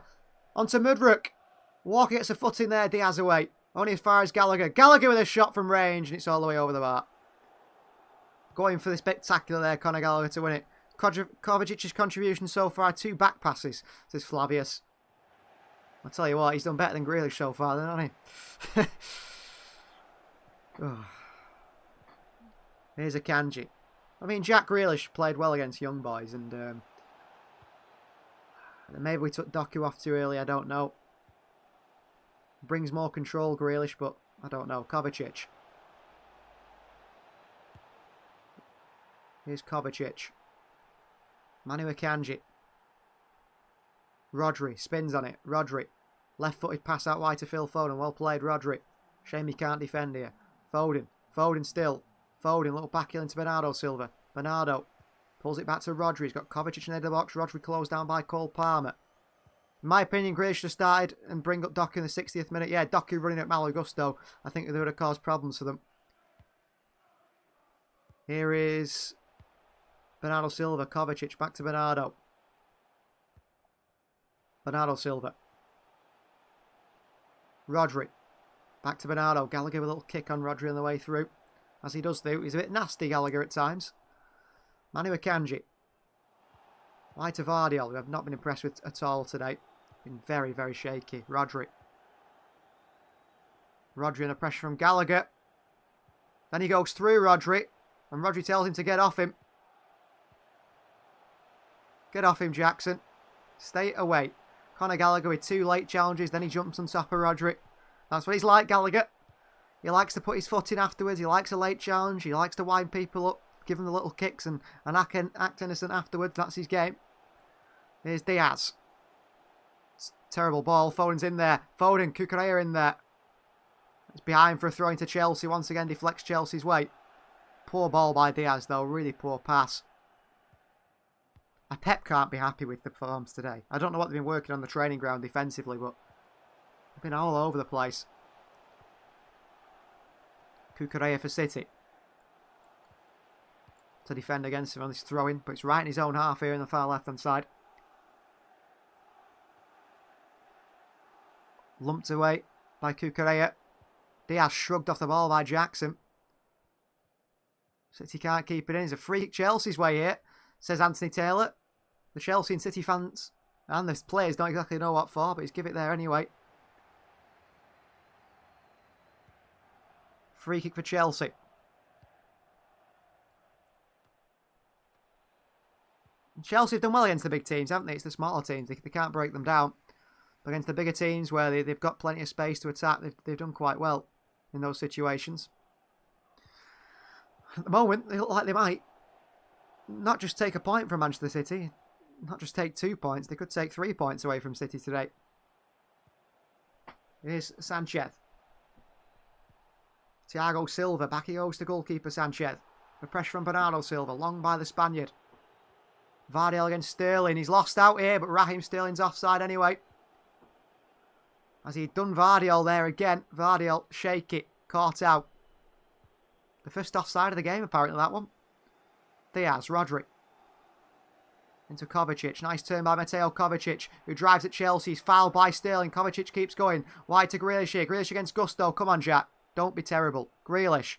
Onto Mudryk. Walker gets a foot in there. Diaz away. Only as far as Gallagher. Gallagher with a shot from range. And it's all the way over the bar. Going for the spectacular there, Conor Gallagher to win it. Kovacic's contribution so far, 2 back passes, says Flavius. I'll tell you what, he's done better than Grealish so far, then, hasn't he? Oh. Here's Akanji. I mean, Jack Grealish played well against young boys, and maybe we took Doku off too early, I don't know. Brings more control, Grealish, but I don't know. Kovacic. Here's Kovacic. Manu Akanji. Rodri spins on it. Rodri. Left-footed pass out wide to Phil Foden. Well played, Rodri. Shame he can't defend here. Foden. Foden still. Foden, little back heel into Bernardo Silva. Bernardo pulls it back to Rodri. He's got Kovacic in the box. Rodri closed down by Cole Palmer. In my opinion, Grealish should have started and bring up Doku in the 60th minute. Yeah, Doku running at Malo Gusto. I think they would have caused problems for them. Here is Bernardo Silva. Kovacic back to Bernardo. Bernardo Silva. Rodri. Back to Bernardo. Gallagher with a little kick on Rodri on the way through. As he does do. He's a bit nasty, Gallagher, at times. Manu Akanji. Wide to Vardiol, who I've not been impressed with at all today. Been very, very shaky. Rodri. Rodri under pressure from Gallagher. Then he goes through Rodri. And Rodri tells him to get off him. Get off him, Jackson. Stay away. Conor Gallagher with 2 late challenges. Then he jumps on top of Rodri. That's what he's like, Gallagher. He likes to put his foot in afterwards. He likes a late challenge. He likes to wind people up. Give them the little kicks and act innocent afterwards. That's his game. Here's Diaz. It's a terrible ball. Foden's in there. Foden, Cucurella in there. It's behind for a throw into Chelsea. Once again, deflects Chelsea's way. Poor ball by Diaz, though. Really poor pass. Pep can't be happy with the performance today. I don't know what they've been working on the training ground defensively, but they've been all over the place. Cucurella for City. To defend against him on this throw-in, but it's right in his own half here in the far left-hand side. Lumped away by Cucurella. Diaz shrugged off the ball by Jackson. City can't keep it in. It's a free kick Chelsea's way here, says Anthony Taylor. The Chelsea and City fans and the players don't exactly know what for, but he's give it there anyway. Free kick for Chelsea. Chelsea have done well against the big teams, haven't they? It's the smaller teams. They can't break them down. But against the bigger teams where they've got plenty of space to attack, they've done quite well in those situations. At the moment, they look like they might not just take a point from Manchester City, not just take 2 points, they could take 3 points away from City today. Here's Sanchez. Thiago Silva, back he goes to goalkeeper Sanchez. The pressure from Bernardo Silva, long by the Spaniard. Vardiol against Sterling, he's lost out here, but Raheem Sterling's offside anyway. As he'd done Vardiol there again, Vardiol, shaky, caught out. The first offside of the game, apparently, that one. Diaz, Rodri. Into Kovacic. Nice turn by Mateo Kovacic, who drives at Chelsea. He's fouled by Sterling. Kovacic keeps going. Wide to Grealish here. Grealish against Gusto. Come on, Jack. Don't be terrible. Grealish.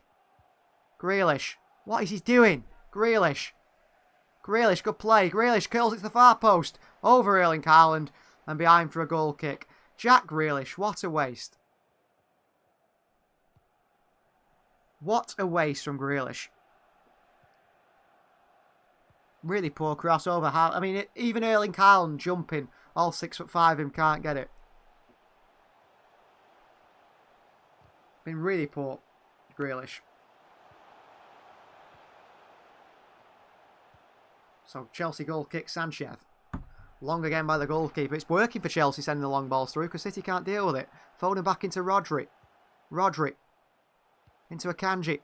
Grealish. What is he doing? Grealish. Grealish, good play. Grealish curls it to the far post. Over Erling Haaland. And behind for a goal kick. Jack Grealish. What a waste. What a waste from Grealish. Really poor crossover. I mean, even Erling Haaland jumping, all 6'5" him, can't get it. Been really poor, Grealish. So Chelsea goal kick, Sanchez. Long again by the goalkeeper. It's working for Chelsea sending the long balls through because City can't deal with it. Foden back into Rodri. Rodri. Into Akanji.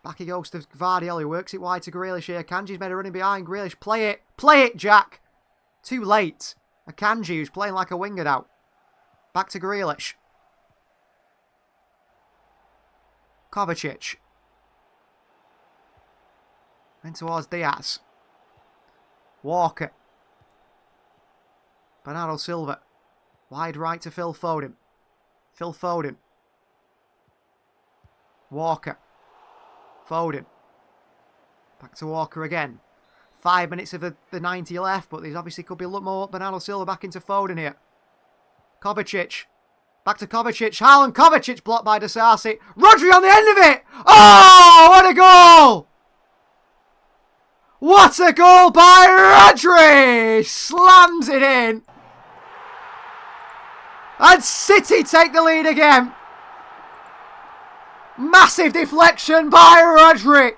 Back he goes to Vardiol, who works it wide to Grealish here. Akanji's made a running behind Grealish. Play it. Play it, Jack. Too late. Akanji, who's playing like a winger now. Back to Grealish. Kovacic. In towards Diaz. Walker. Bernardo Silva. Wide right to Phil Foden. Phil Foden. Walker. Foden. Back to Walker again. 5 minutes of the 90 left, but there's obviously could be a lot more. Bernardo Silva back into Foden here. Kovacic. Back to Kovacic. Haaland. Kovacic blocked by Disasi. Rodri on the end of it. Oh, what a goal! What a goal by Rodri! Slams it in. And City take the lead again. Massive deflection by Rodri.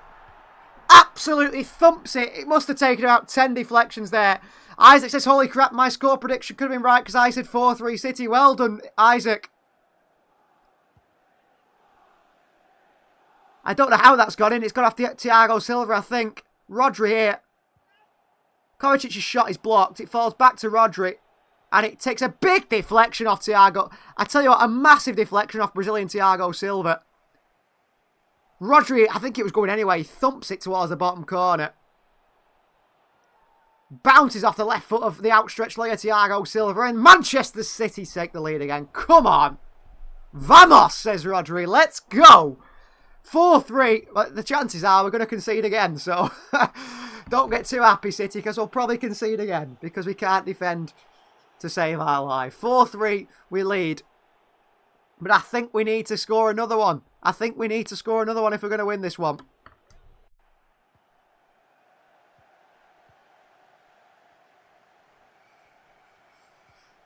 Absolutely thumps it. It must have taken about 10 deflections there. Isaac says, holy crap, my score prediction could have been right because I said 4-3 City. Well done, Isaac. I don't know how that's gone in. It's gone off Thiago Silva, I think. Rodri here. Kovacic's shot is blocked. It falls back to Rodri. And it takes a big deflection off Thiago. I tell you what, a massive deflection off Brazilian Thiago Silva. Rodri, I think it was going anyway. He thumps it towards the bottom corner. Bounces off the left foot of the outstretched leg of Thiago Silva. And Manchester City take the lead again. Come on. Vamos, says Rodri. Let's go. 4-3. Well, the chances are we're going to concede again. So don't get too happy, City, because we'll probably concede again. Because we can't defend to save our life. 4-3, we lead. But I think we need to score another one. I think we need to score another one if we're going to win this one.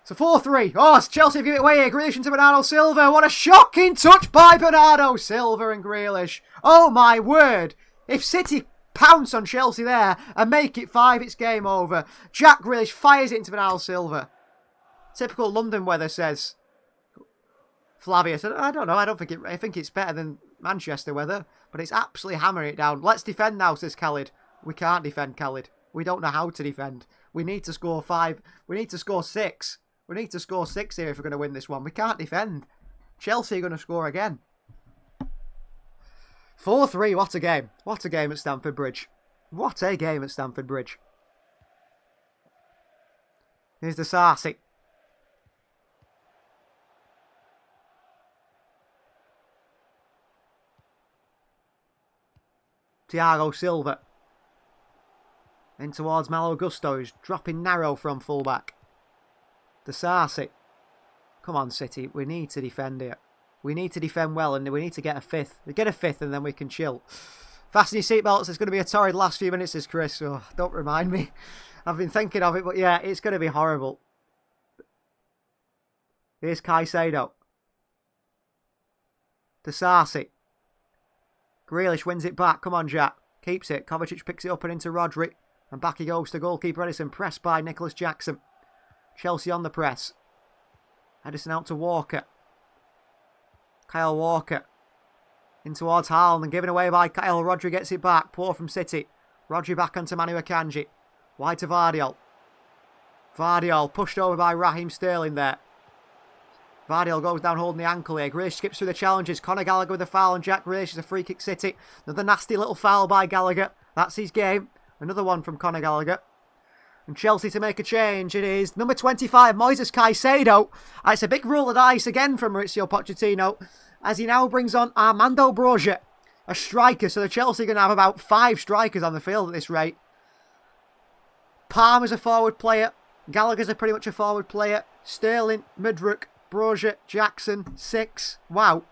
So 4-3. Oh, it's Chelsea give it away here. Grealish into Bernardo Silva. What a shocking touch by Bernardo Silva and Grealish. Oh my word. If City pounce on Chelsea there and make it 5, it's game over. Jack Grealish fires it into Bernardo Silva. Typical London weather, says Flavius. I don't know. I think it's better than Manchester weather, but it's absolutely hammering it down. Let's defend now, says Khalid. We can't defend, Khalid. We don't know how to defend. We need to score 5. We need to score 6. We need to score 6 here if we're going to win this one. We can't defend. Chelsea are going to score again. 4-3. What a game. What a game at Stamford Bridge. What a game at Stamford Bridge. Here's the Sarsi. Thiago Silva. In towards Malo Gusto, who's dropping narrow from fullback. The Sarsi. Come on, City. We need to defend here. We need to defend well, and we need to get a 5th. We get a 5th, and then we can chill. Fasten your seatbelts. It's going to be a torrid last few minutes, says Chris. Oh, don't remind me. I've been thinking of it, but yeah, it's going to be horrible. Here's Caicedo. The Sarsi. Grealish wins it back. Come on, Jack. Keeps it. Kovacic picks it up and into Rodri. And back he goes to goalkeeper Edison. Pressed by Nicholas Jackson. Chelsea on the press. Edison out to Walker. Kyle Walker. In towards Haaland and given away by Kyle. Rodri gets it back. Poor from City. Rodri back onto Manu Akanji. Wide to Vardiol. Vardiol pushed over by Raheem Sterling there. Vardiol goes down holding the ankle here. Grealish skips through the challenges. Conor Gallagher with a foul and Jack Grealish is a free kick City. Another nasty little foul by Gallagher. That's his game. Another one from Conor Gallagher. And Chelsea to make a change. It is number 25, Moises Caicedo. And it's a big roll of dice again from Mauricio Pochettino as he now brings on Armando Broja, a striker. So the Chelsea are going to have about 5 strikers on the field at this rate. Palmer's a forward player. Gallagher's a pretty much a forward player. Sterling, Mudryk, Broja, Jackson, 6. Wow.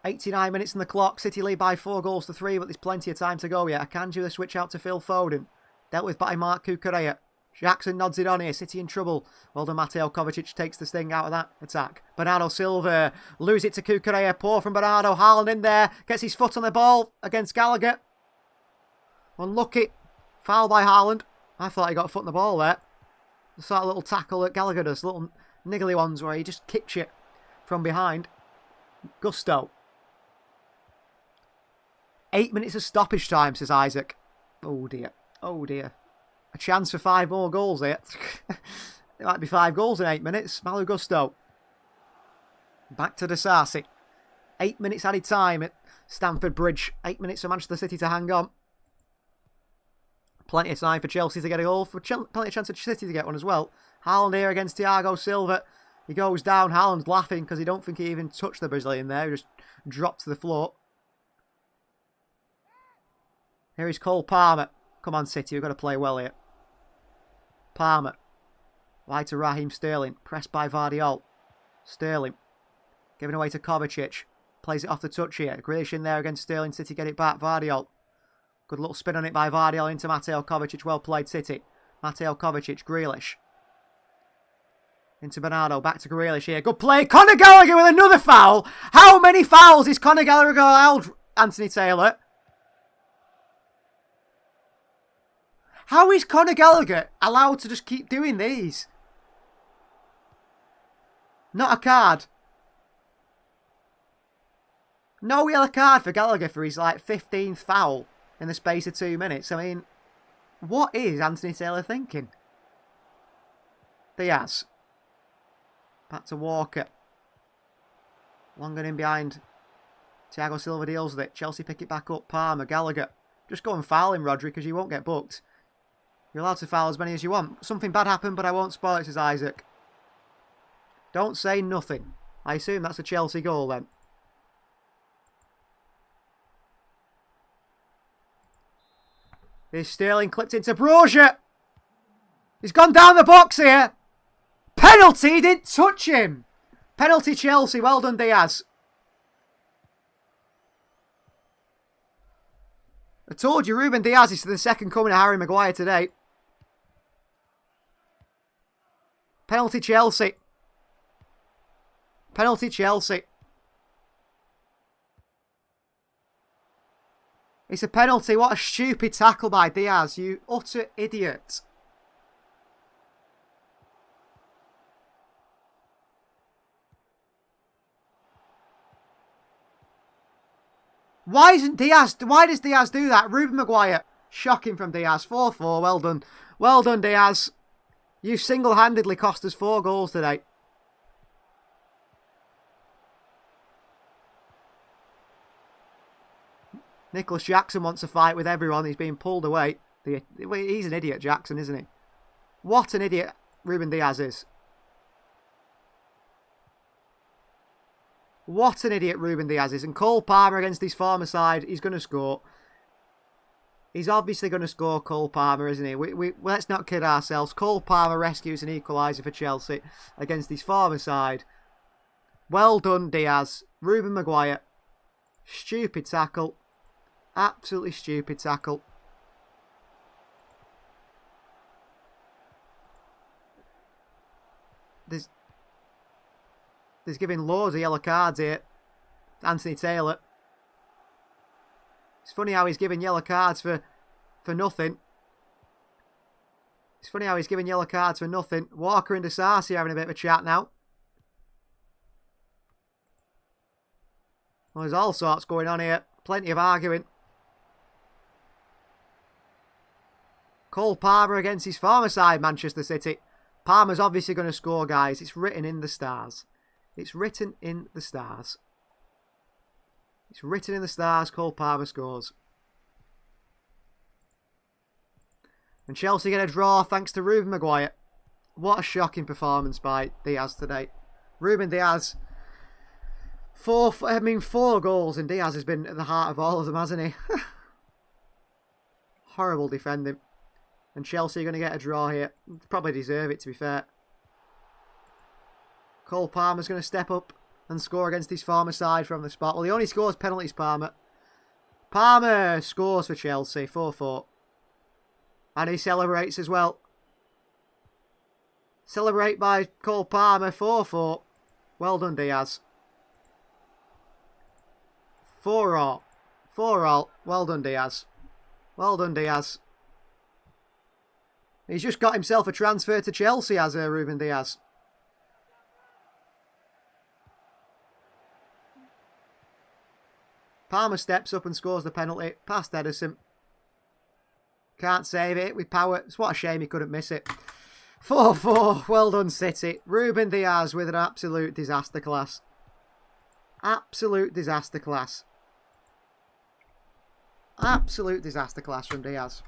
$89 minutes on the clock. City lead by 4-3, but there's plenty of time to go yet. Akanji with a switch out to Phil Foden. Dealt with by Mark Cucurella. Jackson nods it on here. City in trouble. Well done, Mateo Kovacic takes the sting out of that attack. Bernardo Silva. Lose it to Cucurella. Poor from Bernardo. Haaland in there. Gets his foot on the ball against Gallagher. Unlucky. Foul by Haaland. I thought he got a foot on the ball there. The sort of little tackle that Gallagher does. Little niggly ones where he just kicks you from behind. Gusto. 8 minutes of stoppage time, says Isaac. Oh dear. Oh dear. A chance for 5 more goals here. It might be 5 goals in 8 minutes. Malo Gusto. Back to the Sarsi. 8 minutes added time at Stamford Bridge. 8 minutes for Manchester City to hang on. Plenty of time for Chelsea to get a goal. Plenty of chance for City to get one as well. Haaland here against Thiago Silva. He goes down. Haaland's laughing because he don't think he even touched the Brazilian there. He just dropped to the floor. Here is Cole Palmer. Come on, City. We've got to play well here. Palmer. Wide to Raheem Sterling. Pressed by Vardiol. Sterling. Giving away to Kovacic. Plays it off the touch here. Grealish in there against Sterling. City get it back. Vardiol. Good little spin on it by Vardiol into Mateo Kovacic. Well played, City. Mateo Kovacic. Grealish. Into Bernardo. Back to Grealish here. Good play. Conor Gallagher with another foul. How many fouls is Conor Gallagher allowed, Anthony Taylor? How is Conor Gallagher allowed to just keep doing these? Not a card. No yellow card for Gallagher for his like 15th foul in the space of 2 minutes. I mean, what is Anthony Taylor thinking? Diaz. Back to Walker. Long and in behind. Thiago Silva deals with it. Chelsea pick it back up. Palmer. Gallagher. Just go and foul him, Rodri, because you won't get booked. You're allowed to foul as many as you want. Something bad happened, but I won't spoil it, says Isaac. Don't say nothing. I assume that's a Chelsea goal then. Here's Sterling clipped into Brozier. He's gone down the box here. Penalty, he didn't touch him. Penalty Chelsea, well done Diaz. I told you Ruben Diaz is the second coming of Harry Maguire today. Penalty Chelsea. Penalty Chelsea. It's a penalty. What a stupid tackle by Diaz. You utter idiot. Why does Diaz do that? Ruben Maguire. Shocking from Diaz. 4-4. Well done. Well done, Diaz. You've single-handedly cost us 4 goals today. Nicholas Jackson wants a fight with everyone. He's being pulled away. He's an idiot, Jackson, isn't he? What an idiot Ruben Diaz is. What an idiot Ruben Diaz is. And Cole Palmer against his former side, he's going to score. He's obviously going to score, Cole Palmer, isn't he? Let's not kid ourselves. Cole Palmer rescues an equaliser for Chelsea against his former side. Well done, Diaz. Ruben Maguire. Stupid tackle. Absolutely stupid tackle. There's giving loads of yellow cards here. Anthony Taylor. It's funny how he's giving yellow cards for nothing. It's funny how he's giving yellow cards for nothing. Walker and Disasi having a bit of a chat now. Well, there's all sorts going on here. Plenty of arguing. Cole Palmer against his former side, Manchester City. Palmer's obviously going to score, guys. It's written in the stars. It's written in the stars. It's written in the stars. Cole Palmer scores. And Chelsea get a draw thanks to Ruben Maguire. What a shocking performance by Diaz today. Ruben Diaz. 4 goals, and Diaz has been at the heart of all of them, hasn't he? Horrible defending. And Chelsea are going to get a draw here. Probably deserve it, to be fair. Cole Palmer's going to step up and score against his former side from the spot. Well, he only scores penalties, Palmer. Palmer scores for Chelsea, 4-4. And he celebrates as well. Celebrate by Cole Palmer, 4-4. Well done, Diaz. 4-all. 4-all. Well done, Diaz. Well done, Diaz. He's just got himself a transfer to Chelsea, has Ruben Diaz. Palmer steps up and scores the penalty. Past Ederson. Can't save it with power. It's what a shame he couldn't miss it. 4-4. Well done, City. Ruben Diaz with an absolute disaster class. Absolute disaster class. Absolute disaster class from Diaz.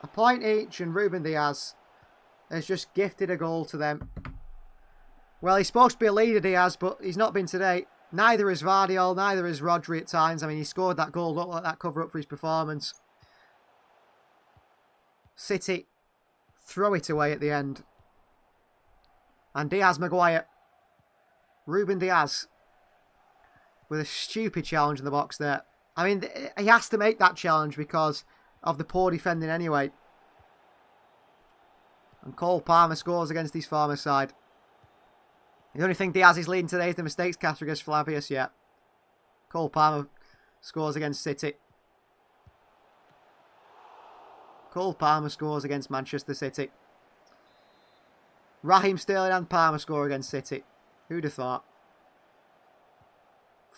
A point each, and Ruben Diaz has just gifted a goal to them. Well, he's supposed to be a leader, Diaz, but he's not been today. Neither is Vardiol, neither is Rodri at times. I mean, he scored that goal, looked like that cover up for his performance. City throw it away at the end. And Diaz Maguire. Ruben Diaz. With a stupid challenge in the box there. I mean, he has to make that challenge because of the poor defending anyway. And Cole Palmer scores against his former side. The only thing Diaz is leading today is the mistakes category against Flavius, yeah. Cole Palmer scores against City. Cole Palmer scores against Manchester City. Raheem Sterling and Palmer score against City. Who'd have thought?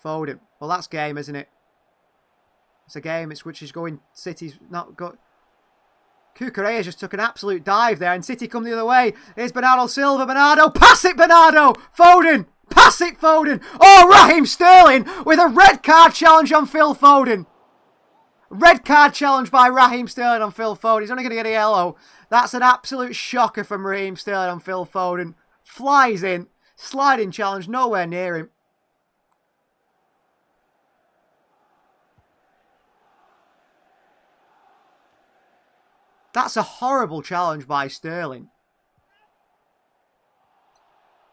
Foden. Well, that's game, isn't it? It's a game which is going... City's not good. Cucurella just took an absolute dive there and City come the other way. Here's Bernardo Silva. Bernardo. Pass it, Bernardo. Foden. Pass it, Foden. Oh, Raheem Sterling with a red card challenge on Phil Foden. Red card challenge by Raheem Sterling on Phil Foden. He's only going to get a yellow. That's an absolute shocker from Raheem Sterling on Phil Foden. Flies in. Sliding challenge. Nowhere near him. That's a horrible challenge by Sterling.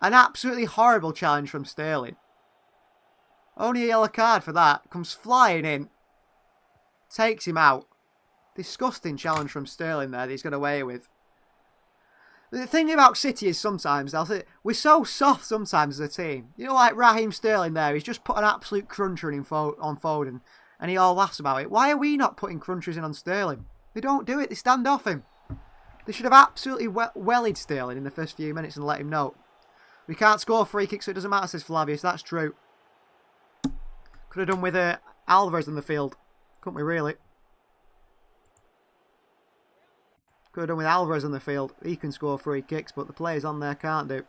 An absolutely horrible challenge from Sterling. Only a yellow card for that. Comes flying in. Takes him out. Disgusting challenge from Sterling there that he's got away with. The thing about City is sometimes, we're so soft sometimes as a team. You know, like Raheem Sterling there, he's just put an absolute cruncher in on Foden. And he all laughs about it. Why are we not putting crunchers in on Sterling? They don't do it. They stand off him. They should have absolutely wellied Sterling in the first few minutes and let him know. We can't score free kicks, so it doesn't matter, says Flavius. That's true. Could have done with Alvarez in the field. Couldn't we, really? Could have done with Alvarez on the field. He can score free kicks, but the players on there can't do.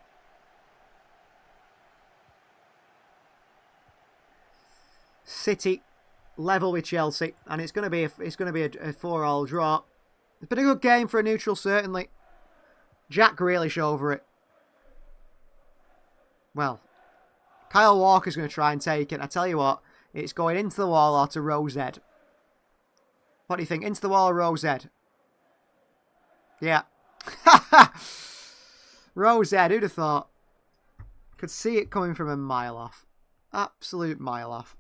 City level with Chelsea, and it's going to be a 4-4 draw. It's been a good game for a neutral, certainly. Jack Grealish over it. Well, Kyle Walker's going to try and take it. I tell you what, it's going into the wall or to Rose Ed. What do you think? Into the wall or Rose Ed? Yeah. Rose Ed, who'd have thought? Could see it coming from a mile off. Absolute mile off.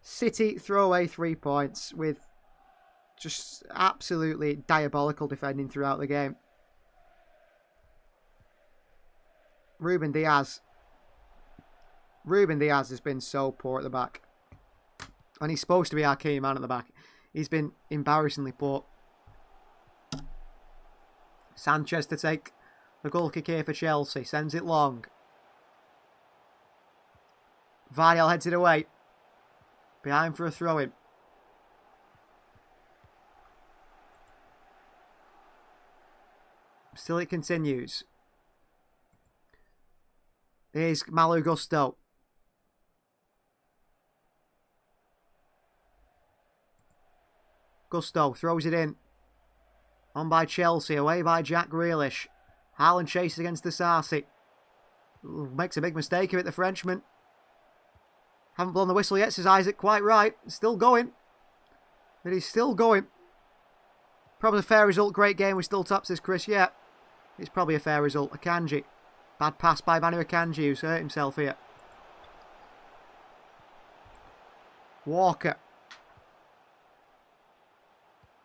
City throw away 3 points with just absolutely diabolical defending throughout the game. Ruben Diaz. Ruben Diaz has been so poor at the back. And he's supposed to be our key man at the back. He's been embarrassingly poor. Sanchez to take the goal kick here for Chelsea. Sends it long. Vardiel heads it away. Behind for a throw-in. Still it continues. Here's Malo Gusto. Gusto throws it in. On by Chelsea. Away by Jack Grealish. Haaland chases against the Sarsi. Makes a big mistake of it, the Frenchman. Haven't blown the whistle yet, says Isaac. Quite right. Still going. But he's still going. Probably a fair result. Great game. We still top, says Chris. Yeah. It's probably a fair result. Akanji. Bad pass by Manu Akanji, who's hurt himself here. Walker.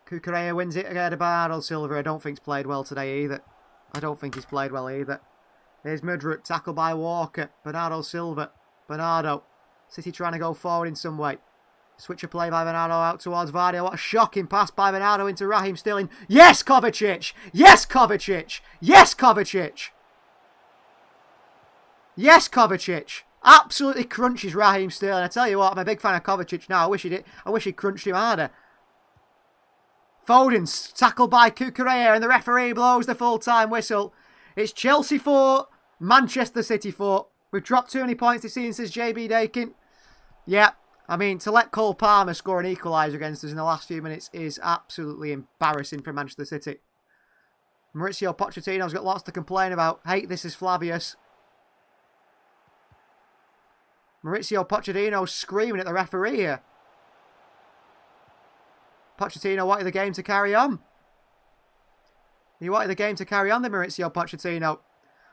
Cucurella wins it again to Bernardo Silva. I don't think he's played well today either. Here's Mudryk. Tackle by Walker. Bernardo Silva. Bernardo. City trying to go forward in some way. Switch of play by Bernardo out towards Vardy. What a shocking pass by Bernardo into Raheem Sterling. Yes, Kovacic! Yes, Kovacic! Yes, Kovacic! Yes, Kovacic! Absolutely crunches Raheem Sterling. I tell you what, I'm a big fan of Kovacic now. I wish he crunched him harder. Foden's tackled by Cucurella and the referee blows the full-time whistle. It's Chelsea 4, Manchester City 4. We've dropped too many points this season, says JB Dakin. Yeah, I mean, to let Cole Palmer score an equaliser against us in the last few minutes is absolutely embarrassing for Manchester City. Mauricio Pochettino's got lots to complain about. Hate this is Flavius. Mauricio Pochettino's screaming at the referee here. Pochettino wanted the game to carry on. You wanted the game to carry on, the Maurizio Pochettino.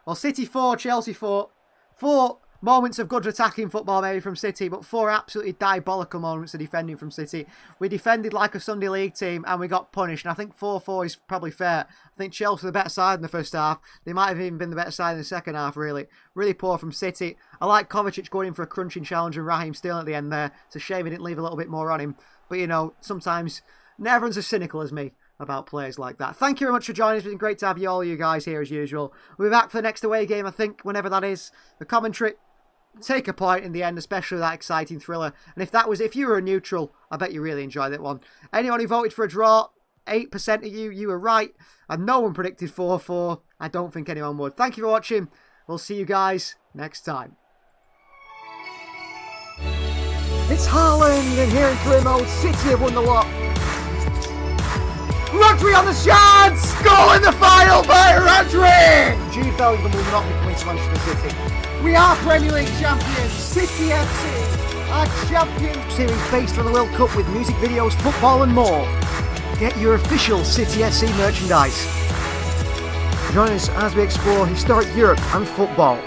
Well, City 4, Chelsea 4. 4 moments of good attacking football maybe from City, but 4 absolutely diabolical moments of defending from City. We defended like a Sunday League team and we got punished, and I think 4-4 is probably fair. I think Chelsea were the better side in the first half. They might have even been the better side in the second half, really. Really poor from City. I like Kovacic going in for a crunching challenge and Raheem Sterling at the end there. It's a shame he didn't leave a little bit more on him. But, you know, sometimes not everyone's as cynical as me about players like that. Thank you very much for joining us. It's been great to have you all, you guys, here as usual. We'll be back for the next away game, I think, whenever that is. The commentary, take a point in the end, especially that exciting thriller. And if you were a neutral, I bet you really enjoyed that one. Anyone who voted for a draw, 8% of you were right. And no one predicted 4-4. I don't think anyone would. Thank you for watching. We'll see you guys next time. It's Haaland, and here in career mode, City have won the lot. Rodri on the chance! Goal in the final by Rodri! Jude Bellingham will not be coming to Manchester City. We are Premier League champions. City FC are champions. Series based on the World Cup with music videos, football and more. Get your official City FC merchandise. Join us as we explore historic Europe and football.